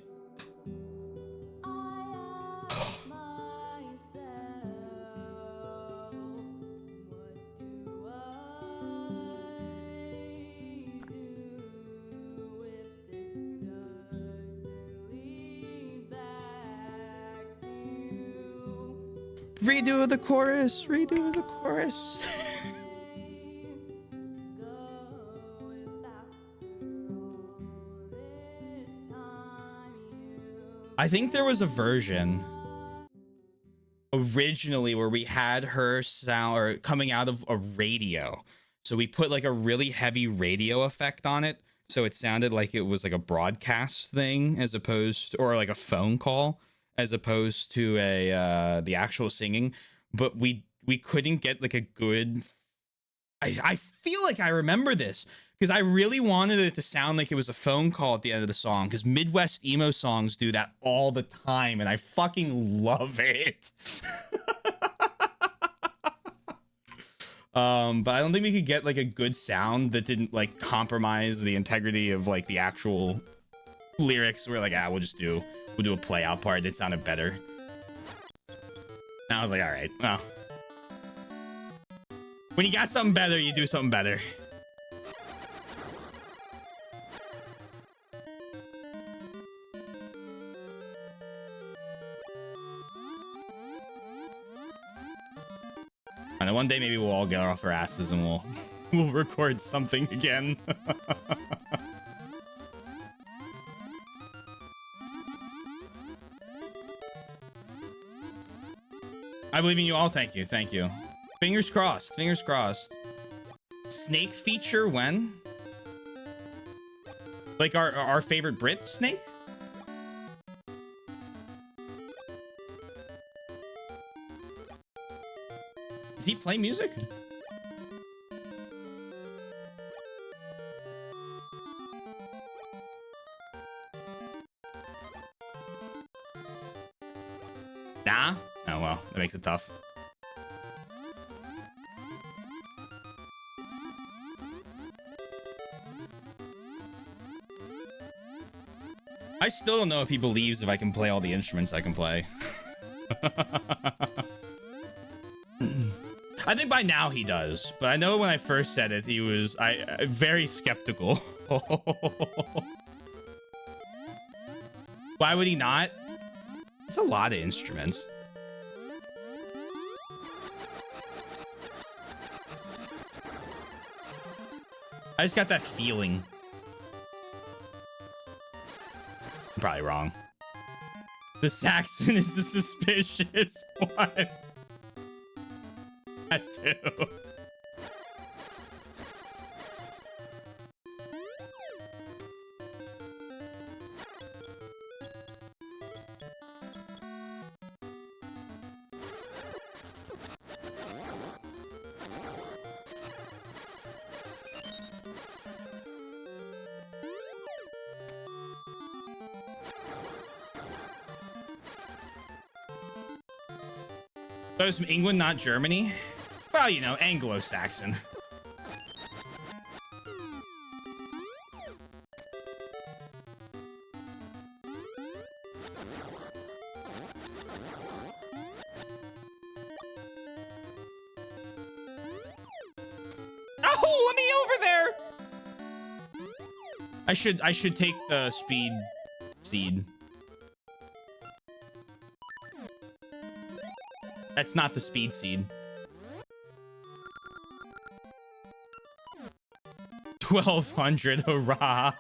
redo the chorus, redo the chorus. I think there was a version originally where we had her sound or coming out of a radio. So we put like a really heavy radio effect on it. So it sounded like it was like a broadcast thing as opposed to, or like a phone call as opposed to the actual singing. But we couldn't get like a good, I feel like I remember this because I really wanted it to sound like it was a phone call at the end of the song, because Midwest emo songs do that all the time, and I fucking love it. But I don't think we could get like a good sound that didn't like compromise the integrity of like the actual lyrics. We're like, we'll do a play out part. It sounded better. And I was like, all right, well, when you got something better, you do something better. And one day maybe we'll all get off our asses and we'll record something again. I believe in you all. Thank you. Thank you. Fingers crossed. Fingers crossed. Snake feature when? Like our favorite Brit Snake? Does he play music? Nah? Oh, well, that makes it tough. I still don't know if he believes if I can play all the instruments I can play. I think by now he does, but I know when I first said it, he was very skeptical. Why would he not? It's a lot of instruments. I just got that feeling. I'm probably wrong. The Saxon is a suspicious one. That too. That was from England, not Germany. Well, you know, Anglo-Saxon. let me over there. I should take the speed seed. That's not the speed seed. 1200, hurrah.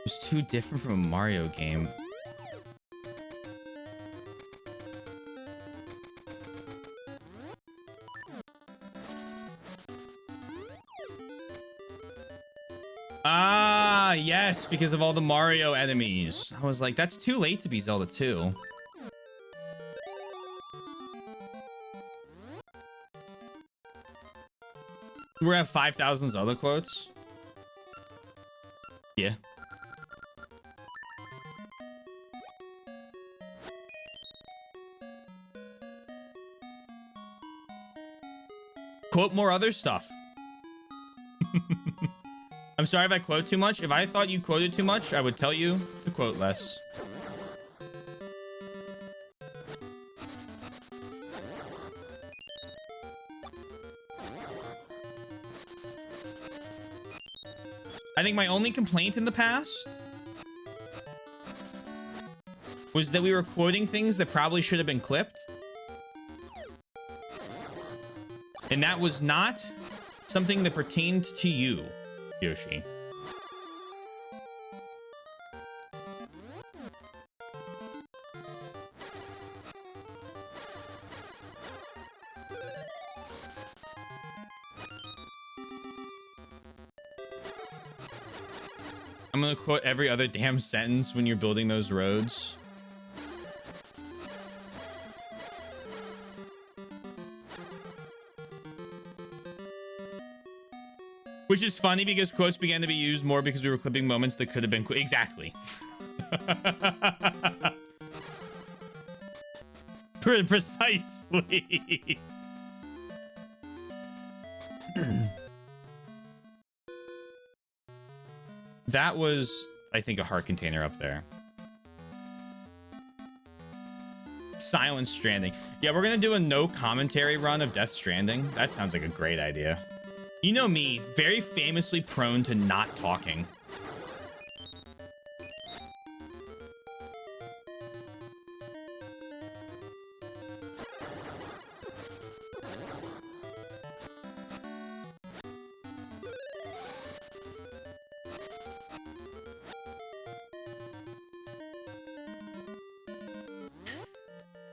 It's too different from a Mario game. Ah, yes, because of all the Mario enemies. I was like, that's too late to be Zelda 2. We're gonna have 5,000 Zelda quotes. Yeah. Quote more other stuff. I'm sorry if I quote too much. If I thought you quoted too much, I would tell you to quote less. I think my only complaint in the past was that we were quoting things that probably should have been clipped. And that was not something that pertained to you, Yoshi. I'm gonna quote every other damn sentence when you're building those roads. Which is funny because quotes began to be used more because we were clipping moments that could have been exactly. Precisely. That was, I think, a heart container up there. Silent Stranding. Yeah, we're gonna do a no commentary run of Death Stranding. That sounds like a great idea. You know me, very famously prone to not talking.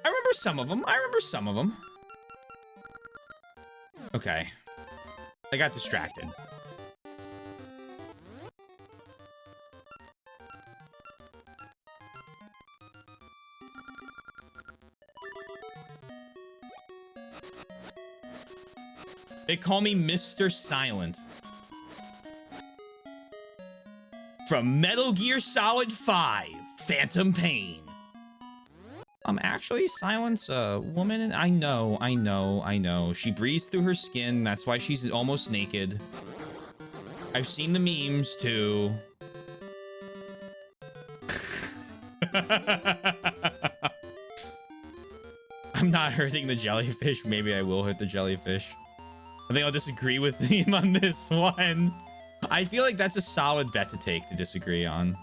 I remember some of them. I remember some of them. Okay. I got distracted. They call me Mr. Silent. From Metal Gear Solid 5, Phantom Pain. Actually, Silent's a woman, and I know. She breathes through her skin. That's why she's almost naked. I've seen the memes, too. I'm not hurting the jellyfish. Maybe I will hurt the jellyfish. I think I'll disagree with him on this one. I feel like that's a solid bet to take to disagree on.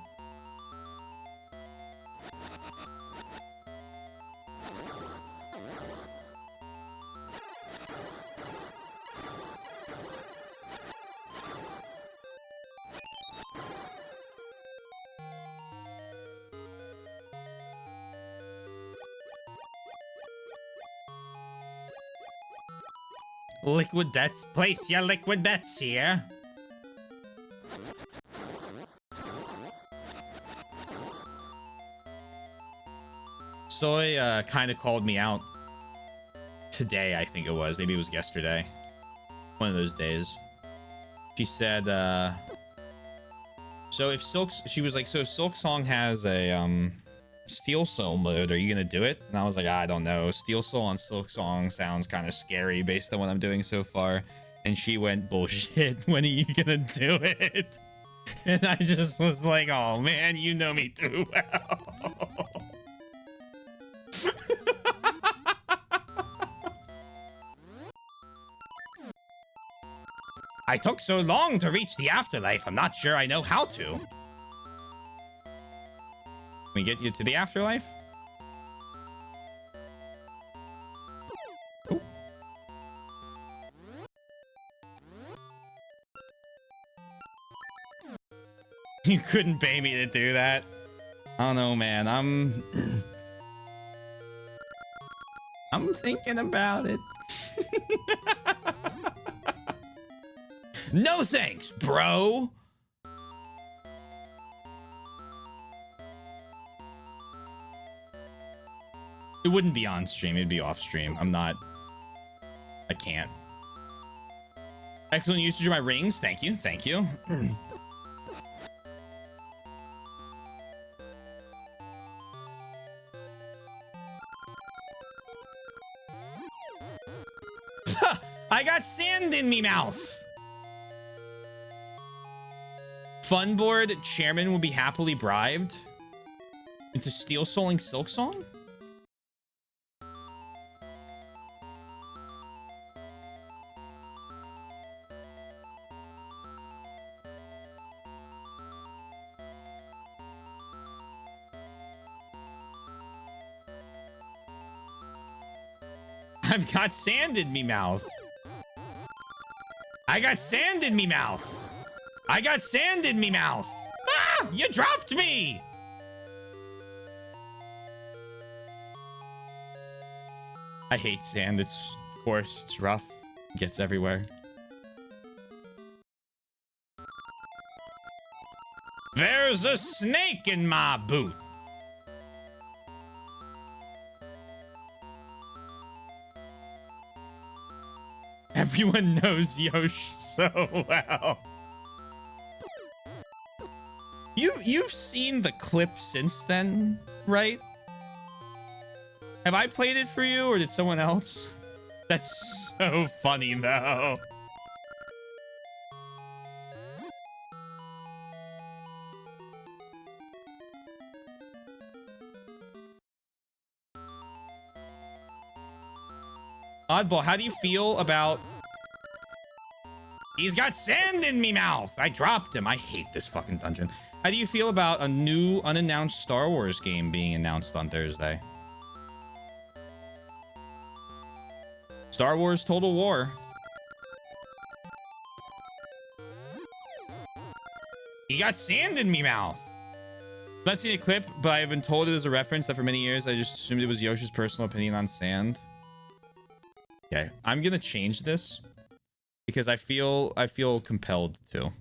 Liquid bets. Place your liquid bets here. Soy kind of called me out today, I think it was. Maybe it was yesterday. One of those days. She said, so if she was like, so if Silk Song has a, Steel Soul mode, are you gonna do it? And I was like, I don't know. Steel Soul on Silk Song sounds kind of scary based on what I'm doing so far. And she went, bullshit. When are you gonna do it? And I just was like, oh man, you know me too well. I took so long to reach the afterlife, I'm not sure I know how to. Can we get you to the afterlife? Oh. You couldn't pay me to do that. I don't know, man. I'm thinking about it. No thanks, bro. It wouldn't be on stream. It'd be off stream. I can't. Excellent usage of my rings. Thank you. Thank you. I got sand in me mouth. Funboard chairman will be happily bribed into steel souling Silk Song? I've got sand in me mouth. I got sand in me mouth. I got sand in me mouth. Ah! You dropped me! I hate sand. It's coarse. It's rough. It gets everywhere. There's a snake in my boot. Everyone knows Yosh so well. You've seen the clip since then, right? Have I played it for you or did someone else? That's so funny though. Oddball, how do you feel about... He's got sand in me mouth! I dropped him. I hate this fucking dungeon. How do you feel about a new unannounced Star Wars game being announced on Thursday? Star Wars Total War. He got sand in me mouth. I've not seen a clip, but I've been told it as a reference that for many years I just assumed it was Yoshi's personal opinion on sand. Okay, I'm gonna change this because I feel compelled to.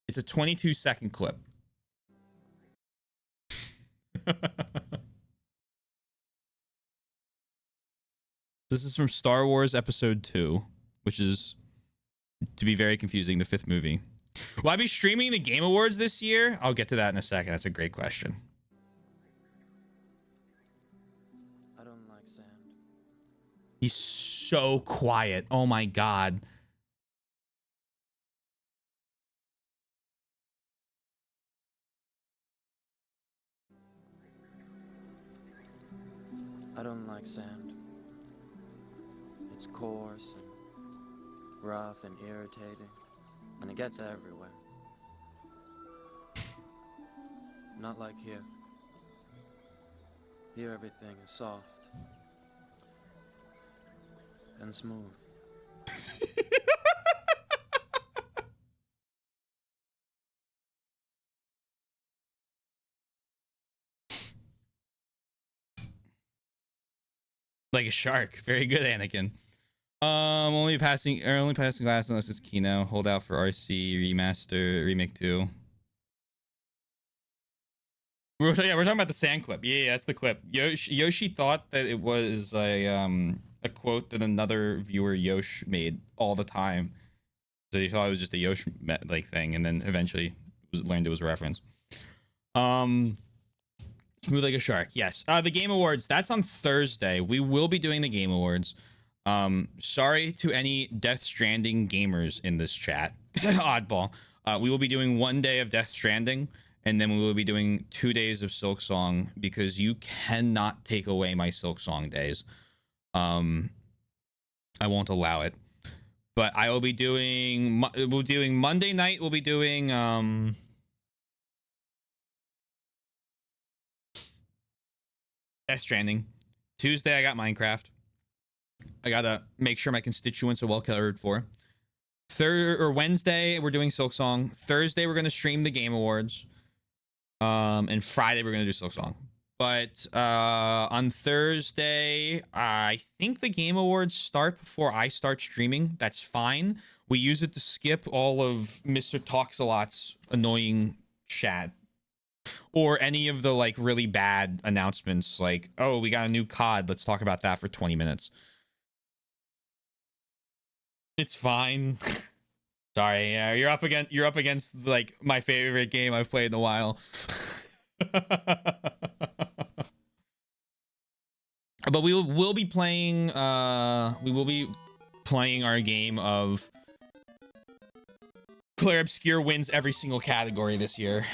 It's a 22-second clip. This is from Star Wars Episode 2, which is, to be very confusing, the 5th movie. Will I be streaming the Game Awards this year? I'll get to that in a second. That's a great question. I don't like sand. He's so quiet. Oh my god. I don't like sand. It's coarse and rough and irritating, and it gets everywhere. Not like here. Here everything is soft and smooth. Like a shark. Very good, Anakin. Only passing glass unless it's Kino. Hold out for RC remaster remake 2. We're talking about the sand clip. Yeah, that's the clip. Yoshi thought that it was a quote that another viewer Yosh made all the time. So he thought it was just a Yosh like thing, and then eventually learned it was a reference. Smooth like a shark. Yes. The Game Awards, that's on Thursday. We will be doing the Game Awards. Sorry to any Death Stranding gamers in this chat. Oddball. We will be doing 1 day of Death Stranding, and then we will be doing 2 days of Silk Song because you cannot take away my Silk Song days. I won't allow it. But I will be doing Monday night. We'll be doing Death Stranding. Tuesday I got Minecraft. I gotta make sure my constituents are well catered for. Wednesday we're doing Silk Song. Thursday we're gonna stream the Game Awards. And Friday we're gonna do Silk Song. But on Thursday, I think the Game Awards start before I start streaming. That's fine. We use it to skip all of Mr. Talks-a-Lot's annoying chat. Or any of the like really bad announcements like, oh, we got a new COD. Let's talk about that for 20 minutes. It's fine. Sorry, yeah, you're up against like my favorite game I've played in a while. But we'll be playing our game of Claire Obscure wins every single category this year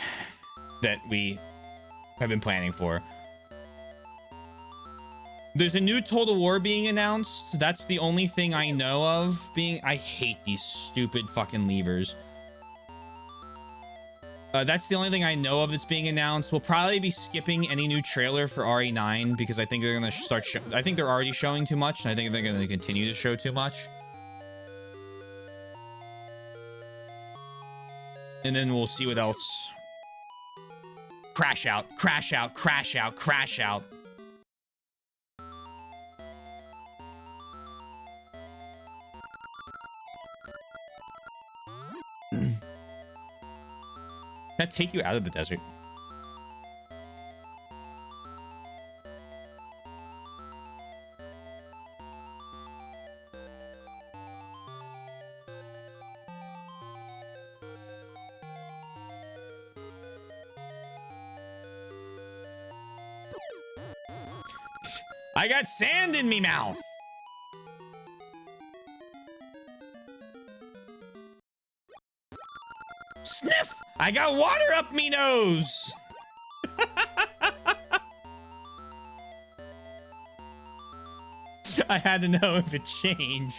that we have been planning for. There's a new Total War being announced. That's the only thing I know of I hate these stupid fucking levers. That's the only thing I know of that's being announced. We'll probably be skipping any new trailer for RE9 because I think they're going to start I think they're already showing too much, and I think they're going to continue to show too much. And then we'll see what else. Crash out, crash out, crash out, crash out. Can I take you out of the desert? I got sand in me mouth. Sniff! I got water up me nose. I had to know if it changed.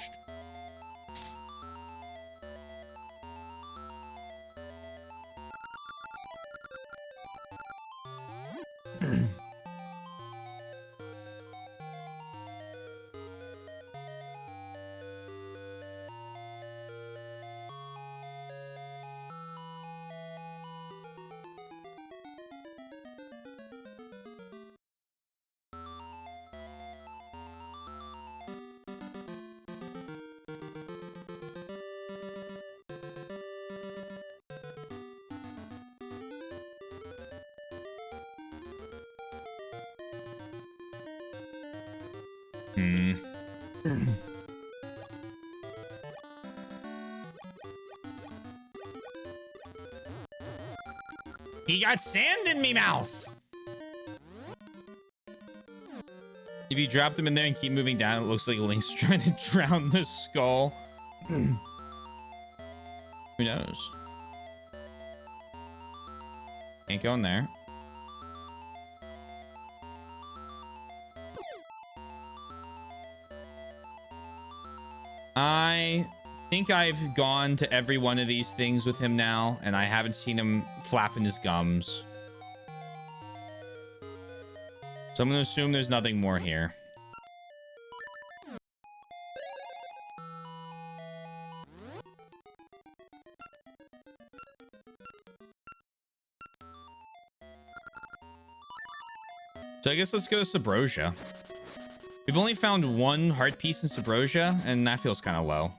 He got sand in me mouth. If you drop them in there and keep moving down, it looks like Link's trying to drown the skull. Who knows? Can't go in there. I think I've gone to every one of these things with him now, and I haven't seen him flapping his gums. So I'm going to assume there's nothing more here. So I guess let's go to Subrosia. We've only found one heart piece in Subrosia, and that feels kind of low.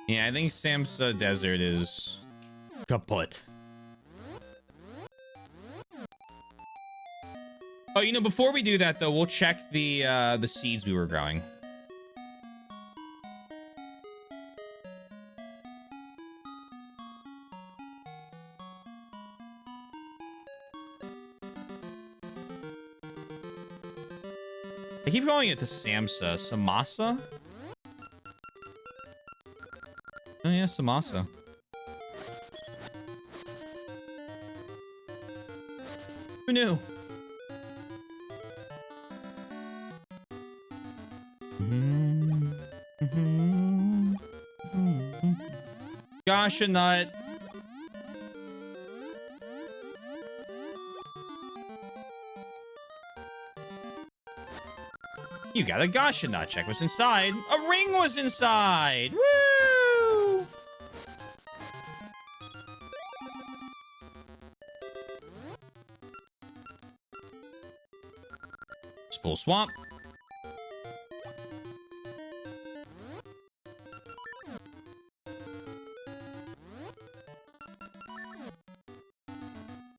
Yeah, I think Samsa Desert is kaput. Oh, you know, before we do that, though, we'll check the seeds we were growing. I keep calling it the Samsa. Samasa? Oh yeah, Samasa. Who knew? Gosh, a nut. You got a Gasha nut. Check what's inside. A ring was inside. Woo! Spool swamp.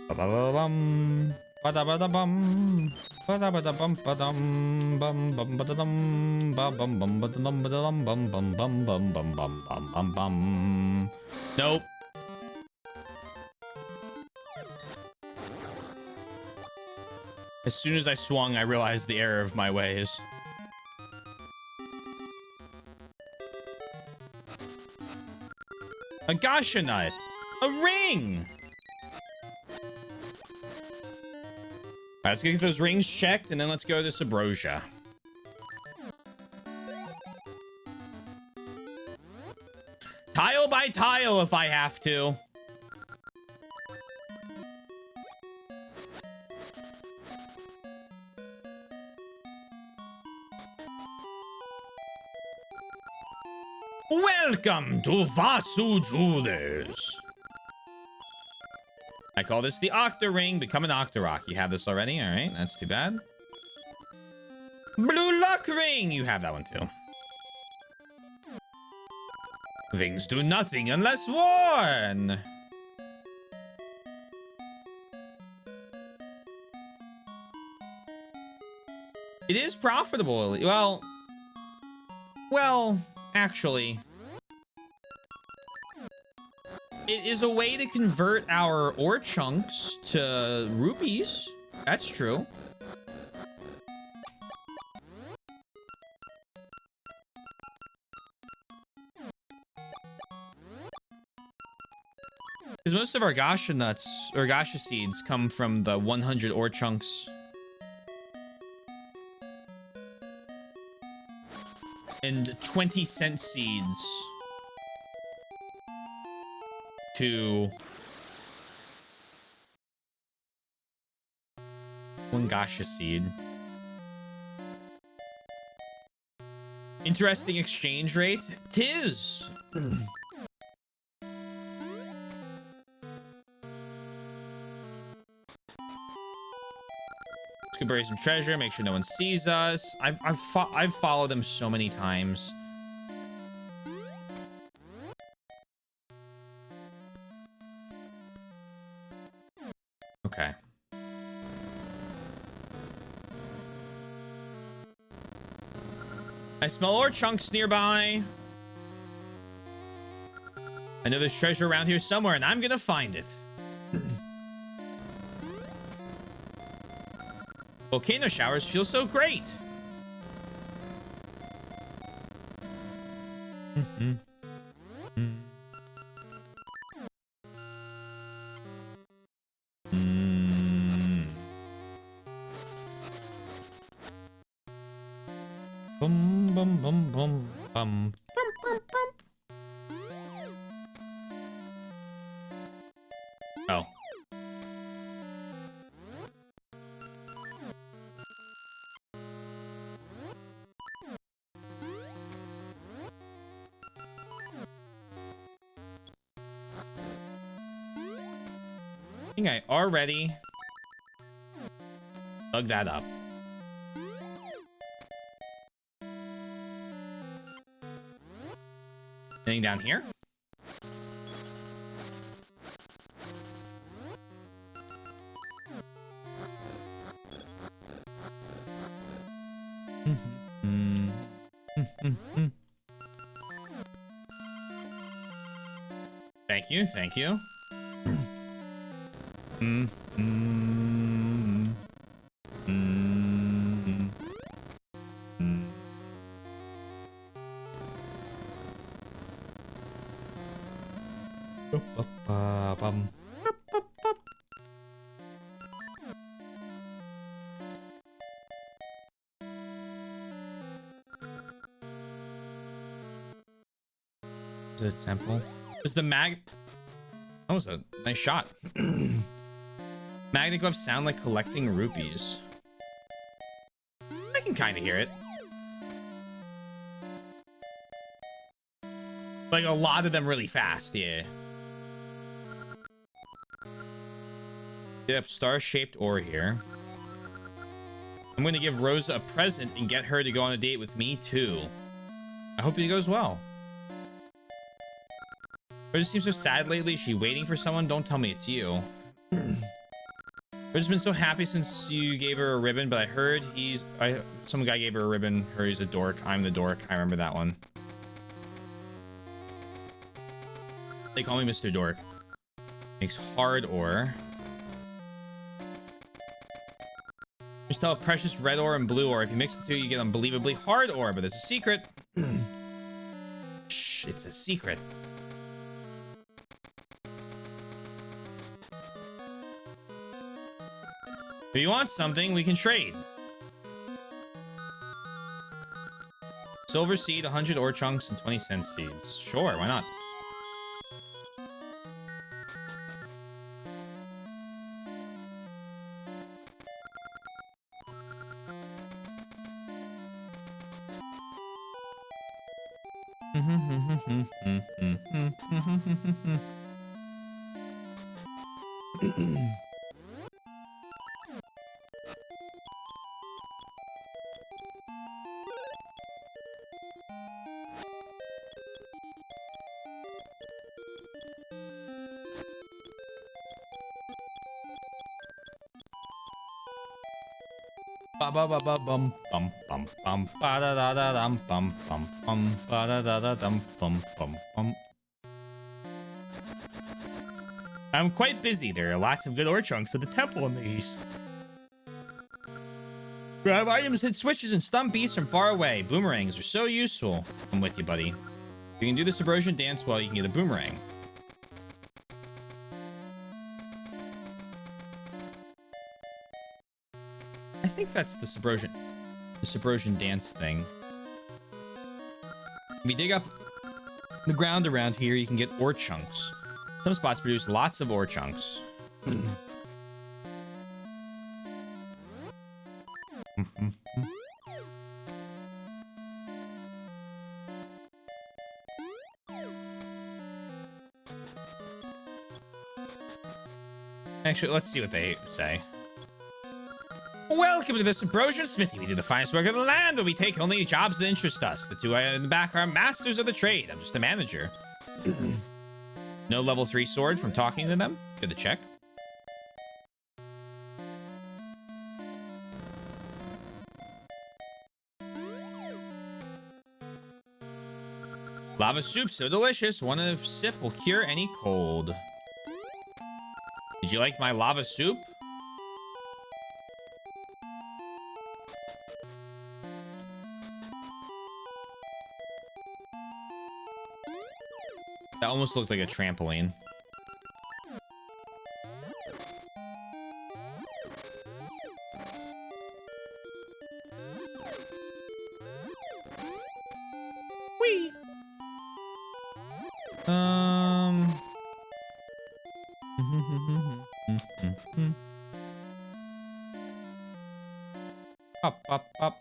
Ba-ba-ba-bum. Ba-da-ba-da-bum. Ba-da-ba-da-bum, ba-dum, bum, bum, ba-da-dum, ba-bum, bum, ba-da-dum, ba-da-dum, bum, bum, bum, bum, bum, bum, bum, bum, bum. Nope. As soon as I swung, I realized the error of my ways. A Gasha nut. A ring. All right, let's get those rings checked, and then let's go to Subrosia. Tile by tile if I have to. Welcome to Vasu Jewelers. I call this the Octa Ring. Become an Octorok. You have this already? All right, that's too bad. Blue Luck Ring. You have that one too. Rings do nothing unless worn. It is profitable. Well, actually, it is a way to convert our ore chunks to rupees. That's true. Because most of our Gasha nuts, or Gasha seeds, come from the 100 ore chunks. And 20-cent seeds. To one Gasha seed. Interesting exchange rate. Tis. Let's go bury some treasure. Make sure no one sees us. I've followed them so many times. Okay. I smell ore chunks nearby. I know there's treasure around here somewhere, and I'm gonna find it. Volcano showers feel so great. Bum bum bum bum bum bum bum. Oh. I think I already dug that up. Anything down here? Thank you, thank you. Is it a temple? Is the mag... That was a nice shot. Magnet gloves sound like collecting rupees. I can kind of hear it. Like a lot of them really fast, yeah. Yep, star-shaped ore here. I'm going to give Rosa a present and get her to go on a date with me, too. I hope it goes well. Rosa seems so sad lately. Is she waiting for someone? Don't tell me it's you. Rosa's been so happy since you gave her a ribbon, but I heard some guy gave her a ribbon. He's a dork. I'm the dork. I remember that one. They call me Mr. Dork. Makes hard ore. Just tell precious red ore and blue ore. If you mix the two, you get unbelievably hard ore, but it's a secret. Shh, it's a secret. If you want something, we can trade. Silver seed, 100 ore chunks, and 20 cent seeds. Sure, why not? Ba ba ba ba bum bum bum bum ba da da da dum bum bum bum ba da da da dum bum bum bum. I'm quite busy. There are lots of good ore chunks at the temple in the east. Grab items, hit switches, and stun beasts from far away. Boomerangs are so useful. I'm with you, buddy. If you can do the subversion dance well, you can get a boomerang. I think that's the subversion dance thing. If you dig up the ground around here, you can get ore chunks. Some spots produce lots of ore chunks. Actually, let's see what they say. Welcome to the Subversion Smithy. We do the finest work of the land, but we take only jobs that interest us. The two in the back are masters of the trade. I'm just a manager. No level 3 sword from talking to them. Good to check. Lava soup, so delicious. One sip will cure any cold. Did you like my lava soup? That almost looked like a trampoline. Whee! Up, up, up.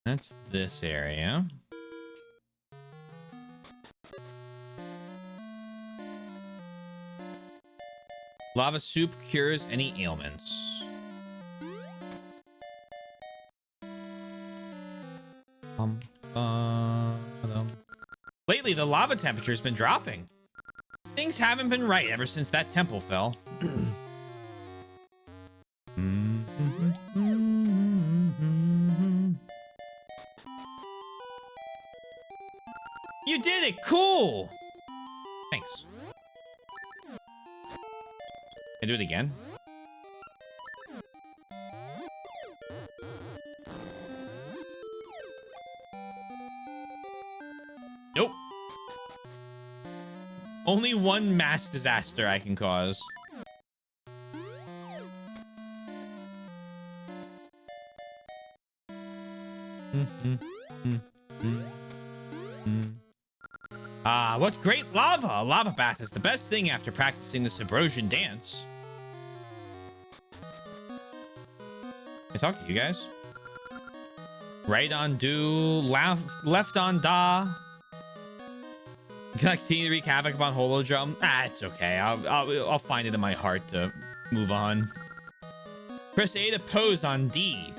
That's this area. Lava soup cures any ailments. Lately, the lava temperature has been dropping. Things haven't been right ever since that temple fell. Okay, cool. Thanks. Can I do it again? Nope. Only one mass disaster I can cause. Ah, what great lava! A lava bath is the best thing after practicing the Subrosian dance. Can I talk to you guys? Right on do, left on da. Can I continue to wreak havoc upon Holodrum? Ah, it's okay. I'll find it in my heart to move on. Press A to pose on D.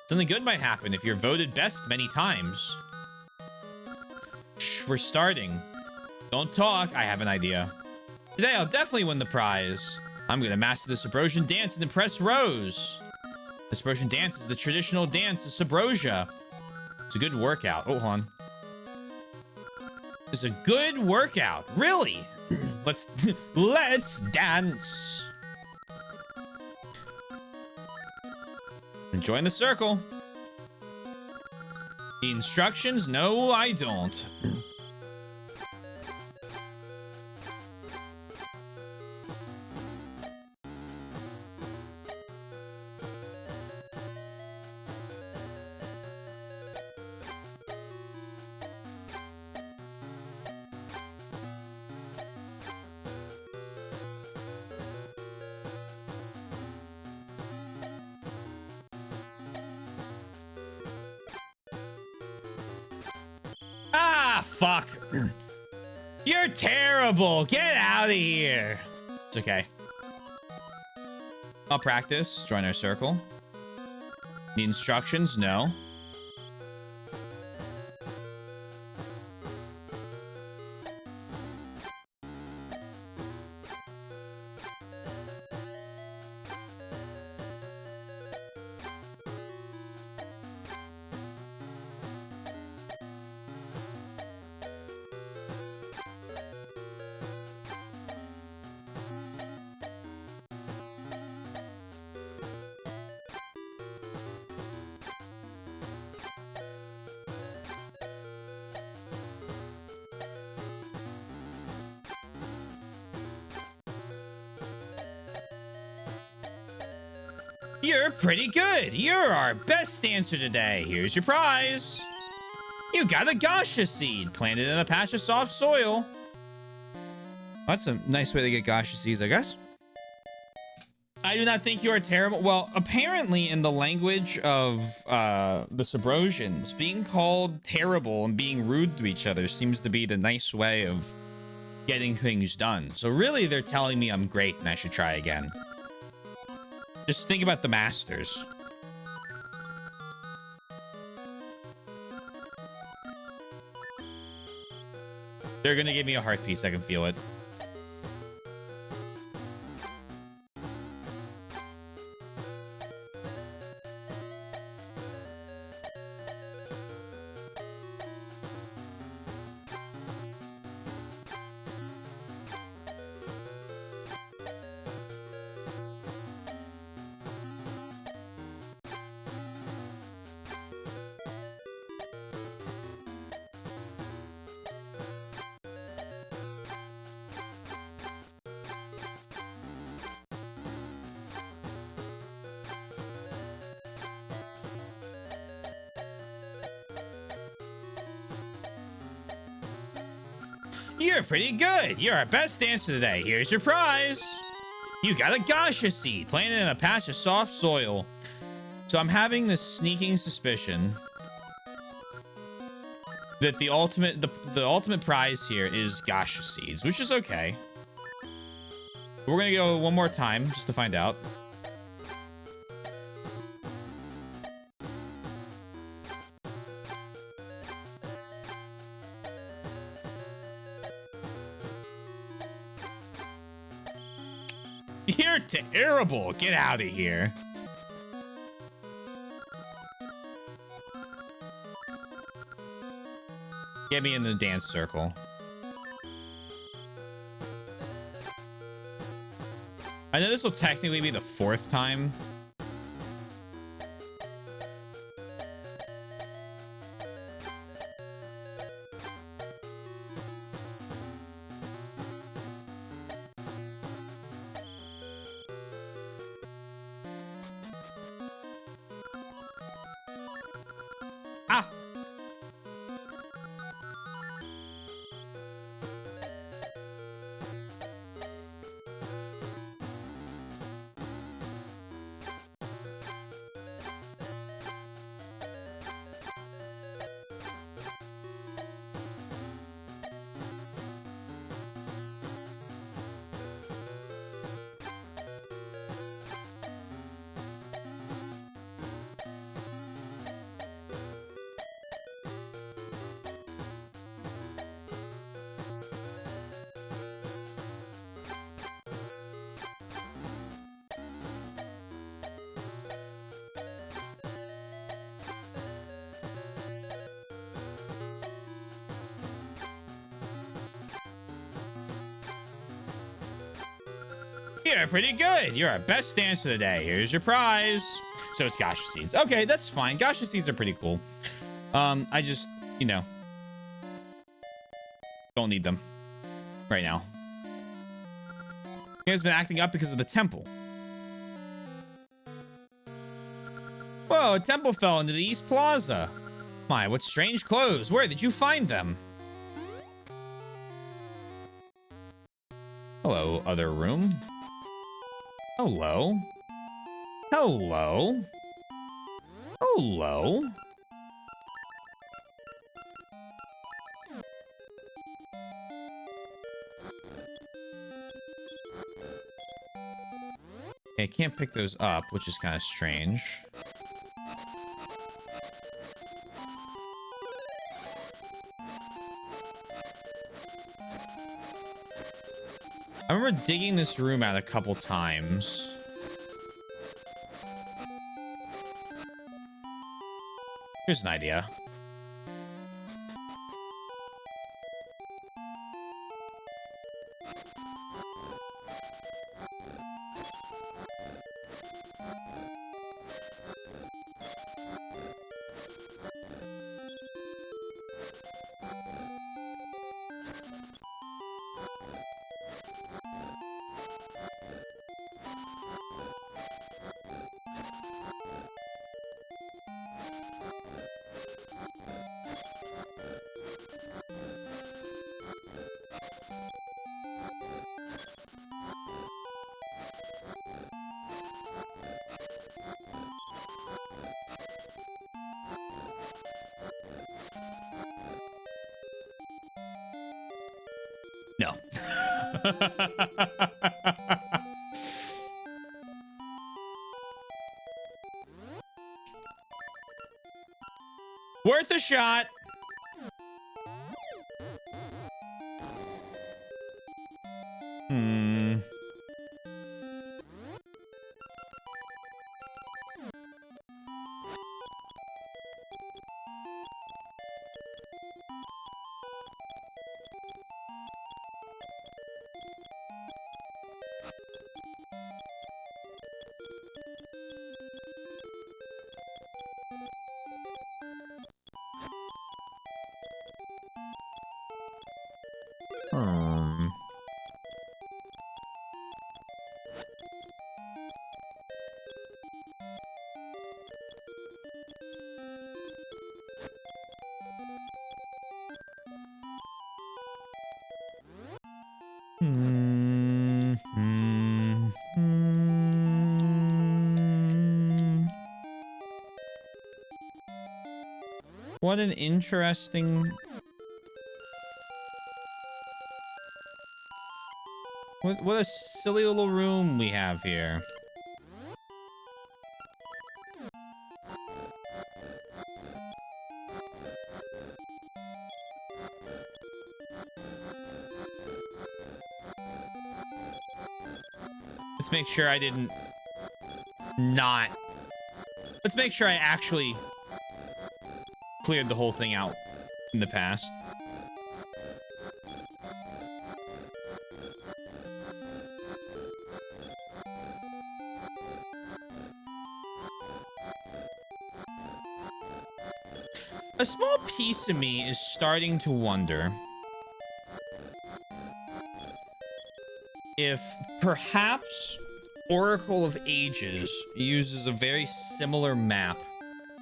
Something good might happen if you're voted best many times. Shh, we're starting. Don't talk. I have an idea. Today, I'll definitely win the prize. I'm going to master the Subrosian dance and impress Rose. The Subrosian dance is the traditional dance of Subrosia. It's a good workout. Oh, hold on. It's a good workout. Really? let's dance. Join the circle. The instructions? No, I don't. Fuck. You're terrible. Get out of here. It's okay. I'll practice. Join our circle. The instructions? No. You're pretty good. You're our best dancer today. Here's your prize. You got a Gasha seed planted in a patch of soft soil. That's a nice way to get Gasha seeds, I guess. I do not think you are terrible. Well, apparently in the language of the Subrosians, being called terrible and being rude to each other seems to be the nice way of getting things done. So really, they're telling me I'm great and I should try again. Just think about the masters. They're gonna give me a heart piece. I can feel it. You're pretty good. You're our best dancer today. Here's your prize. You got a Gasha seed planted in a patch of soft soil. So I'm having this sneaking suspicion that the ultimate prize here is Gasha seeds, which is okay. We're gonna go one more time just to find out. You're terrible. Get out of here. Get me in the dance circle. I know this will technically be the 4th time. Ah! You're pretty good. You're our best dancer today. Here's your prize. So it's Gacha seeds. Okay, that's fine. Gacha seeds are pretty cool. I just, you know, don't need them right now. He has been acting up because of the temple. Whoa, a temple fell into the East Plaza. My, what strange clothes. Where did you find them? Hello, other room. Hello. Hello. Hello. Okay, I can't pick those up, which is kind of strange. I remember digging this room out a couple times. Here's an idea. No. Worth a shot. What an interesting... What a silly little room we have here. Let's make sure I didn't not... Let's make sure I actually cleared the whole thing out in the past. A small piece of me is starting to wonder if perhaps Oracle of Ages uses a very similar map,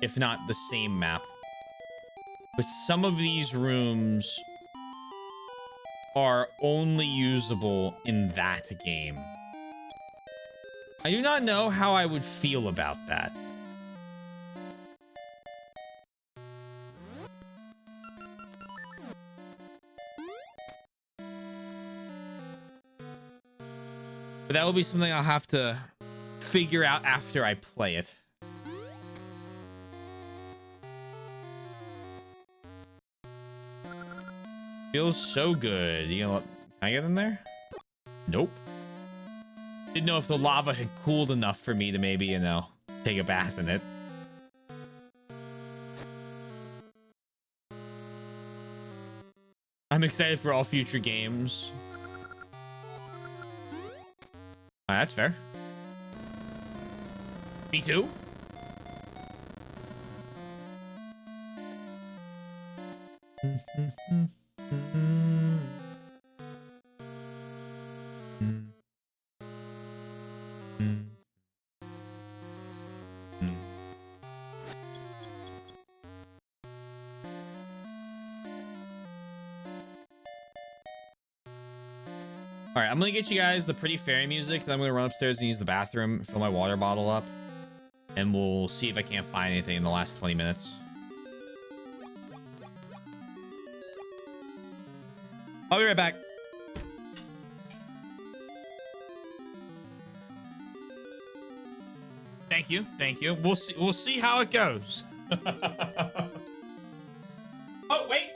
if not the same map. But some of these rooms are only usable in that game. I do not know how I would feel about that. But that will be something I'll have to figure out after I play it. Feels so good. You know what? Can I get in there? Nope. Didn't know if the lava had cooled enough for me to maybe, you know, take a bath in it. I'm excited for all future games. That's fair. Me too. All right, I'm gonna get you guys the Pretty Fairy music. Then I'm gonna run upstairs and use the bathroom, fill my water bottle up, and we'll see if I can't find anything in the last 20 minutes. I'll be right back. Thank you, thank you. We'll see how it goes. Oh wait.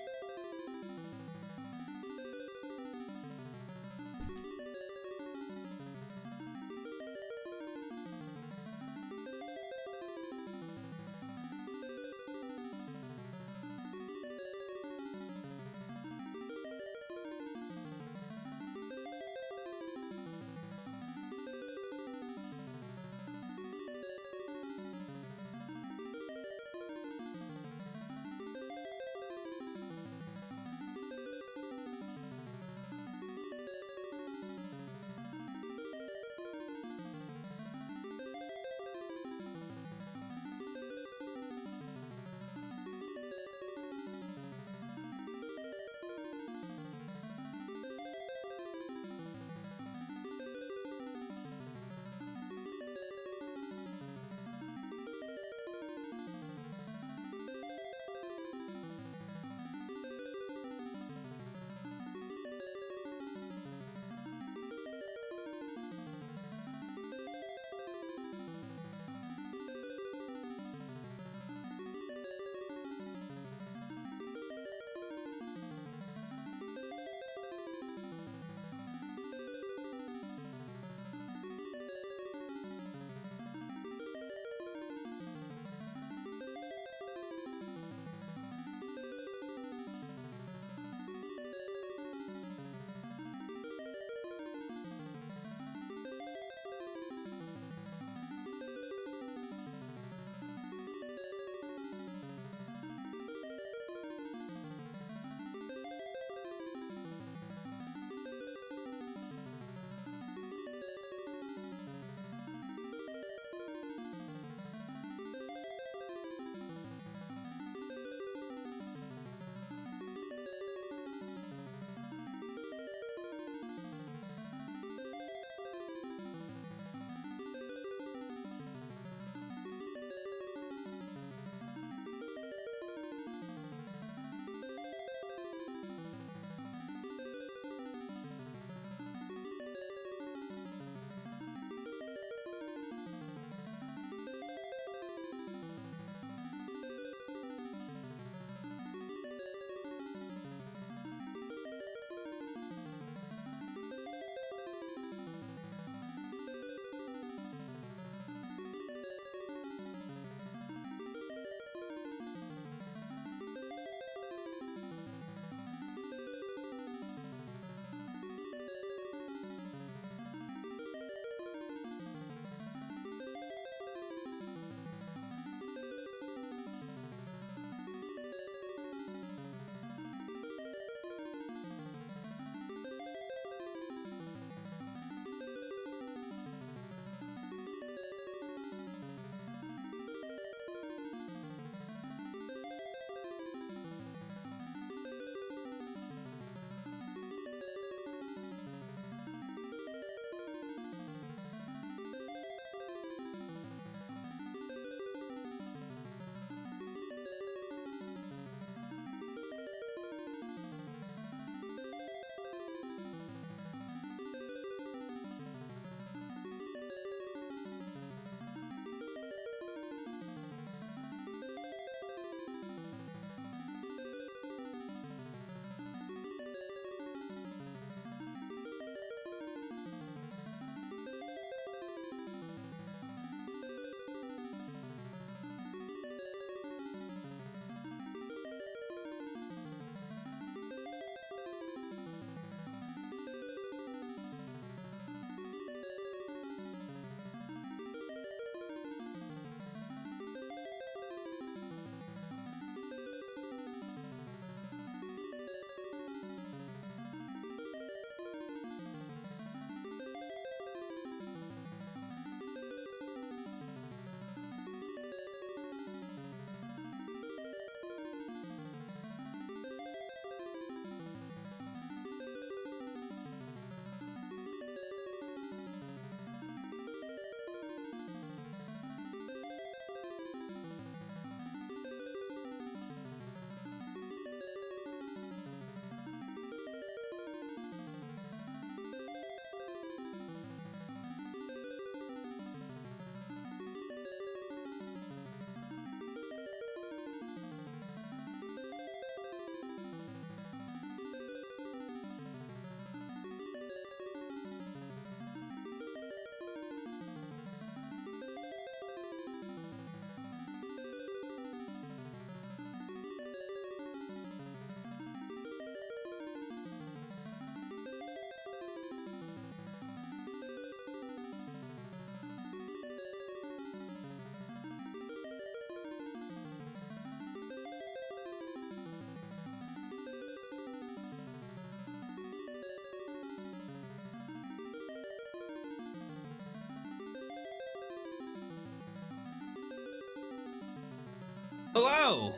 Hello.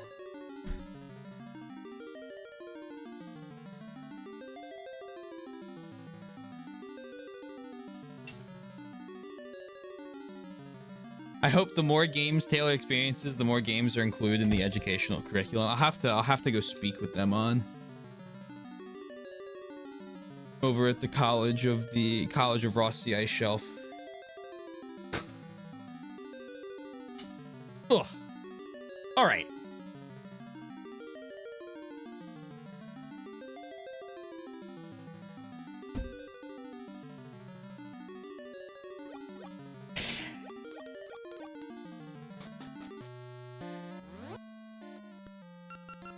I hope the more games Taylor experiences, the more games are included in the educational curriculum. I'll have to go speak with them on over at the College of Ross Ice Shelf. Ugh. All right.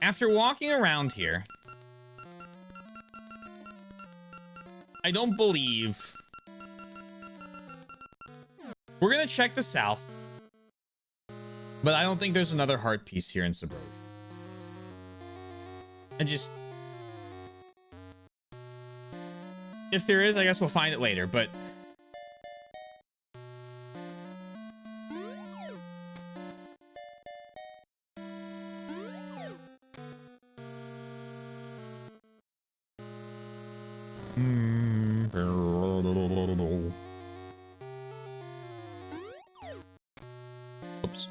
After walking around here, I don't believe we're gonna check the south, but I don't think there's another heart piece here in Suburbia. And just, if there is, I guess we'll find it later, but oops.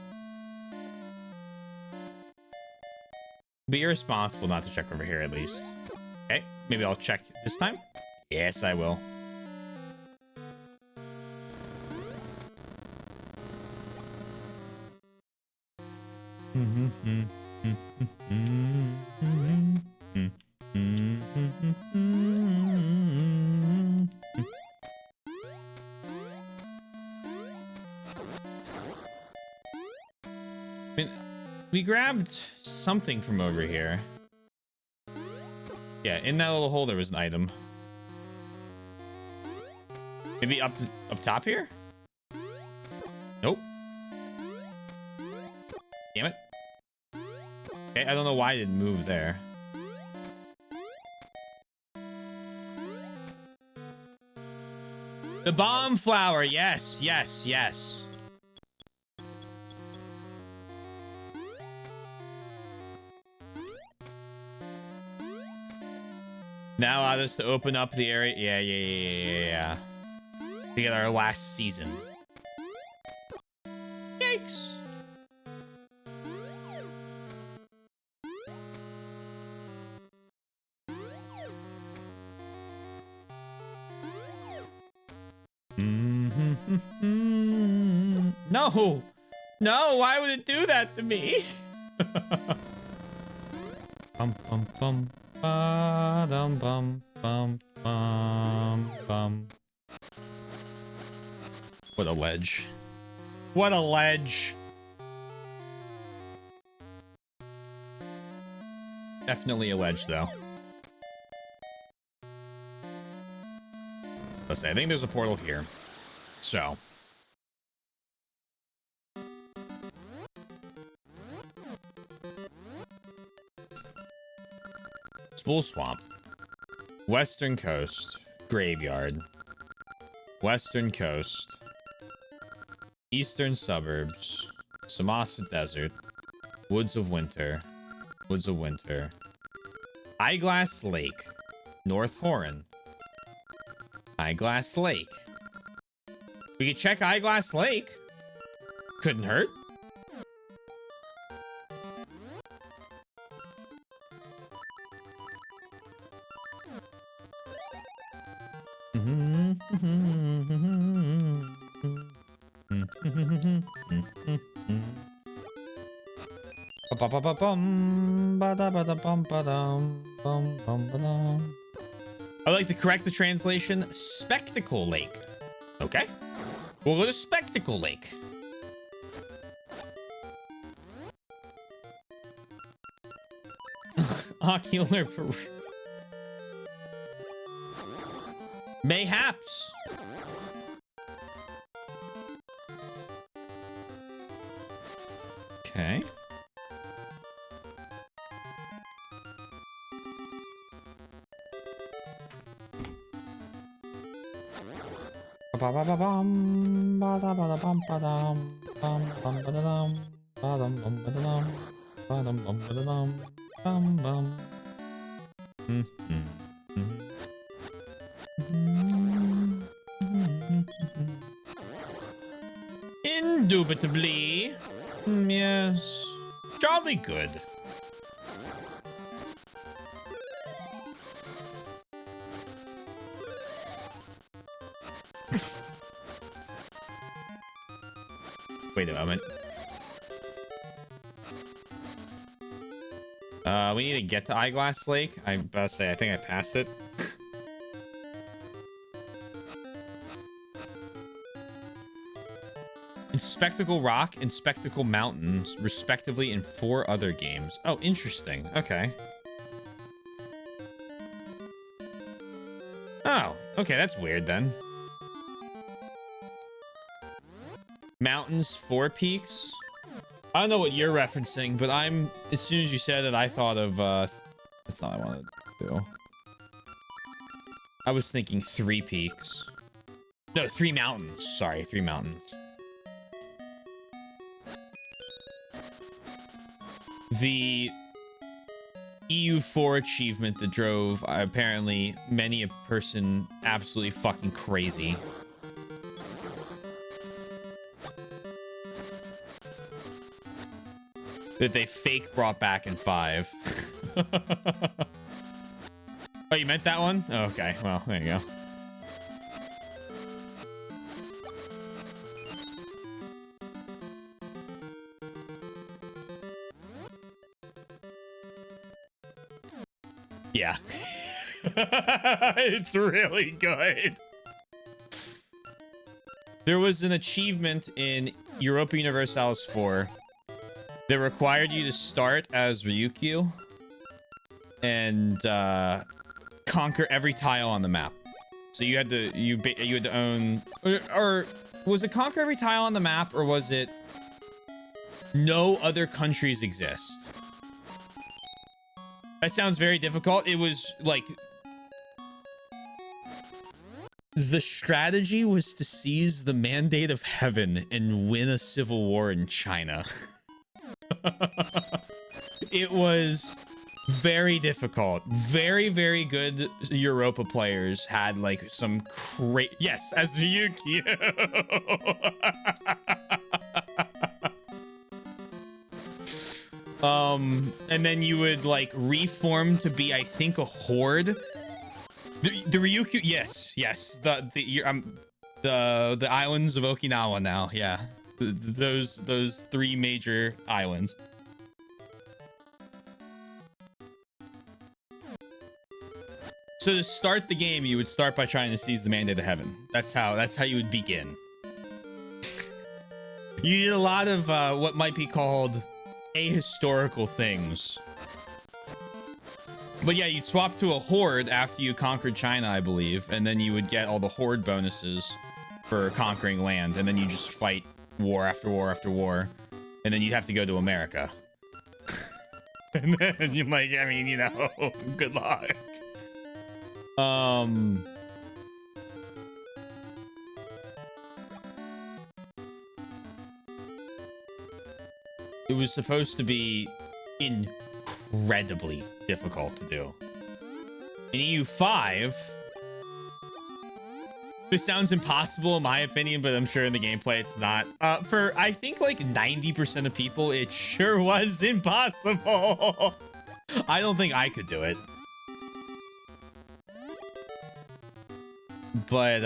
Be irresponsible not to check over here at least. Okay, maybe I'll check this time. Yes, I will. I mean, we grabbed something from over here. Yeah, in that little hole there was an item. Maybe up top here? Nope. Damn it. Okay, I don't know why I didn't move there. The bomb flower, yes, yes, yes. Now allow us to open up the area. Yeah. To get our last season. Yikes. No. No, why would it do that to me? Bum bum bum. Ba-dum bum bum bum bum. What a ledge. What a ledge. Definitely a ledge though. Let's say I think there's a portal here. So Spool Swamp. Western Coast. Graveyard. Western Coast. Eastern Suburbs. Samasa Desert. Woods of Winter. Woods of Winter. Eyeglass Lake. North Horan. Eyeglass Lake. We could check Eyeglass Lake. Couldn't hurt. I like to correct the translation. Spectacle Lake. Okay. We'll go to Spectacle Lake. Ocular. Mayhaps. Okay. Indubitably. Yes. Jolly good. Wait a moment. We need to get to Eyeglass Lake. I'm about to say, I think I passed it. In Spectacle Rock and Spectacle Mountains, respectively, in 4 other games. Oh, interesting. Okay. Oh, okay, that's weird then. Mountains, 4 peaks. I don't know what you're referencing, but as soon as you said it, I thought of, that's not what I wanted to do. I was thinking 3 peaks. No, 3 mountains. Sorry, 3 mountains. The EU4 achievement that drove apparently many a person absolutely fucking crazy. That they fake brought back in 5. Oh, you meant that one? Oh, okay, well, there you go. Yeah. It's really good. There was an achievement in Europa Universalis 4 that required you to start as Ryukyu and conquer every tile on the map. So you had to own, or was it conquer every tile on the map, or was it no other countries exist? That sounds very difficult. It was like the strategy was to seize the mandate of heaven and win a civil war in China. It was very difficult. Very, very good Europa players had like some yes, as Ryukyu. And then you would like reform to be, I think, a horde. The Ryukyu, yes, the islands of Okinawa now, yeah, those 3 major islands. So to start the game, you would start by trying to seize the mandate of heaven. That's how you would begin. You did a lot of what might be called ahistorical things. But yeah, you'd swap to a horde after you conquered China, I believe, and then you would get all the horde bonuses for conquering land, and then you just fight war after war after war, and then you'd have to go to America. And then you might, I mean, you know, good luck. It was supposed to be incredibly difficult to do. In EU5, this sounds impossible in my opinion, but I'm sure in the gameplay it's not. For I think like 90% of people, it sure was impossible. I don't think I could do it. But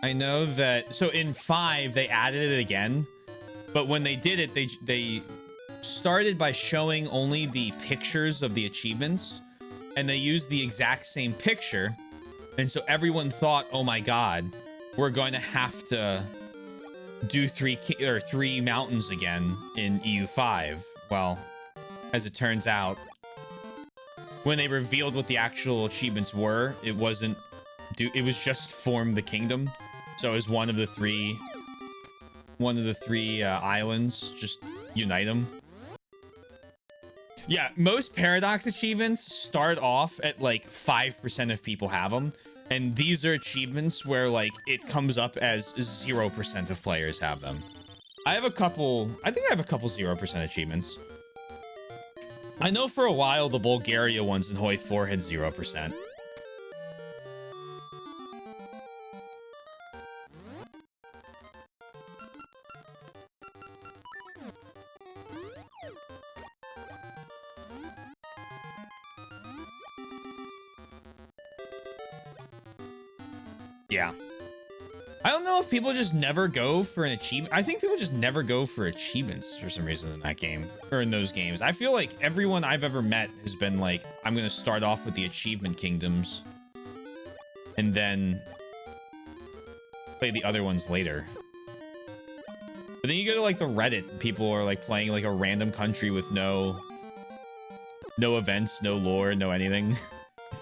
I know that, so in 5 they added it again, but when they did it, they started by showing only the pictures of the achievements, and they used the exact same picture, and so everyone thought, oh my god, we're going to have to do 3 mountains again in EU5. Well, as it turns out, when they revealed what the actual achievements were, it wasn't it was just form the kingdom. So as one of the three islands, just unite them. Yeah, most paradox achievements start off at like 5% of people have them, and these are achievements where like it comes up as 0% of players have them. I have a couple. I think I have a couple 0% achievements. I know for a while the Bulgaria ones in Hoi 4 had 0%. Yeah. I don't know if people just never go for an achievement. I think people just never go for achievements for some reason in that game or in those games. I feel like everyone I've ever met has been like, I'm going to start off with the achievement kingdoms and then play the other ones later. But then you go to like the Reddit, people are like playing like a random country with no events, no lore, no anything.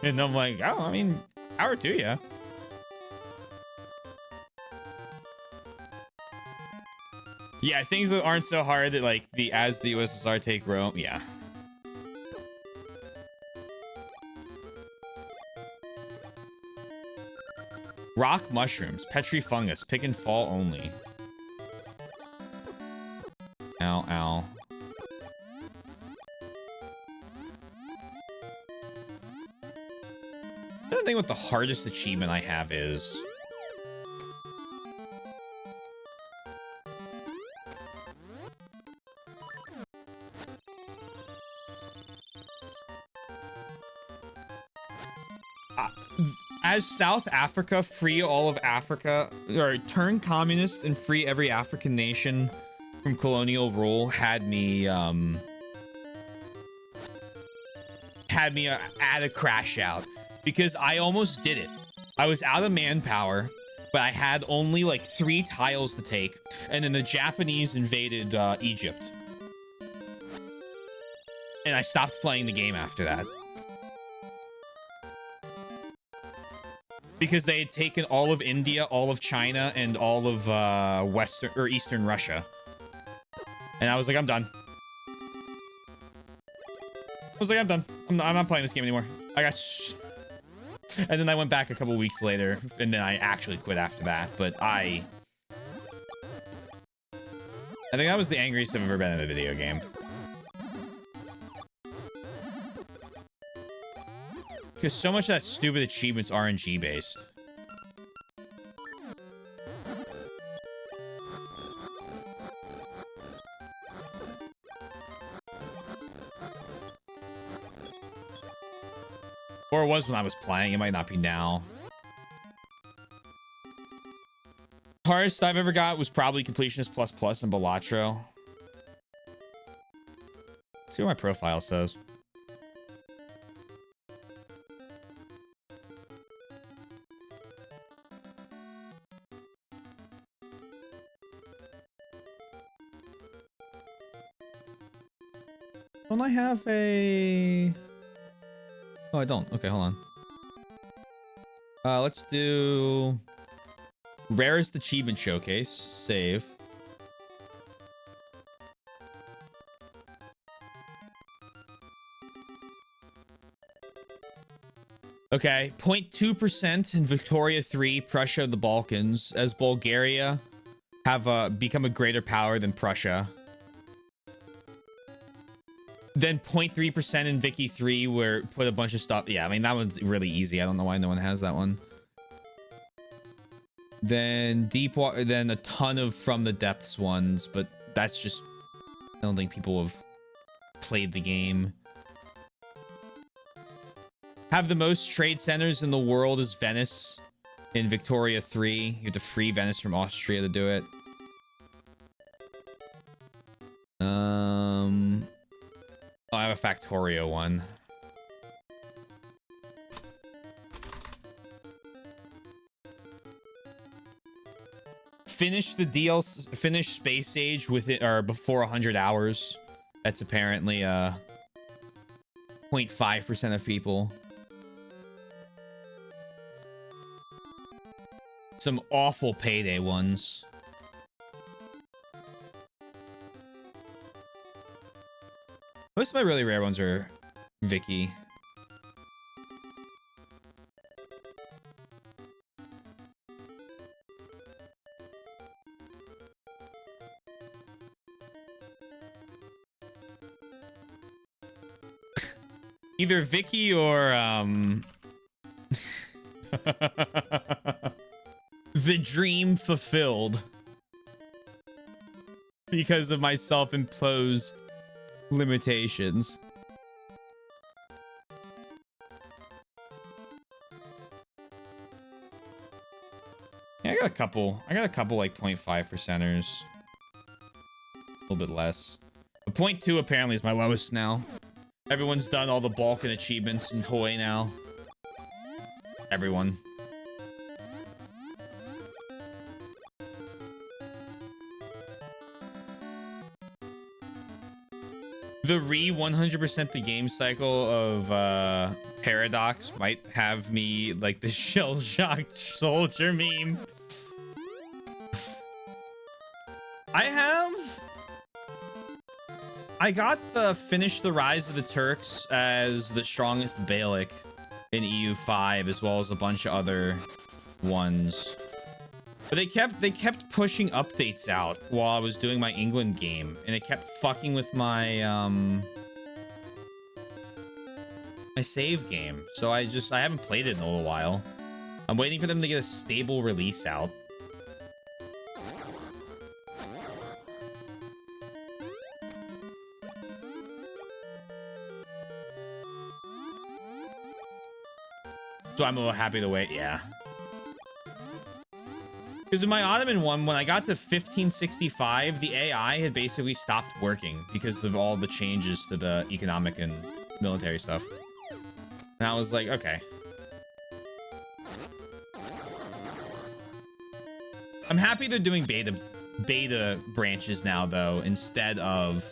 And I'm like, oh, I mean, power to ya. Yeah, things that aren't so hard that like as the USSR take Rome. Yeah. Rock mushrooms, petri fungus, pick and fall only. Ow, ow. I don't think what the hardest achievement I have is. As South Africa, free all of Africa, or turn communist and free every African nation from colonial rule had me at a crash out because I almost did it. I was out of manpower, but I had only like 3 tiles to take, and then the Japanese invaded Egypt, and I stopped playing the game after that. Because they had taken all of India, all of China, and all of Western or Eastern Russia. And I was like, I'm done. I'm not playing this game anymore. And then I went back a couple weeks later, and then I actually quit after that. But I think that was the angriest I've ever been in a video game. Because so much of that stupid achievement's RNG based. Or it was when I was playing. It might not be now. Hardest I've ever got was probably Completionist Plus Plus and Balatro. Let's see what my profile says. Don't I have a... Oh, I don't. Okay, hold on. Let's do... Rarest Achievement Showcase. Save. Okay, 0.2% in Victoria 3, Prussia of the Balkans, as Bulgaria have become a greater power than Prussia. Then 0.3% in Vicky 3, where put a bunch of stuff. Yeah, I mean, that one's really easy. I don't know why no one has that one. Then deep water, then a ton of From the Depths ones, but that's just, I don't think people have played the game. Have the most trade centers in the world is Venice in Victoria 3. You have to free Venice from Austria to do it. Oh, I have a Factorio one. Finish the DLC, finish Space Age with it or before 100 hours. That's apparently 0.5% of people. Some awful Payday ones. Most of my really rare ones are Vicky. Either Vicky or the dream fulfilled because of my self-imposed limitations. Yeah, I got a couple like 0.5 percenters. A little bit less. A 0.2 apparently is my lowest now. Everyone's done all the Balkan achievements in Hawaii now. Everyone. The 100% the game cycle of Paradox might have me like the shell-shocked soldier meme. I got the Finish the Rise of the Turks as the strongest Balik in EU5, as well as a bunch of other ones. But they kept pushing updates out while I was doing my England game, and it kept fucking with my my save game. So I haven't played it in a little while. I'm waiting for them to get a stable release out. So I'm a little happy to wait, yeah. Because in my Ottoman one, when I got to 1565, the AI had basically stopped working because of all the changes to the economic and military stuff. And I was like, okay. I'm happy they're doing beta branches now, though, instead of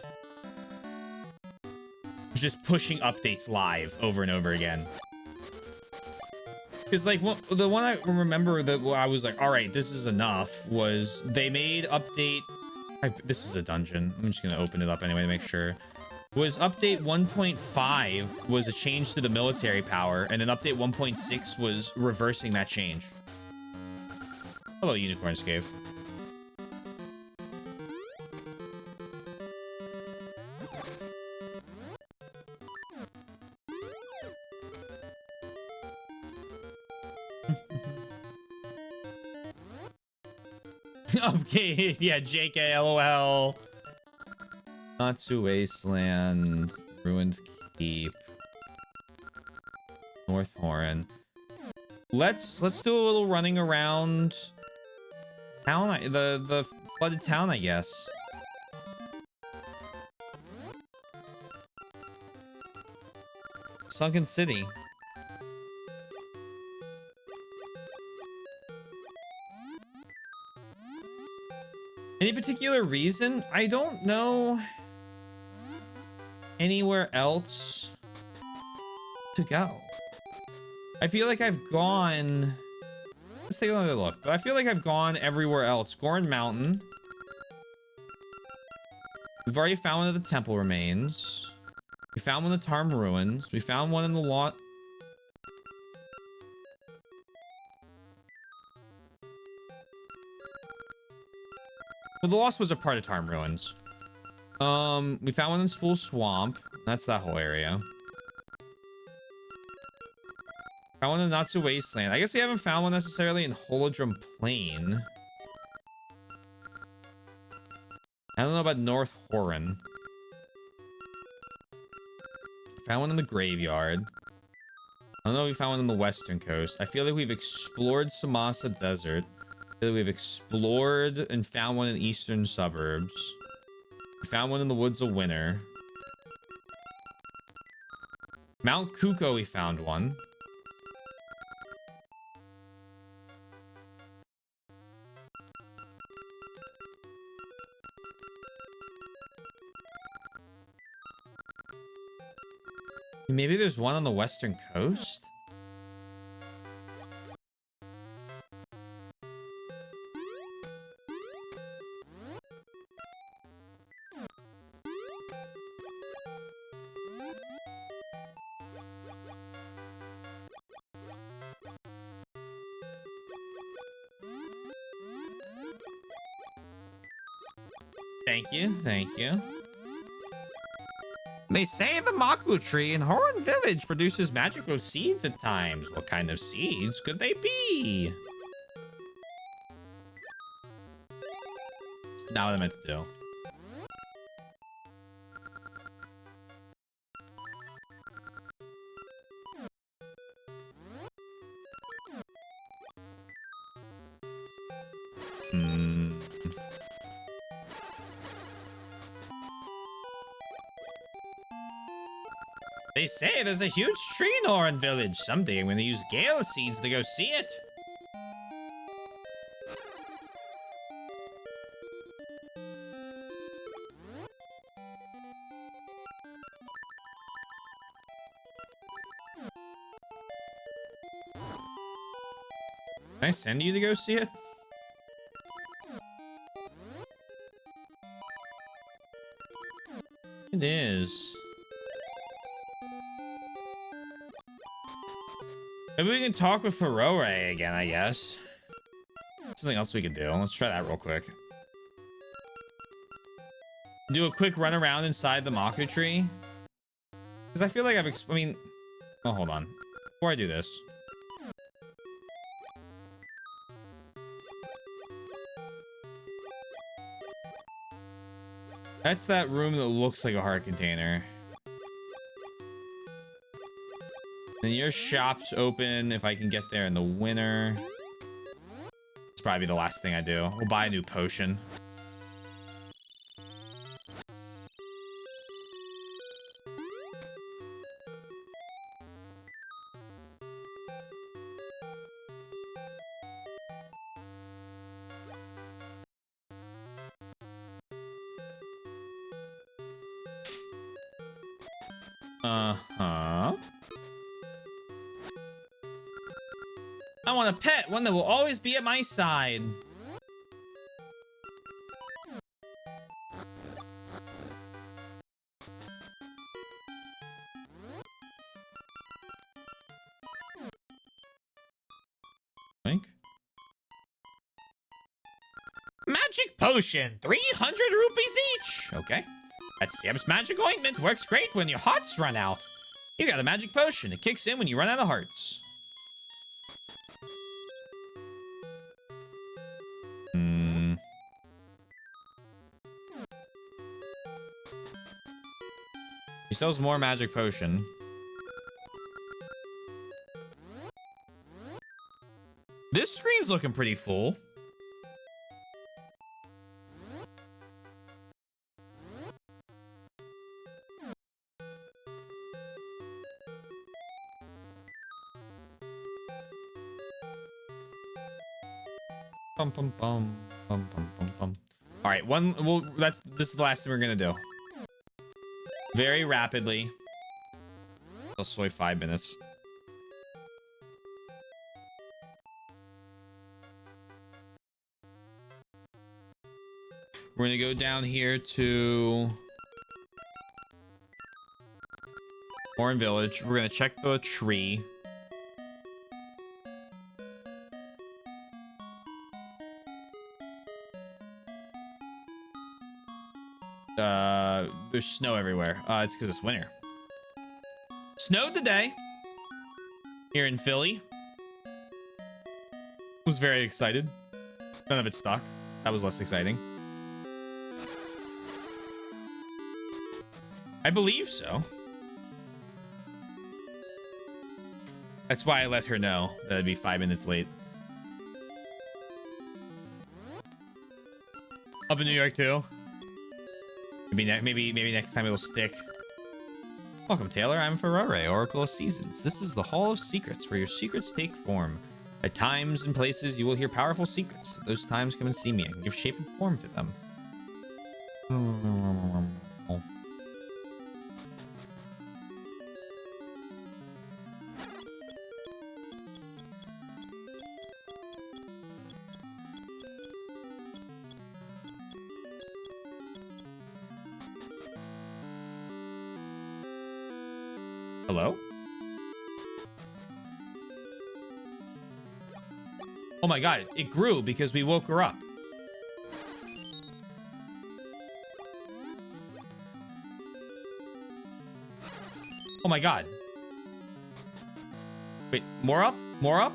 just pushing updates live over and over again. Because, like, the one I remember that I was like, all right, this is enough, was they made update... this is a dungeon. I'm just going to open it up anyway to make sure. Was update 1.5 was a change to the military power, and then update 1.6 was reversing that change. Hello, Unicorn's Cave. Okay, yeah, JK, LOL. Natsu Wasteland, Ruined Keep, North Horan. Let's do a little running around town, the flooded town, I guess. Sunken City. Any particular reason? I don't know anywhere else to go. I feel like I've gone... Let's take another look. But I feel like I've gone everywhere else. Goron Mountain. We've already found one of the temple remains. We found one of the Tarm ruins. We found one in the lot. Well, the Lost was a part of Tarm ruins. We found one in Spool Swamp. That's that whole area. Found one in Natsu Wasteland. I guess we haven't found one necessarily in Holodrum Plain. I don't know about North Horan. Found one in the graveyard. I don't know if we found one on the western coast. I feel like we've explored Samasa Desert. I feel like we've explored and found one in eastern suburbs. We found one in the woods of Winter. Mount Kuko, we found one. Maybe there's one on the western coast? Thank you, thank you. They say the Maku tree in Horan Village produces magical seeds at times. What kind of seeds could they be? Not what I meant to do. They say there's a huge tree in Oran Village. Someday I'm going to use Gale seeds to go see it. Can I send you to go see it? It is. Maybe we can talk with Furore again, I guess. Something else we can do. Let's try that real quick. Do a quick run around inside the Maku tree. Because I feel like I mean... Oh, hold on. Before I do this. That's that room that looks like a heart container. And your shop's open if I can get there in the winter. It's probably the last thing I do. We'll buy a new potion. Uh-huh. I want a pet, one that will always be at my side. Think. Magic potion, 300 rupees each. Okay. That Sam's magic ointment works great when your hearts run out. You got a magic potion. It kicks in when you run out of hearts. He sells more magic potion. This screen's looking pretty full. Bum bum bum bum bum bum bum. All right, this is the last thing we're gonna do. Very rapidly. I'll soy 5 minutes. We're gonna go down here to Oran Village. We're gonna check the tree. There's snow everywhere. It's because it's winter. Snowed today here in Philly. Was very excited. None of it stuck. That was less exciting. I believe so. That's why I let her know that I'd be 5 minutes late. Up in New York too. Maybe next time it'll stick. Welcome, Taylor. I'm Furore, Oracle of Seasons. This is the Hall of Secrets, where your secrets take form. At times and places, you will hear powerful secrets. At those times, come and see me. I can give shape and form to them. Hello? Oh my god, it grew because we woke her up. Oh my god. Wait, more up? More up?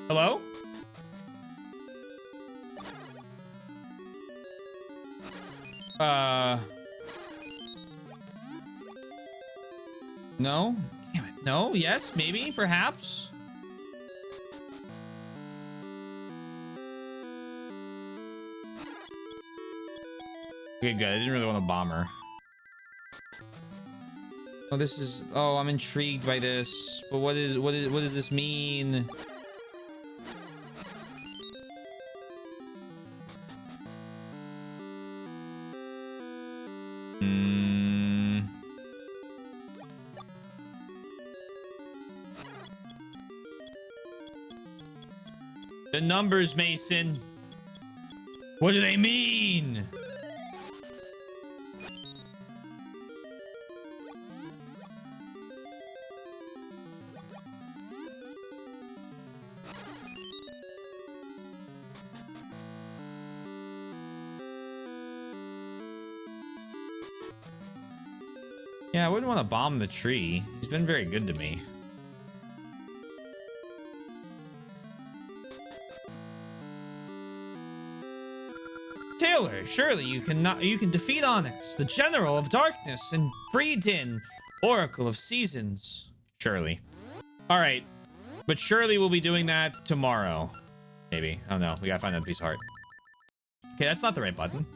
Hello? No? Damn it. No? Yes? Maybe? Perhaps? Okay, good. I didn't really want to bomb her. Oh, this is... Oh, I'm intrigued by this. But what does this mean? The numbers, Mason. What do they mean? Yeah, I wouldn't want to bomb the tree. He's been very good to me. Taylor, surely you can defeat Onyx, the General of Darkness, and Freedin, Oracle of Seasons. Surely. Alright. But surely we'll be doing that tomorrow. Maybe. I don't know. We gotta find that piece of heart. Okay, that's not the right button.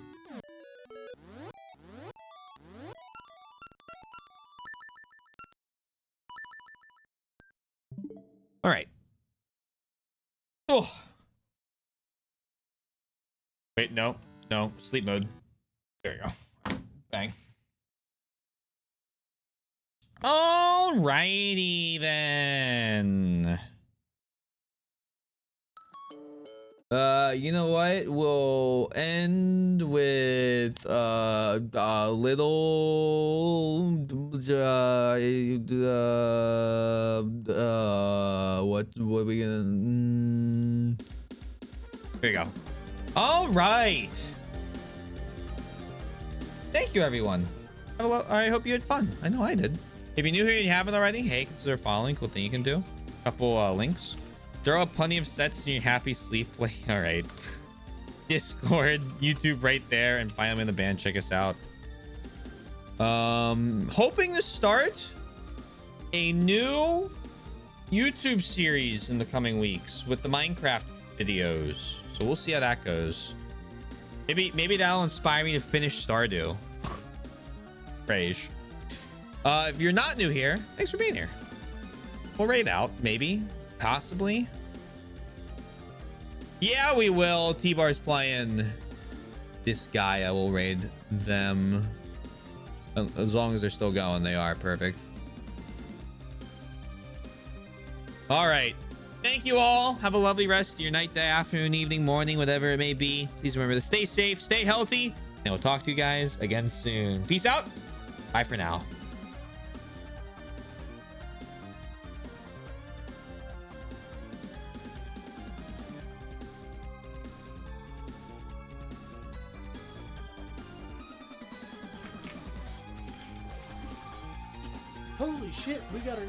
Alright. Oh. Wait, no. No. Sleep mode. There you go. Bang. Alrighty then. You know what? We'll end with a little what we gonna there you go. All right. Thank you, everyone. I hope you had fun. I know I did. If you're new here and you haven't already, hey, consider following. Cool thing you can do. Couple links. Throw up plenty of sets in your happy sleep play. All right. Discord, YouTube right there, and find them in the band. Check us out. Hoping to start a new YouTube series in the coming weeks with the Minecraft videos. So we'll see how that goes. Maybe that'll inspire me to finish Stardew. Rage. If you're not new here, thanks for being here. We'll raid out, maybe, possibly. Yeah, we will. T-Bar's playing this guy. I will raid them. As long as they're still going, they are perfect. All right. Thank you all. Have a lovely rest of your night, day, afternoon, evening, morning, whatever it may be. Please remember to stay safe, stay healthy, and we'll talk to you guys again soon. Peace out. Bye for now. Holy shit, we got a